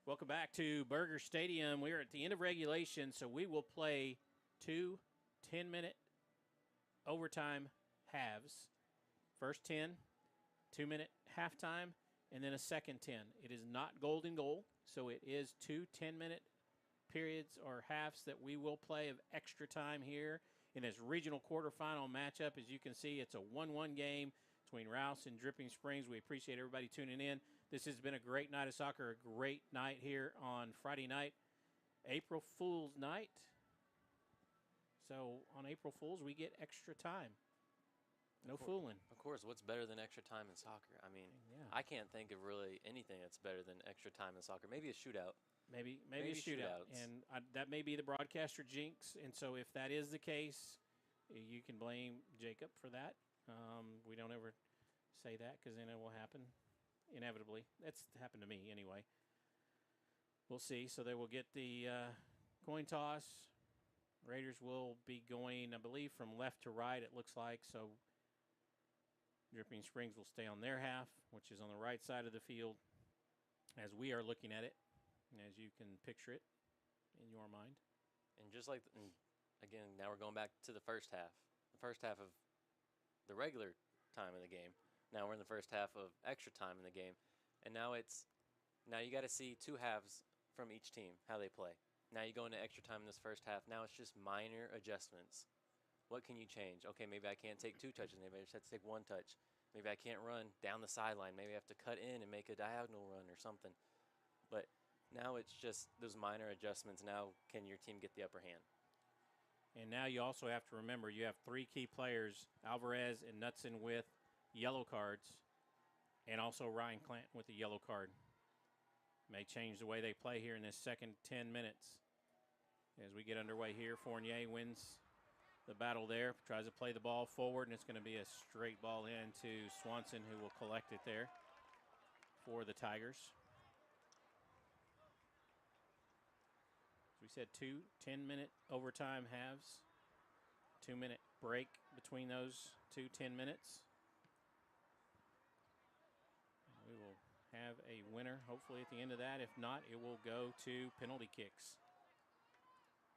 Welcome back to Burger Stadium. We are at the end of regulation, so we will play 2 10-minute overtime halves. First 10, 2-minute halftime, and then a second 10. It is not golden goal, so it is 2 10-minute periods or halves that we will play of extra time here in this regional quarterfinal matchup. As you can see, it's a 1-1 game between Rouse and Dripping Springs. We appreciate everybody tuning in. This has been a great night of soccer, a great night here on Friday night, April Fool's night. So on April Fool's, we get extra time. No fooling. Of course, what's better than extra time in soccer? I mean, yeah. I can't think of really anything that's better than extra time in soccer. Maybe a shootout. Maybe a shootout. And that may be the broadcaster jinx. And so if that is the case, you can blame Jacob for that. We don't ever say that because then it will happen inevitably. That's happened to me anyway. We'll see. So they will get the coin toss. Raiders will be going, I believe, from left to right, it looks like. So Dripping Springs will stay on their half, which is on the right side of the field, as we are looking at it, and as you can picture it in your mind. And just like, again, now we're going back to the first half. The first half of the regular time of the game. Now we're in the first half of extra time in the game. And now you got to see two halves from each team, how they play. Now you go into extra time in this first half. Now it's just minor adjustments. What can you change? Okay, maybe I can't take 2 touches. Maybe I just have to take 1 touch. Maybe I can't run down the sideline. Maybe I have to cut in and make a diagonal run or something. But now it's just those minor adjustments. Now can your team get the upper hand? And now you also have to remember you have 3 key players, Alvarez and Knutson with yellow cards, and also Ryan Clanton with a yellow card. May change the way they play here in this second 10 minutes. As we get underway here, Fournier wins the battle there, tries to play the ball forward, and it's going to be a straight ball in to Swanson, who will collect it there for the Tigers. We said 2 10-minute overtime halves, 2-minute break between those 2 10 minutes. We will have a winner hopefully at the end of that. If not, it will go to penalty kicks.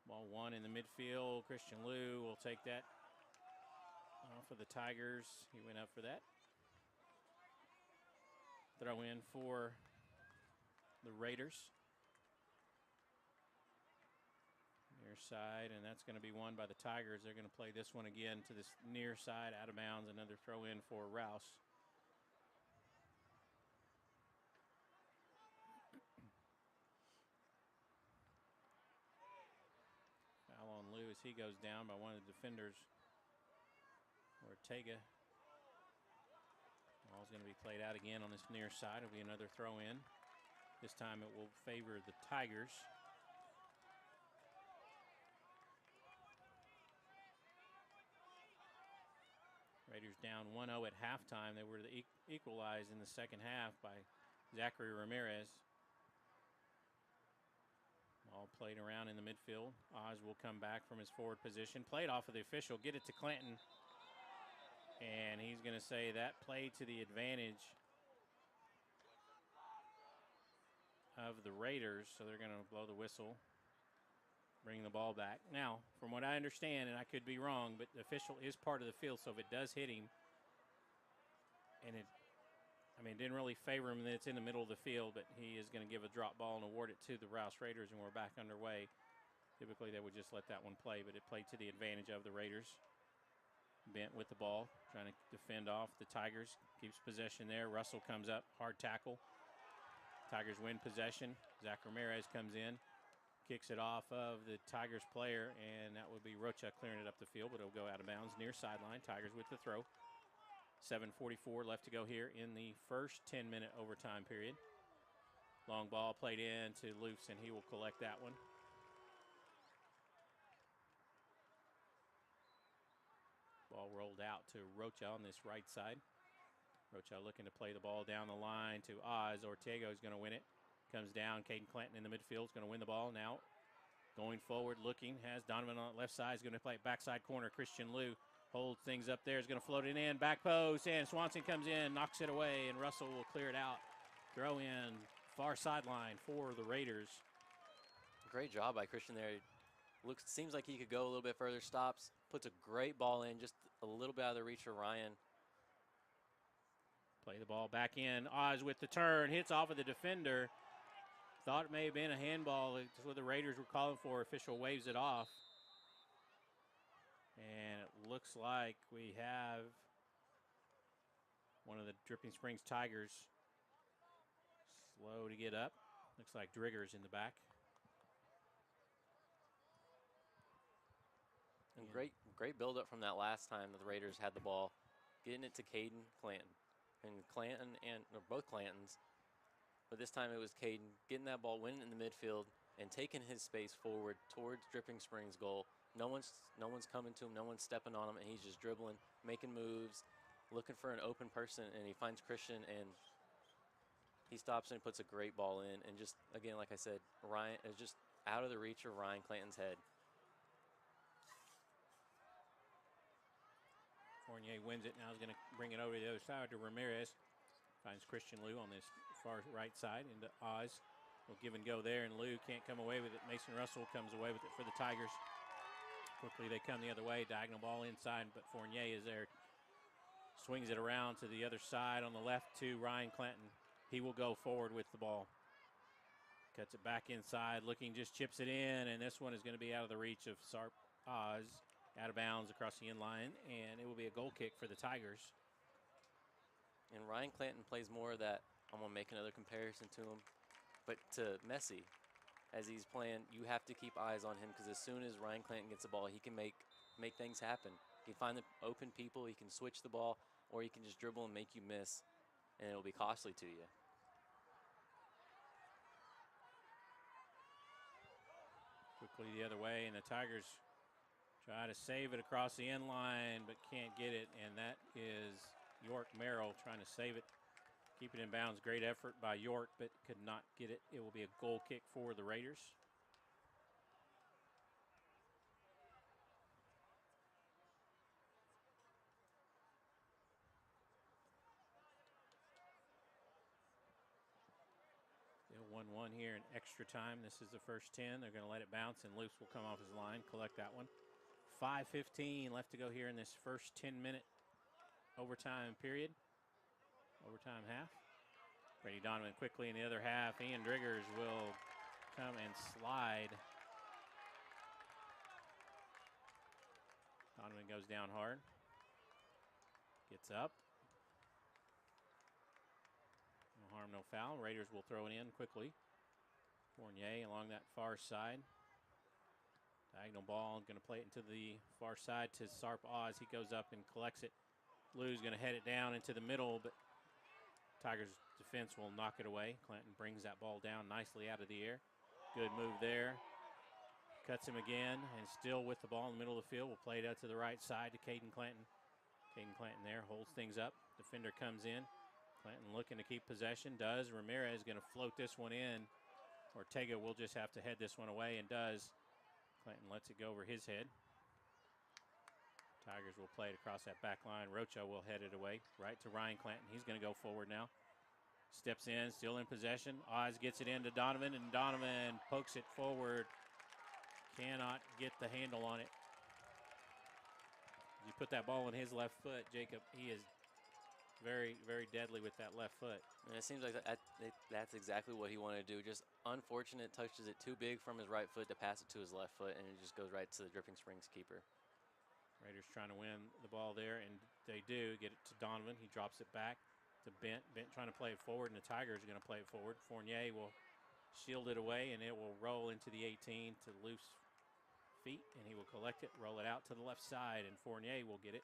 Ball 1 in the midfield. Christian Liu will take that for the Tigers. He went up for that. Throw in for the Raiders. Near side, and that's going to be won by the Tigers. They're going to play this one again to this near side, out of bounds. Another throw in for Rouse. Foul on Lou as he goes down by one of the defenders, Ortega. Ball's going to be played out again on this near side. It'll be another throw in. This time it will favor the Tigers. Raiders down 1-0 at halftime. They were equalized in the second half by Zachary Ramirez. Ball played around in the midfield. Oz will come back from his forward position. Played off of the official. Get it to Clanton. And he's going to say that play to the advantage of the Raiders. So they're going to blow the whistle, bring the ball back. Now, from what I understand, and I could be wrong, but the official is part of the field, so if it does hit him, and it didn't really favor him that it's in the middle of the field, but he is going to give a drop ball and award it to the Rouse Raiders, and we're back underway. Typically, they would just let that one play, but it played to the advantage of the Raiders. Bent with the ball, trying to defend off the Tigers. Keeps possession there. Russell comes up, hard tackle. Tigers win possession. Zach Ramirez comes in. Kicks it off of the Tigers player, and that would be Rocha clearing it up the field, but it'll go out of bounds near sideline. Tigers with the throw. 7:44 left to go here in the first 10-minute overtime period. Long ball played in to Luce, and he will collect that one. Ball rolled out to Rocha on this right side. Rocha looking to play the ball down the line to Oz. Ortega is going to win it. Comes down. Caden Clanton in the midfield is going to win the ball now. Going forward, looking. Has Donovan on the left side. Is going to play it backside corner. Christian Liu holds things up there. Is going to float it in. Back post. And Swanson comes in. Knocks it away. And Russell will clear it out. Throw in. Far sideline for the Raiders. Great job by Christian there. Seems like he could go a little bit further. Stops. Puts a great ball in. Just a little bit out of the reach of Ryan. Play the ball back in. Oz with the turn. Hits off of the defender. Thought it may have been a handball. That's what the Raiders were calling for. Official waves it off. And it looks like we have one of the Dripping Springs Tigers slow to get up. Looks like Driggers in the back. And great build-up from that last time that the Raiders had the ball. Getting it to Caden Clanton. And Clanton, or both Clantons, but this time it was Caden getting that ball, winning in the midfield, and taking his space forward towards Dripping Springs' goal. No one's coming to him, no one's stepping on him, and he's just dribbling, making moves, looking for an open person, and he finds Christian, and he stops and puts a great ball in. And just, again, like I said, Ryan is just out of the reach of Ryan Clanton's head. Fournier wins it. Now he's going to bring it over to the other side to Ramirez. Finds Christian Liu on this far right side into Oz. Will give and go there, and Liu can't come away with it. Mason Russell comes away with it for the Tigers. Quickly they come the other way. Diagonal ball inside, but Fournier is there. Swings it around to the other side on the left to Ryan Clanton. He will go forward with the ball. Cuts it back inside, looking, just chips it in, and this one is going to be out of the reach of Sarp Oz. Out of bounds across the end line, and it will be a goal kick for the Tigers. And Ryan Clanton plays more of that, I'm going to make another comparison to him, but to Messi, as he's playing, you have to keep eyes on him, because as soon as Ryan Clanton gets the ball, he can make things happen. He can find the open people, he can switch the ball, or he can just dribble and make you miss, and it'll be costly to you. Quickly the other way, and the Tigers try to save it across the end line, but can't get it, and that is York Merrill trying to save it. Keep it in bounds. Great effort by York, but could not get it. It will be a goal kick for the Raiders. Still 1-1 here in extra time. This is the first 10. They're going to let it bounce, and Luce will come off his line, collect that one. 5:15 left to go here in this first 10-minute overtime period. Overtime half. Brady Donovan quickly in the other half. Ian Driggers will come and slide Donovan goes down hard. Gets up. No harm, no foul. Raiders will throw it in quickly. Fournier along that far side. Diagonal ball, going to play it into the far side to Sarp Oz. He goes up and collects it. Lou's going to head it down into the middle, but Tigers defense will knock it away. Clanton brings that ball down nicely out of the air. Good move there. Cuts him again, and still with the ball in the middle of the field. We'll play it out to the right side to Caden Clanton. Caden Clanton there holds things up. Defender comes in. Clanton looking to keep possession. Does. Ramirez going to float this one in. Ortega will just have to head this one away, and does. Clanton lets it go over his head. Tigers will play it across that back line. Rocha will head it away right to Ryan Clanton. He's going to go forward now. Steps in, still in possession. Oz gets it into Donovan, and Donovan pokes it forward. Cannot get the handle on it. You put that ball in his left foot, Jacob. He is very, very deadly with that left foot. And it seems like that's exactly what he wanted to do. Just unfortunate, touches it too big from his right foot to pass it to his left foot, and it just goes right to the Dripping Springs keeper. Raiders trying to win the ball there, and they do get it to Donovan. He drops it back to Bent. Bent trying to play it forward, and the Tigers are going to play it forward. Fournier will shield it away, and it will roll into the 18 to loose feet, and he will collect it, roll it out to the left side, and Fournier will get it.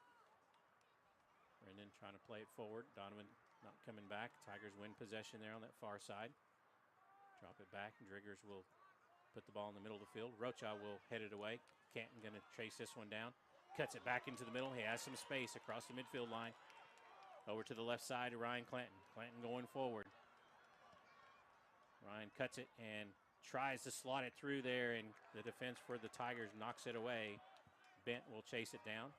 Brendan trying to play it forward. Donovan not coming back. Tigers win possession there on that far side. Drop it back, and Driggers will put the ball in the middle of the field. Rocha will head it away. Canton going to chase this one down. Cuts it back into the middle. He has some space across the midfield line. Over to the left side to Ryan Clanton. Clanton going forward. Ryan cuts it and tries to slot it through there, and the defense for the Tigers knocks it away. Bent will chase it down.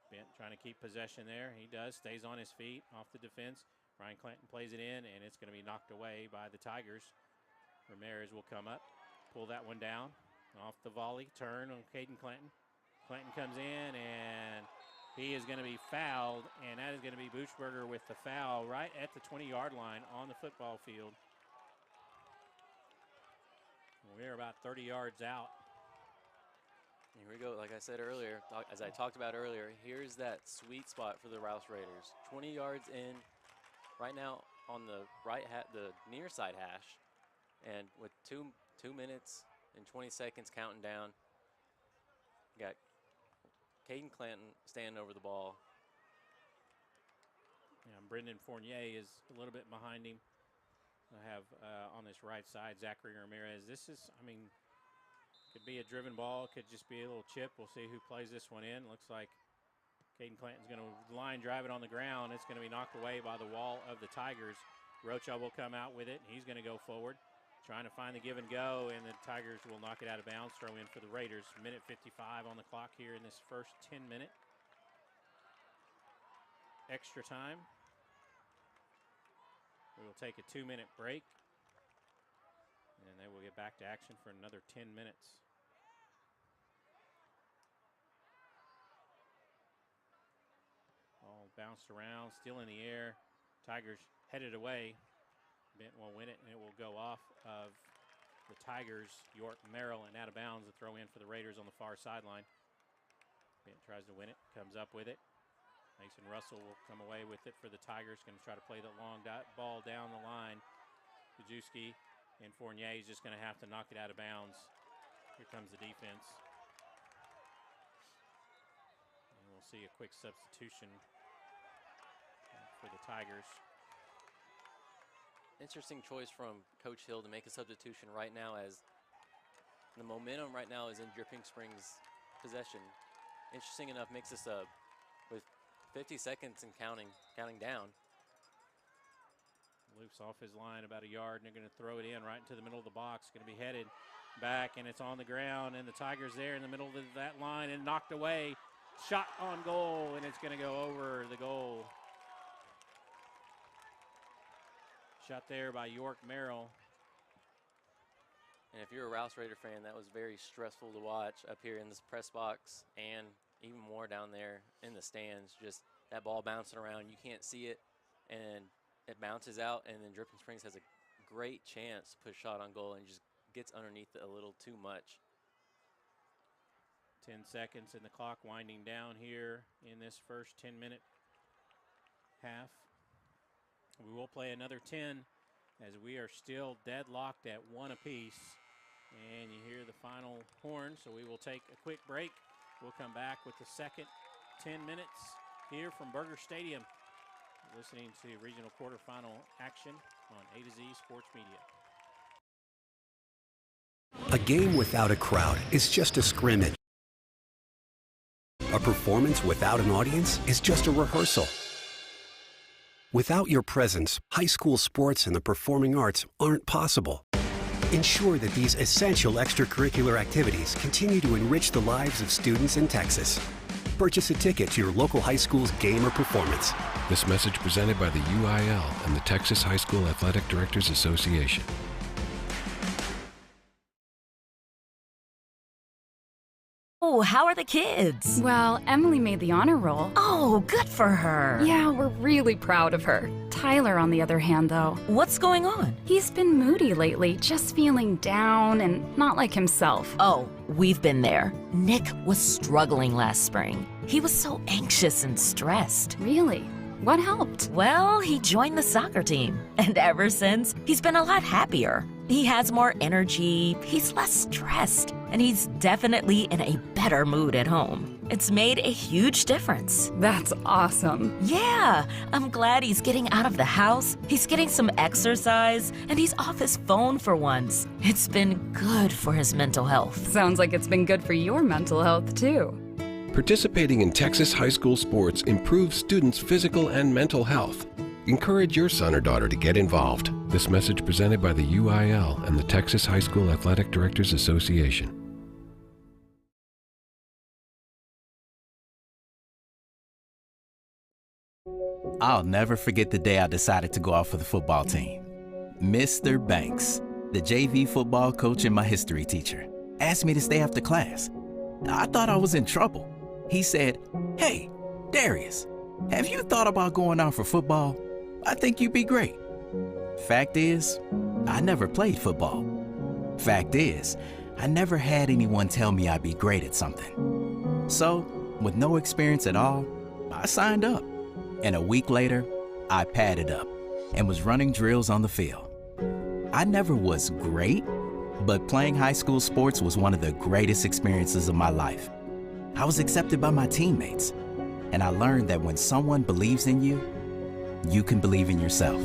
Bent trying to keep possession there. He does. Stays on his feet off the defense. Ryan Clanton plays it in, and it's going to be knocked away by the Tigers. Ramirez will come up, pull that one down. Off the volley, turn on Caden Clanton. Clanton comes in, and he is going to be fouled, and that is going to be Buchberger with the foul right at the 20-yard line on the football field. We're about 30 yards out. Here we go. Like I said earlier, as I talked about earlier, here's that sweet spot for the Rouse Raiders. 20 yards in right now on the the near side hash, and with 2 minutes and 20 seconds counting down, got Caden Clanton standing over the ball. Yeah, Brendan Fournier is a little bit behind him. I have on this right side Zachary Ramirez. This is, I mean, could be a driven ball, could just be a little chip. We'll see who plays this one in. Looks like Caden Clanton's going to line drive it on the ground. It's going to be knocked away by the wall of the Tigers. Rocha will come out with it, and he's going to go forward, trying to find the give and go, and the Tigers will knock it out of bounds, throw in for the Raiders. Minute 55 on the clock here in this first 10-minute extra time. We will take a 2-minute break, and then they will get back to action for another 10 minutes. Ball bounced around, still in the air. Tigers headed away. Bent will win it, and it will go off of the Tigers. York Merrill and out of bounds to throw in for the Raiders on the far sideline. Bent tries to win it, comes up with it. Mason Russell will come away with it for the Tigers. Going to try to play the long ball down the line. Kajewski and Fournier is just going to have to knock it out of bounds. Here comes the defense. And we'll see a quick substitution for the Tigers. Interesting choice from Coach Hill to make a substitution right now, as the momentum right now is in Dripping Springs' possession. Interesting enough, makes a sub with 50 seconds and counting down. Loops off his line about a yard, and they're going to throw it in right into the middle of the box. Going to be headed back, and it's on the ground, and the Tigers there in the middle of that line and knocked away. Shot on goal, and it's going to go over the goal. Shot there by York Merrill. And if you're a Rouse Raider fan, that was very stressful to watch up here in this press box, and even more down there in the stands. Just that ball bouncing around, you can't see it, and it bounces out, and then Dripping Springs has a great chance to put a shot on goal and just gets underneath it a little too much. 10 seconds and the clock winding down here in this first 10-minute half. We will play another 10 as we are still deadlocked at 1 apiece. And you hear the final horn, so we will take a quick break. We'll come back with the second 10 minutes here from Burger Stadium. Listening to regional quarterfinal action on A to Z Sports Media. A game without a crowd is just a scrimmage. A performance without an audience is just a rehearsal. Without your presence, high school sports and the performing arts aren't possible. Ensure that these essential extracurricular activities continue to enrich the lives of students in Texas. Purchase a ticket to your local high school's game or performance. This message presented by the UIL and the Texas High School Athletic Directors Association. Oh, how are the kids? Well, Emily made the honor roll. Oh, good for her. Yeah, we're really proud of her. Tyler, on the other hand, though. What's going on? He's been moody lately, just feeling down and not like himself. Oh, we've been there. Nick was struggling last spring. He was so anxious and stressed. Really? What helped? Well, he joined the soccer team. And ever since, he's been a lot happier. He has more energy, he's less stressed, and he's definitely in a better mood at home. It's made a huge difference. That's awesome. Yeah, I'm glad he's getting out of the house, he's getting some exercise, and he's off his phone for once. It's been good for his mental health. Sounds like it's been good for your mental health, too. Participating in Texas high school sports improves students' physical and mental health. Encourage your son or daughter to get involved. This message presented by the UIL and the Texas High School Athletic Directors Association. I'll never forget the day I decided to go out for the football team. Mr. Banks, the JV football coach and my history teacher, asked me to stay after class. I thought I was in trouble. He said, "Hey, Darius, have you thought about going out for football? I think you'd be great." Fact is, I never played football. Fact is, I never had anyone tell me I'd be great at something. So, with no experience at all, I signed up. And a week later, I padded up and was running drills on the field. I never was great, but playing high school sports was one of the greatest experiences of my life. I was accepted by my teammates, and I learned that when someone believes in you, you can believe in yourself.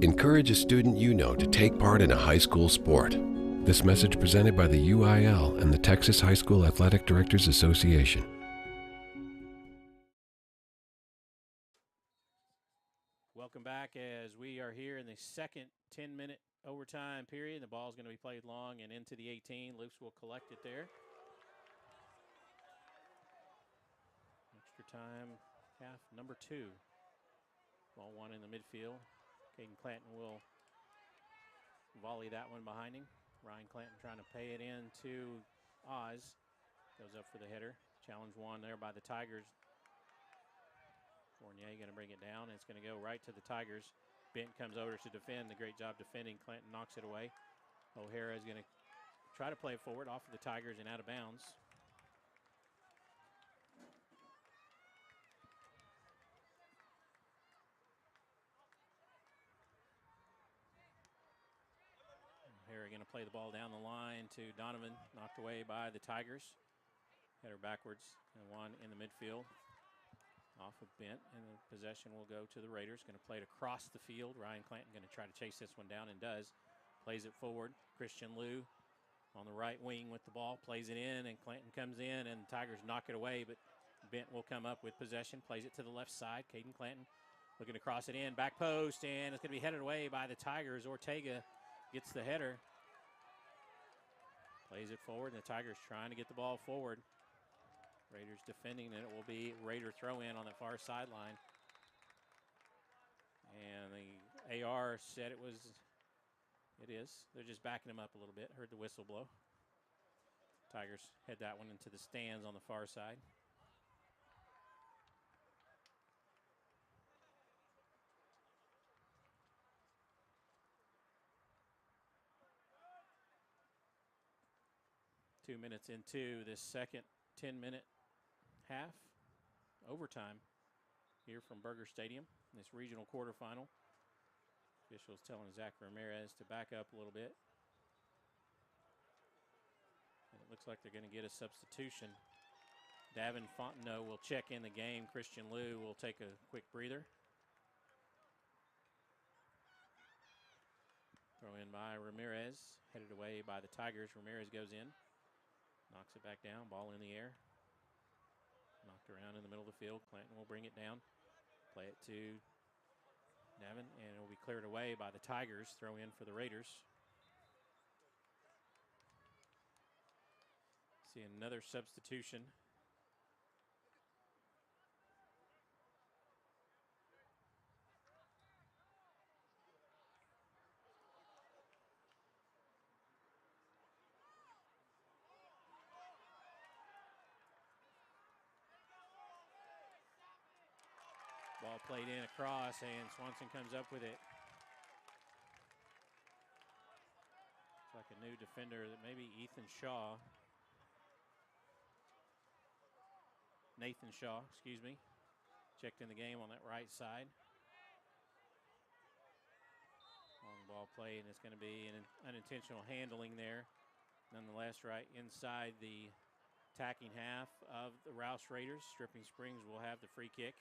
Encourage a student you know to take part in a high school sport. This message presented by the UIL and the Texas High School Athletic Directors Association. Welcome back as we are here in the second 10-minute overtime period. The ball is going to be played long and into the 18. Luce will collect it there. Extra time, half number 2. Ball 1 in the midfield. Caden Clanton will volley that one behind him. Ryan Clanton trying to pay it in to Oz. Goes up for the header. Challenge 1 there by the Tigers. Fournier going to bring it down. It's going to go right to the Tigers. Bent comes over to defend. A great job defending. Clanton knocks it away. O'Hara is going to try to play it forward off of the Tigers and out of bounds. O'Hara going to play the ball down the line to Donovan. Knocked away by the Tigers. Header backwards and 1 in the midfield. Off of Bent, and the possession will go to the Raiders. Going to play it across the field. Ryan Clanton going to try to chase this one down and does. Plays it forward. Christian Liu on the right wing with the ball. Plays it in, and Clanton comes in, and the Tigers knock it away, but Bent will come up with possession. Plays it to the left side. Caden Clanton looking to cross it in. Back post, and it's going to be headed away by the Tigers. Ortega gets the header. Plays it forward, and the Tigers trying to get the ball forward. Raiders defending, and it will be Raider throw in on the far sideline. And the AR said it is. They're just backing him up a little bit. Heard the whistle blow. Tigers head that one into the stands on the far side. 2 minutes into this second 10-minute half overtime here from Berger Stadium, this regional quarterfinal. Officials telling Zach Ramirez to back up a little bit. And it looks like they're going to get a substitution. Davin Fontenot will check in the game. Christian Liu will take a quick breather. Throw in by Ramirez, headed away by the Tigers. Ramirez goes in, knocks it back down, ball in the air. Knocked around in the middle of the field. Clanton will bring it down, play it to Davin, and it will be cleared away by the Tigers. Throw in for the Raiders. See another substitution. Ball played in across, and Swanson comes up with it. It's like a new defender, that maybe Ethan Shaw. Nathan Shaw, excuse me. Checked in the game on that right side. Long ball play, and it's going to be an unintentional handling there. Nonetheless, right inside the attacking half of the Rouse Raiders. Stripping Springs will have the free kick.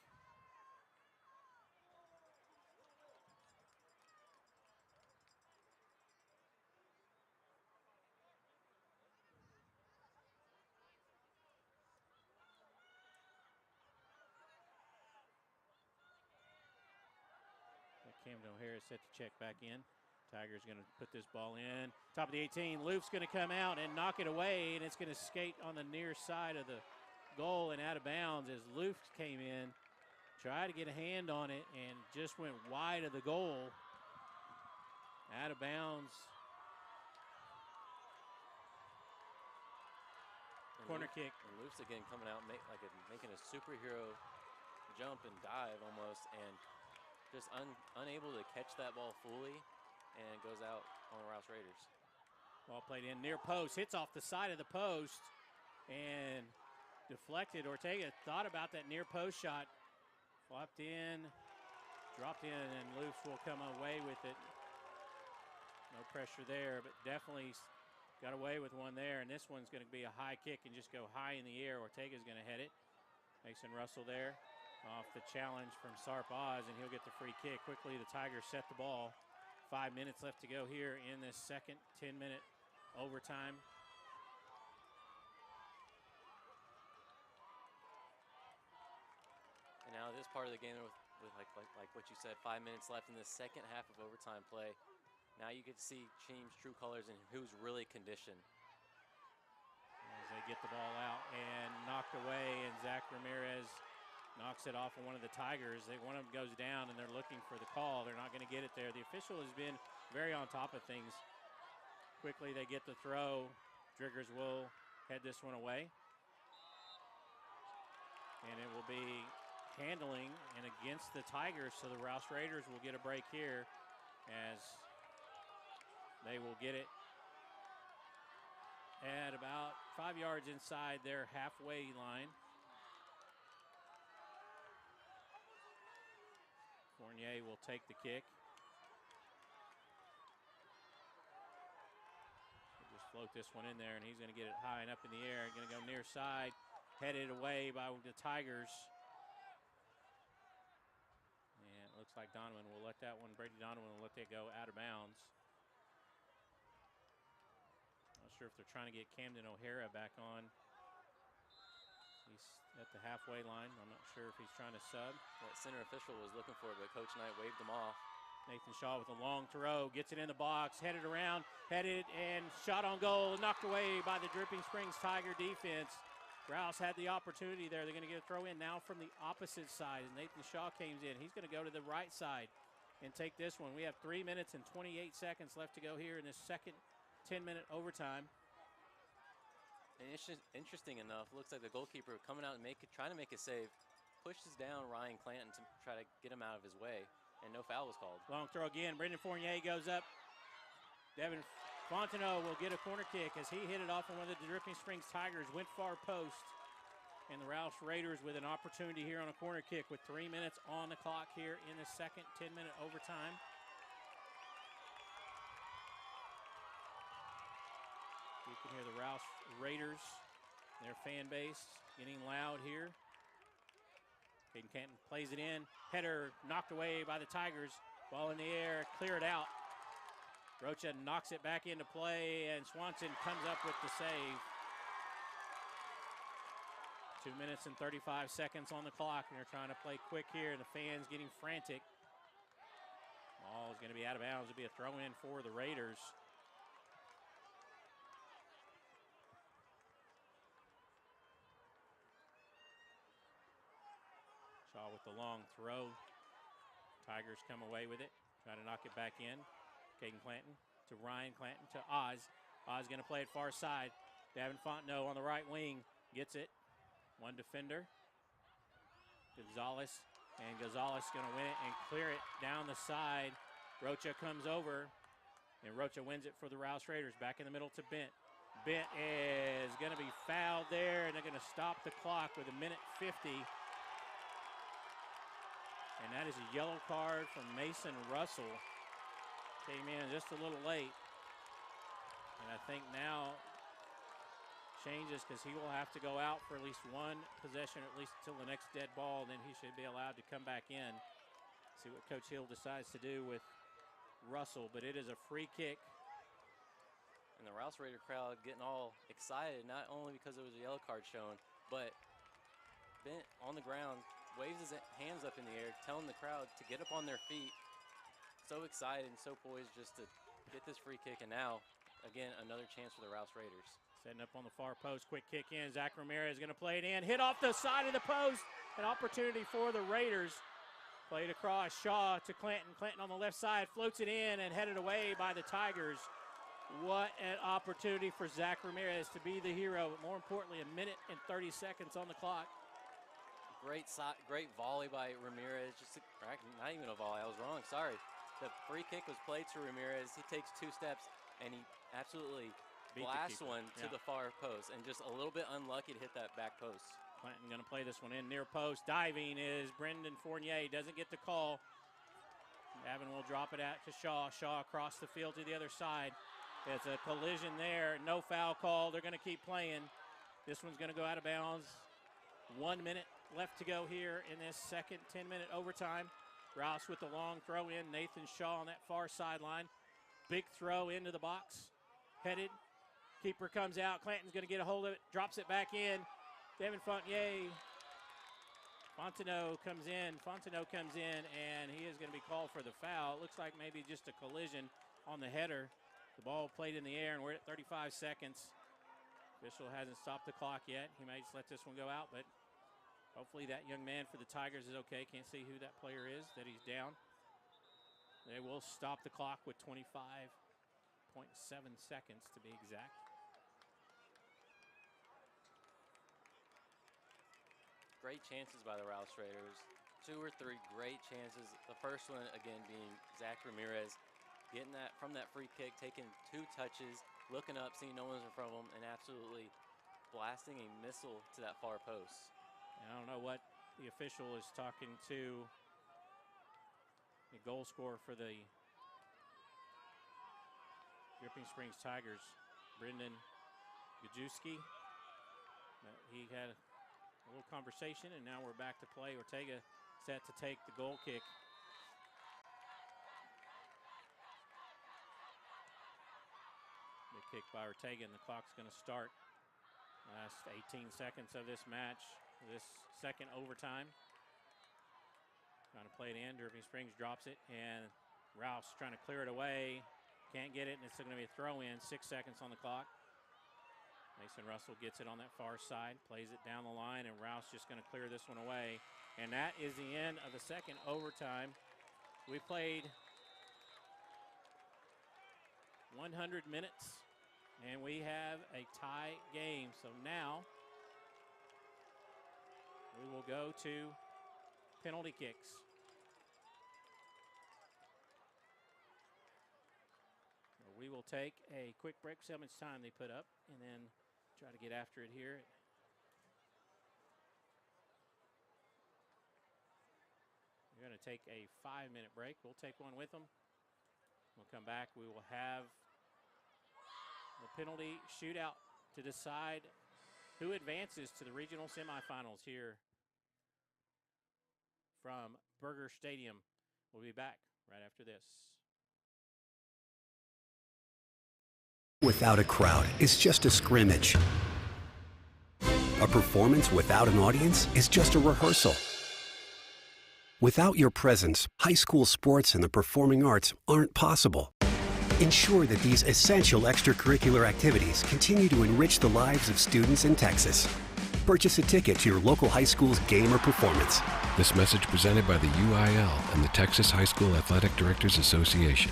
Camden O'Hara is set to check back in. Tiger's going to put this ball in. Top of the 18. Loof's going to come out and knock it away, and it's going to skate on the near side of the goal and out of bounds as Loof came in, tried to get a hand on it, and just went wide of the goal. Out of bounds. And Corner kick. And Loof's again coming out making a superhero jump and dive almost, and just unable to catch that ball fully, and goes out on the Rouse Raiders. Ball played in near post, hits off the side of the post, and deflected. Ortega thought about that near post shot, flopped in, dropped in, and Loofs will come away with it. No pressure there, but definitely got away with one there, and this one's going to be a high kick and just go high in the air. Ortega's going to head it. Mason Russell there. Off the challenge from Sarp Oz, and he'll get the free kick. Quickly, the Tigers set the ball. 5 minutes left to go here in this second 10-minute overtime. And now this part of the game with like what you said, 5 minutes left in the second half of overtime play. Now you get to see teams' true colors and who's really conditioned. As they get the ball out and knocked away, and Zach Ramirez knocks it off of one of the Tigers. One of them goes down, and they're looking for the call. They're not going to get it there. The official has been very on top of things. Quickly, they get the throw. Driggers will head this one away. And it will be handling and against the Tigers, so the Rouse Raiders will get a break here as they will get it at about 5 yards inside their halfway line. Fournier will take the kick. He'll just float this one in there, and he's going to get it high and up in the air. Going to go near side, headed away by the Tigers. And it looks like Donovan will let that one, Brady Donovan will let that go out of bounds. Not sure if they're trying to get Camden O'Hara back on. He's at the halfway line. I'm not sure if he's trying to sub. That center official was looking for it, but Coach Knight waved him off. Nathan Shaw with a long throw, gets it in the box, headed around, headed and shot on goal, knocked away by the Dripping Springs Tiger defense. Rouse had the opportunity there. They're going to get a throw in now from the opposite side. As Nathan Shaw comes in, he's going to go to the right side and take this one. We have 3 minutes and 28 seconds left to go here in this second 10-minute overtime. And it's just interesting enough, looks like the goalkeeper coming out and trying to make a save, pushes down Ryan Clanton to try to get him out of his way, and no foul was called. Long throw again. Brendan Fournier goes up. Devin Fontenot will get a corner kick as he hit it off on one of the Dripping Springs Tigers, went far post. And the Rouse Raiders with an opportunity here on a corner kick with 3 minutes on the clock here in the second 10-minute overtime. You can hear the Rouse Raiders, their fan base, getting loud here. Caden Canton plays it in. Header knocked away by the Tigers. Ball in the air, clear it out. Rocha knocks it back into play, and Swanson comes up with the save. 2 minutes and 35 seconds on the clock, and they're trying to play quick here, and the fans getting frantic. Ball is going to be out of bounds. It'll be a throw-in for the Raiders. Shaw with the long throw. Tigers come away with it, try to knock it back in. Caden Clanton to Ryan Clanton to Oz. Oz going to play it far side. Davin Fontenot on the right wing gets it. One defender. Gonzalez, and Gonzalez going to win it and clear it down the side. Rocha comes over, and Rocha wins it for the Rouse Raiders. Back in the middle to Bent. Bent is going to be fouled there, and they're going to stop the clock with 1:50. And that is a yellow card from Mason Russell. Came in just a little late. And I think now changes because he will have to go out for at least one possession, at least until the next dead ball. Then he should be allowed to come back in. See what Coach Hill decides to do with Russell. But it is a free kick. And the Rouse Raider crowd getting all excited, not only because there was a yellow card shown, but Bent on the ground waves his hands up in the air, telling the crowd to get up on their feet. So excited and so poised just to get this free kick. And now, again, another chance for the Rouse Raiders. Setting up on the far post, quick kick in. Zach Ramirez going to play it in. Hit off the side of the post. An opportunity for the Raiders. Played across, Shaw to Clanton. Clanton on the left side, floats it in and headed away by the Tigers. What an opportunity for Zach Ramirez to be the hero. But more importantly, 1:30 on the clock. Great volley by Ramirez. Not even a volley, I was wrong, sorry. The free kick was played to Ramirez. He takes 2 steps, and he absolutely blasts one to the far post, and just a little bit unlucky to hit that back post. Clanton going to play this one in near post. Diving is Brendan Fournier. Doesn't get the call. Davin will drop it out to Shaw. Shaw across the field to the other side. It's a collision there. No foul call. They're going to keep playing. This one's going to go out of bounds. 1 minute left to go here in this second 10-minute overtime. Rouse with the long throw in. Nathan Shaw on that far sideline. Big throw into the box. Headed. Keeper comes out. Clanton's going to get a hold of it. Drops it back in. Devin Fontenot comes in. And he is going to be called for the foul. It looks like maybe just a collision on the header. The ball played in the air, and we're at 35 seconds. Official hasn't stopped the clock yet. He may just let this one go out, but hopefully that young man for the Tigers is okay. Can't see who that player is, that he's down. They will stop the clock with 25.7 seconds to be exact. Great chances by the Rouse Raiders. 2 or 3 great chances. The first one, again, being Zach Ramirez. Getting that from that free kick, taking 2 touches, looking up, seeing no one's in front of him, and absolutely blasting a missile to that far post. I don't know what the official is talking to the goal scorer for the Dripping Springs Tigers, Brendan Gajewski. He had a little conversation, and now we're back to play. Ortega set to take the goal kick. Big kick by Ortega, and the clock's going to start. Last 18 seconds of this match, this second overtime. Trying to play it in. Dripping Springs drops it, and Rouse trying to clear it away. Can't get it, and it's going to be a throw in. 6 seconds on the clock. Mason Russell gets it on that far side, plays it down the line, and Rouse just going to clear this one away. And that is the end of the second overtime. We played 100 minutes, and we have a tie game. So now we will go to penalty kicks. We will will take a quick break. See how much time they put up, and then try to get after it here. We're going to take a 5-minute break. We'll take one with them. We'll come back. We will have the penalty shootout to decide who advances to the regional semifinals here from Berger Stadium. We'll be back right after this. Without a crowd is just a scrimmage. A performance without an audience is just a rehearsal. Without your presence, high school sports and the performing arts aren't possible. Ensure that these essential extracurricular activities continue to enrich the lives of students in Texas. Purchase a ticket to your local high school's game or performance. This message presented by the UIL and the Texas High School Athletic Directors Association.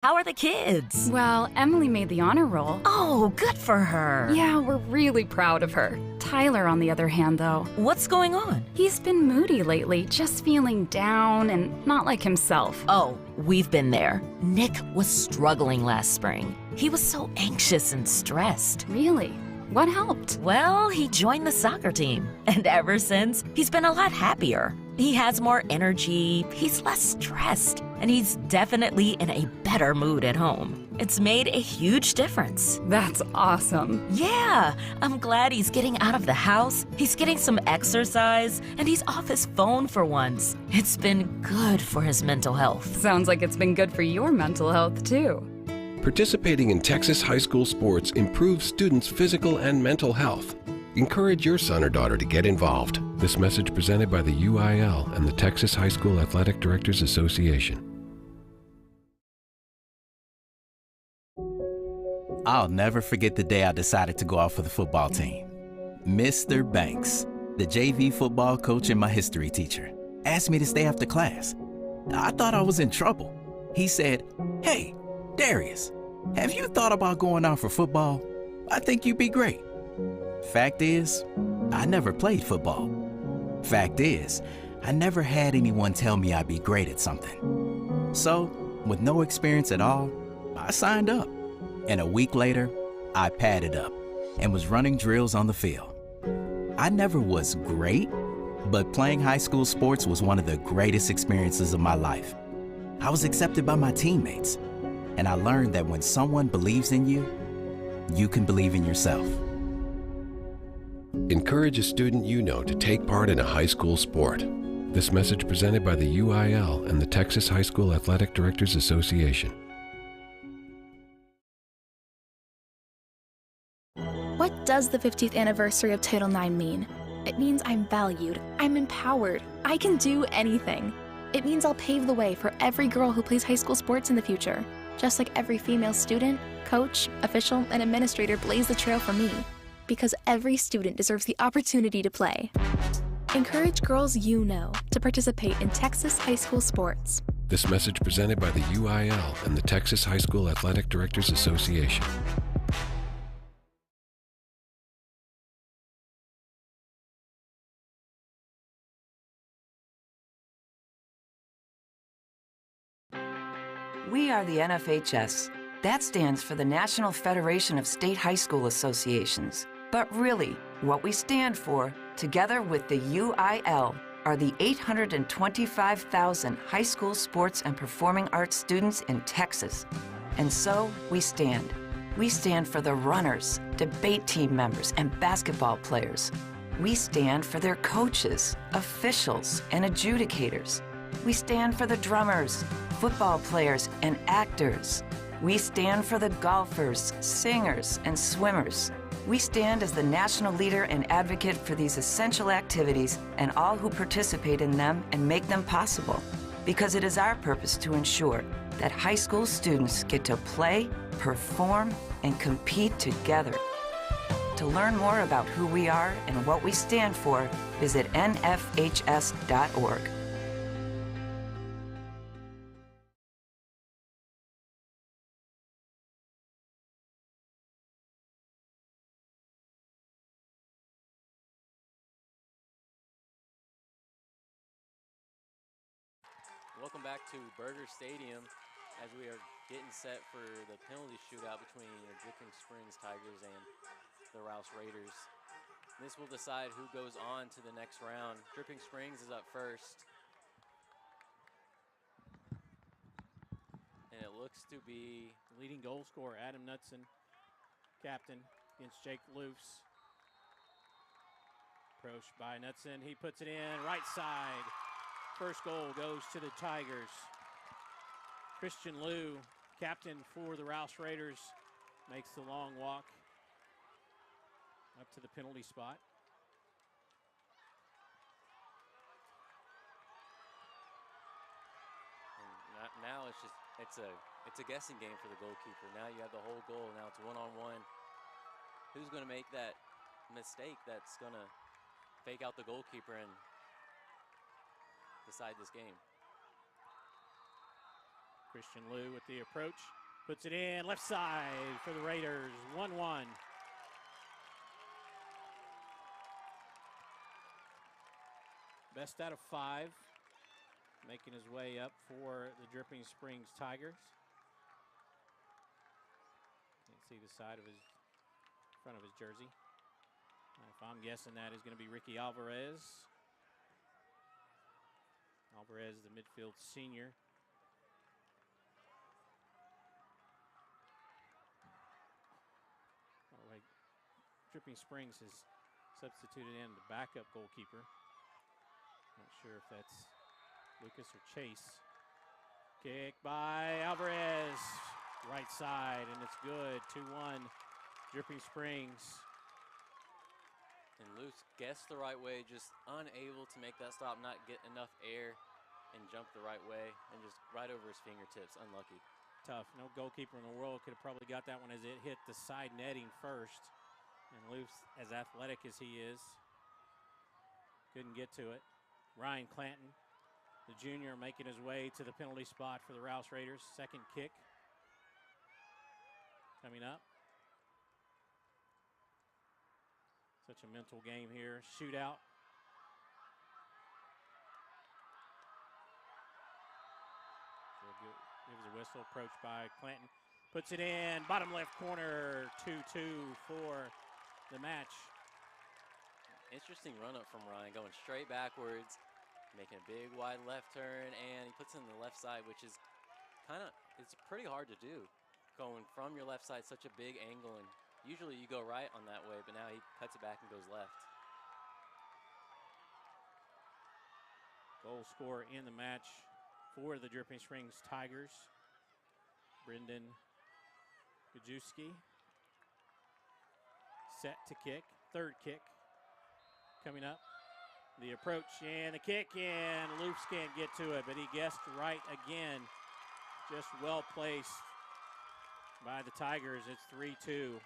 How are the kids? Well, Emily made the honor roll. Oh, good for her. Yeah, we're really proud of her. Tyler, on the other hand, though. What's going on? He's been moody lately, just feeling down and not like himself. Oh, we've been there. Nick was struggling last spring. He was so anxious and stressed. Really? What helped? Well, he joined the soccer team. And ever since, he's been a lot happier. He has more energy, he's less stressed, and he's definitely in a better mood at home. It's made a huge difference. That's awesome. Yeah, I'm glad he's getting out of the house, he's getting some exercise, and he's off his phone for once. It's been good for his mental health. Sounds like it's been good for your mental health, too. Participating in Texas high school sports improves students' physical and mental health. Encourage your son or daughter to get involved. This message presented by the UIL and the Texas High School Athletic Directors Association. I'll never forget the day I decided to go out for the football team. Mr. Banks, the JV football coach and my history teacher, asked me to stay after class. I thought I was in trouble. He said, "Hey, Darius, have you thought about going out for football? I think you'd be great." Fact is, I never played football. Fact is, I never had anyone tell me I'd be great at something. So, with no experience at all, I signed up. And a week later, I padded up and was running drills on the field. I never was great, but playing high school sports was one of the greatest experiences of my life. I was accepted by my teammates, and I learned that when someone believes in you, you can believe in yourself. Encourage a student you know to take part in a high school sport. This message presented by the UIL and the Texas High School Athletic Directors Association. What does the 50th anniversary of Title IX mean? It means I'm valued, I'm empowered, I can do anything. It means I'll pave the way for every girl who plays high school sports in the future, just like every female student, coach, official, and administrator blaze the trail for me. Because every student deserves the opportunity to play. Encourage girls you know to participate in Texas high school sports. This message presented by the UIL and the Texas High School Athletic Directors Association. We are the NFHS. That stands for the National Federation of State High School Associations. But really, what we stand for, together with the UIL, are the 825,000 high school sports and performing arts students in Texas. And so, we stand. We stand for the runners, debate team members, and basketball players. We stand for their coaches, officials, and adjudicators. We stand for the drummers, football players, and actors. We stand for the golfers, singers, and swimmers. We stand as the national leader and advocate for these essential activities and all who participate in them and make them possible. Because it is our purpose to ensure that high school students get to play, perform, and compete together. To learn more about who we are and what we stand for, visit nfhs.org. Welcome back to Burger Stadium as we are getting set for the penalty shootout between the Dripping Springs Tigers and the Rouse Raiders. This will decide who goes on to the next round. Dripping Springs is up first. And it looks to be leading goal scorer, Adam Knudsen, captain, against Jake Loofs. Approached by Knudsen, he puts it in, right side. First goal goes to the Tigers. Christian Liu, captain for the Rouse Raiders, makes the long walk up to the penalty spot. And now it's a guessing game for the goalkeeper. Now you have the whole goal. Now it's one-on-one. Who's going to make that mistake that's going to fake out the goalkeeper and decide this game? Christian Liu with the approach, puts it in, left side for the Raiders, 1-1. Best out of 5, making his way up for the Dripping Springs Tigers. Can't see the side of his, front of his jersey. If I'm guessing, that is going to be Ricky Alvarez. Alvarez, the midfield senior. By the way, Dripping Springs has substituted in the backup goalkeeper. Not sure if that's Lucas or Chase. Kick by Alvarez, right side, and it's good. 2-1, Dripping Springs. And Luce guessed the right way, just unable to make that stop, not get enough air and jump the right way, and just right over his fingertips. Unlucky. Tough. No goalkeeper in the world could have probably got that one as it hit the side netting first. And Luce, as athletic as he is, couldn't get to it. Ryan Clanton, the junior, making his way to the penalty spot for the Rouse Raiders. Second kick coming up. Such a mental game here. Shootout. Gives a whistle. Approached by Clanton. Puts it in. Bottom left corner. 2-2 for the match. Interesting run up from Ryan, going straight backwards, making a big wide left turn, and he puts it in the left side, which is it's pretty hard to do. Going from your left side, such a big angle, and usually you go right on that way, but now he cuts it back and goes left. Goal scorer in the match for the Dripping Springs Tigers, Brendan Gajewski. Set to kick, third kick coming up. The approach and the kick, and Loofs can't get to it, but he guessed right again. Just well placed by the Tigers. It's 3-2.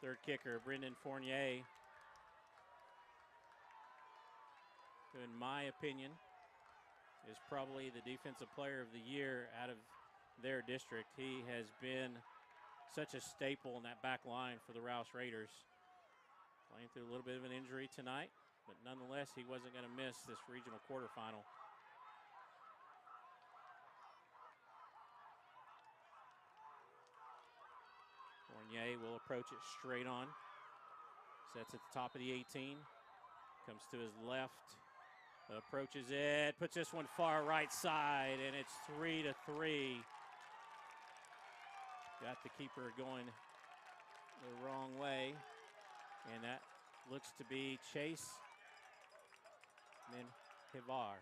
Third kicker, Brendan Fournier, who in my opinion is probably the defensive player of the year out of their district. He has been such a staple in that back line for the Rouse Raiders. Playing through a little bit of an injury tonight, but nonetheless, he wasn't going to miss this regional quarterfinal. Fournier will approach it straight on. Sets at the top of the 18. Comes to his left. Approaches it. Puts this one far right side, and it's 3-3. Got the keeper going the wrong way. And that looks to be Chase Minhivar,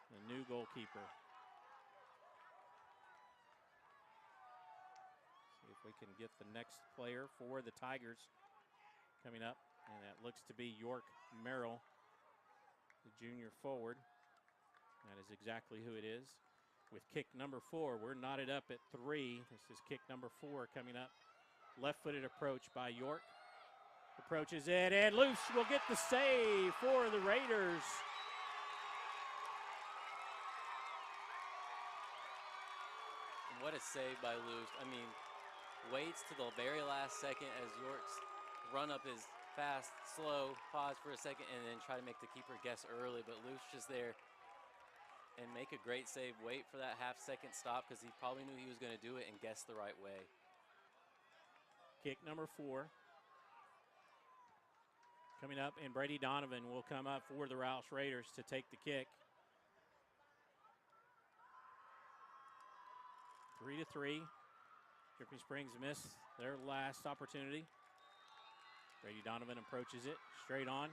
the new goalkeeper. See if we can get the next player for the Tigers coming up. And that looks to be York Merrill, the junior forward. That is exactly who it is. With kick number 4, we're knotted up at 3. This is kick number 4 coming up. Left-footed approach by York. Approaches it, and Loose will get the save for the Raiders. What a save by Loose. I mean, waits to the very last second as York's run-up is fast, slow, pause for a second, and then try to make the keeper guess early. But Luce just there and make a great save. Wait for that half-second stop because he probably knew he was going to do it and guess the right way. Kick number 4. Coming up, and Brady Donovan will come up for the Rouse Raiders to take the kick. 3-3. Dripping Springs missed their last opportunity. Brady Donovan approaches it straight on.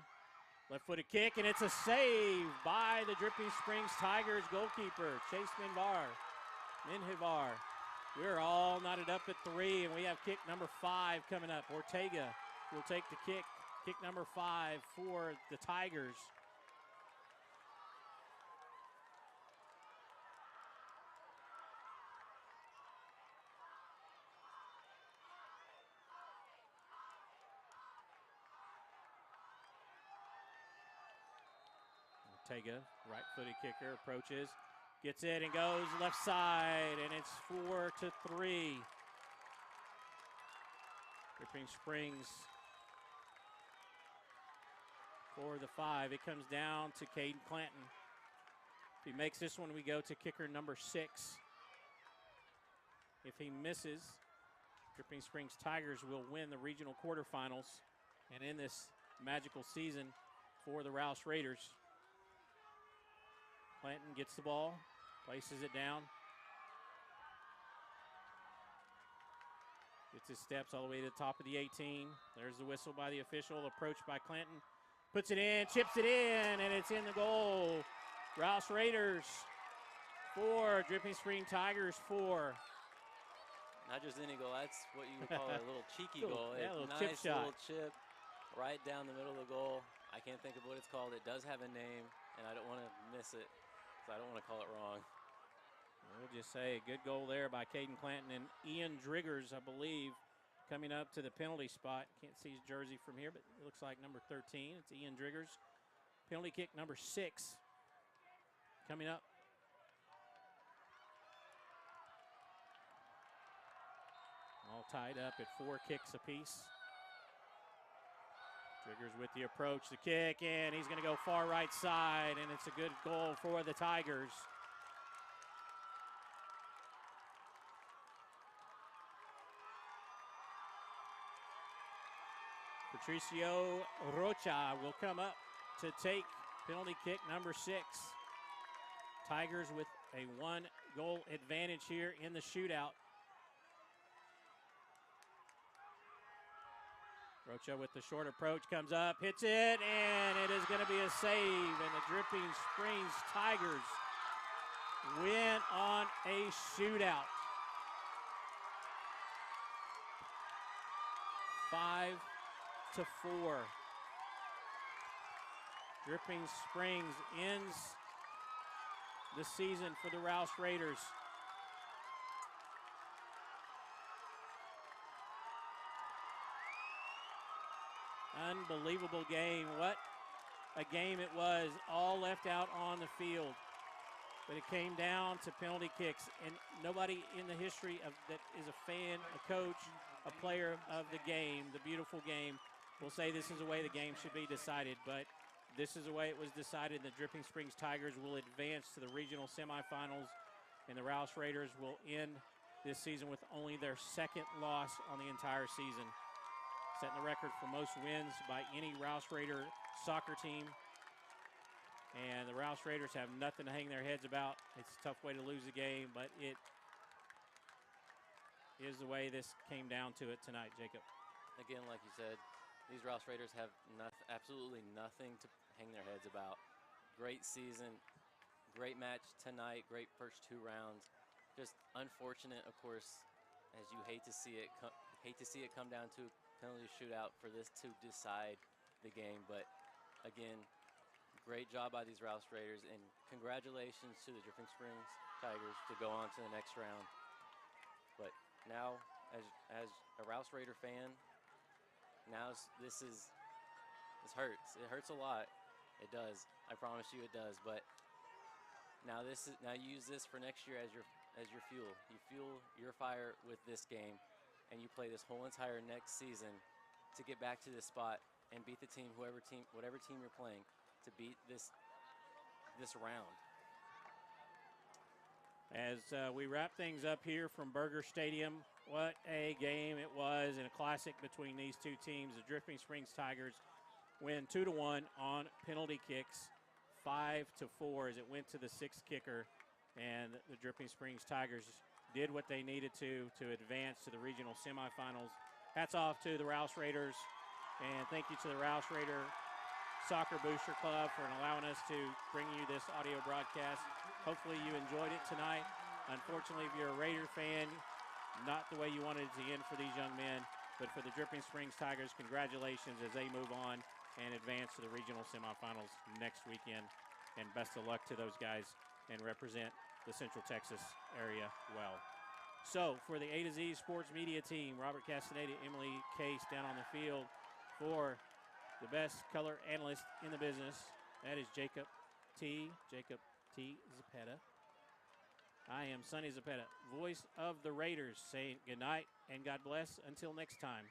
Left-footed kick, and it's a save by the Dripping Springs Tigers goalkeeper, Chase Minhivar. We're all knotted up at 3, and we have kick number 5 coming up. Ortega will take the kick. Kick number 5 for the Tigers. Ortega, right-footed kicker, approaches, gets it and goes left side, and it's 4-3. Dripping Springs for the 5. It comes down to Caden Clanton. If he makes this one, we go to kicker number 6. If he misses, Dripping Springs Tigers will win the regional quarterfinals and end this magical season for the Rouse Raiders. Clanton gets the ball, places it down. Gets his steps all the way to the top of the 18. There's the whistle by the official, approached by Clanton. Puts it in, chips it in, and it's in the goal. Rouse Raiders 4, Dripping Spring Tigers 4. Not just any goal, that's what you would call a little cheeky goal. Yeah, a little nice chip shot. little chip right down the middle of the goal. I can't think of what it's called. It does have a name, and I don't want to miss it, so I don't want to call it wrong. We'll just say a good goal there by Caden Clanton and Ian Driggers, I believe, coming up to the penalty spot. Can't see his jersey from here, but it looks like number 13. It's Ian Driggers. Penalty kick number 6 coming up. All tied up at 4 kicks apiece. Driggers with the approach, the kick, and he's going to go far right side, and it's a good goal for the Tigers. Patricio Rocha will come up to take penalty kick number 6. Tigers with a 1-goal advantage here in the shootout. Rocha with the short approach comes up, hits it, and it is going to be a save. And the Dripping Springs Tigers win on a shootout. 5-4. Dripping Springs ends the season for the Rouse Raiders. Unbelievable game. What a game it was. All left out on the field. But it came down to penalty kicks, and nobody in the history of that is a fan, a coach, a player of the game, the beautiful game, will say this is the way the game should be decided. But this is the way it was decided. The Dripping Springs Tigers will advance to the regional semifinals, and the Rouse Raiders will end this season with only their 2nd loss on the entire season, setting the record for most wins by any Rouse Raider soccer team. And the Rouse Raiders have nothing to hang their heads about. It's a tough way to lose a game, but it is the way this came down to it tonight, Jacob. Again, like you said, these Rouse Raiders have absolutely nothing to hang their heads about. Great season, great match tonight, great first 2 rounds. Just unfortunate, of course, as you hate to see it come down to a penalty shootout for this to decide the game. But again, great job by these Rouse Raiders, and congratulations to the Dripping Springs Tigers to go on to the next round. But now, as a Rouse Raider fan, now this hurts. It hurts a lot. It does. I promise you, it does. But now you use this for next year as your fuel. You fuel your fire with this game, and you play this whole entire next season to get back to this spot and beat the team, whatever team you're playing, to beat this round. As we wrap things up here from Burger Stadium, what a game it was, and a classic between these two teams. The Dripping Springs Tigers win 2-1 on penalty kicks, 5-4 as it went to the sixth kicker, and the Dripping Springs Tigers did what they needed to advance to the regional semifinals. Hats off to the Rouse Raiders, and thank you to the Rouse Raider Soccer Booster Club for allowing us to bring you this audio broadcast. Hopefully you enjoyed it tonight. Unfortunately, if you're a Raider fan, not the way you wanted it to end for these young men, but for the Dripping Springs Tigers, congratulations as they move on and advance to the regional semifinals next weekend. And best of luck to those guys and represent the Central Texas area well. So for the A to Z Sports Media team, Robert Castaneda, Emily Case down on the field. For the best color analyst in the business, that is Jacob T. Zapeta. I am Sonny Zapeta, voice of the Raiders, saying good night and God bless until next time.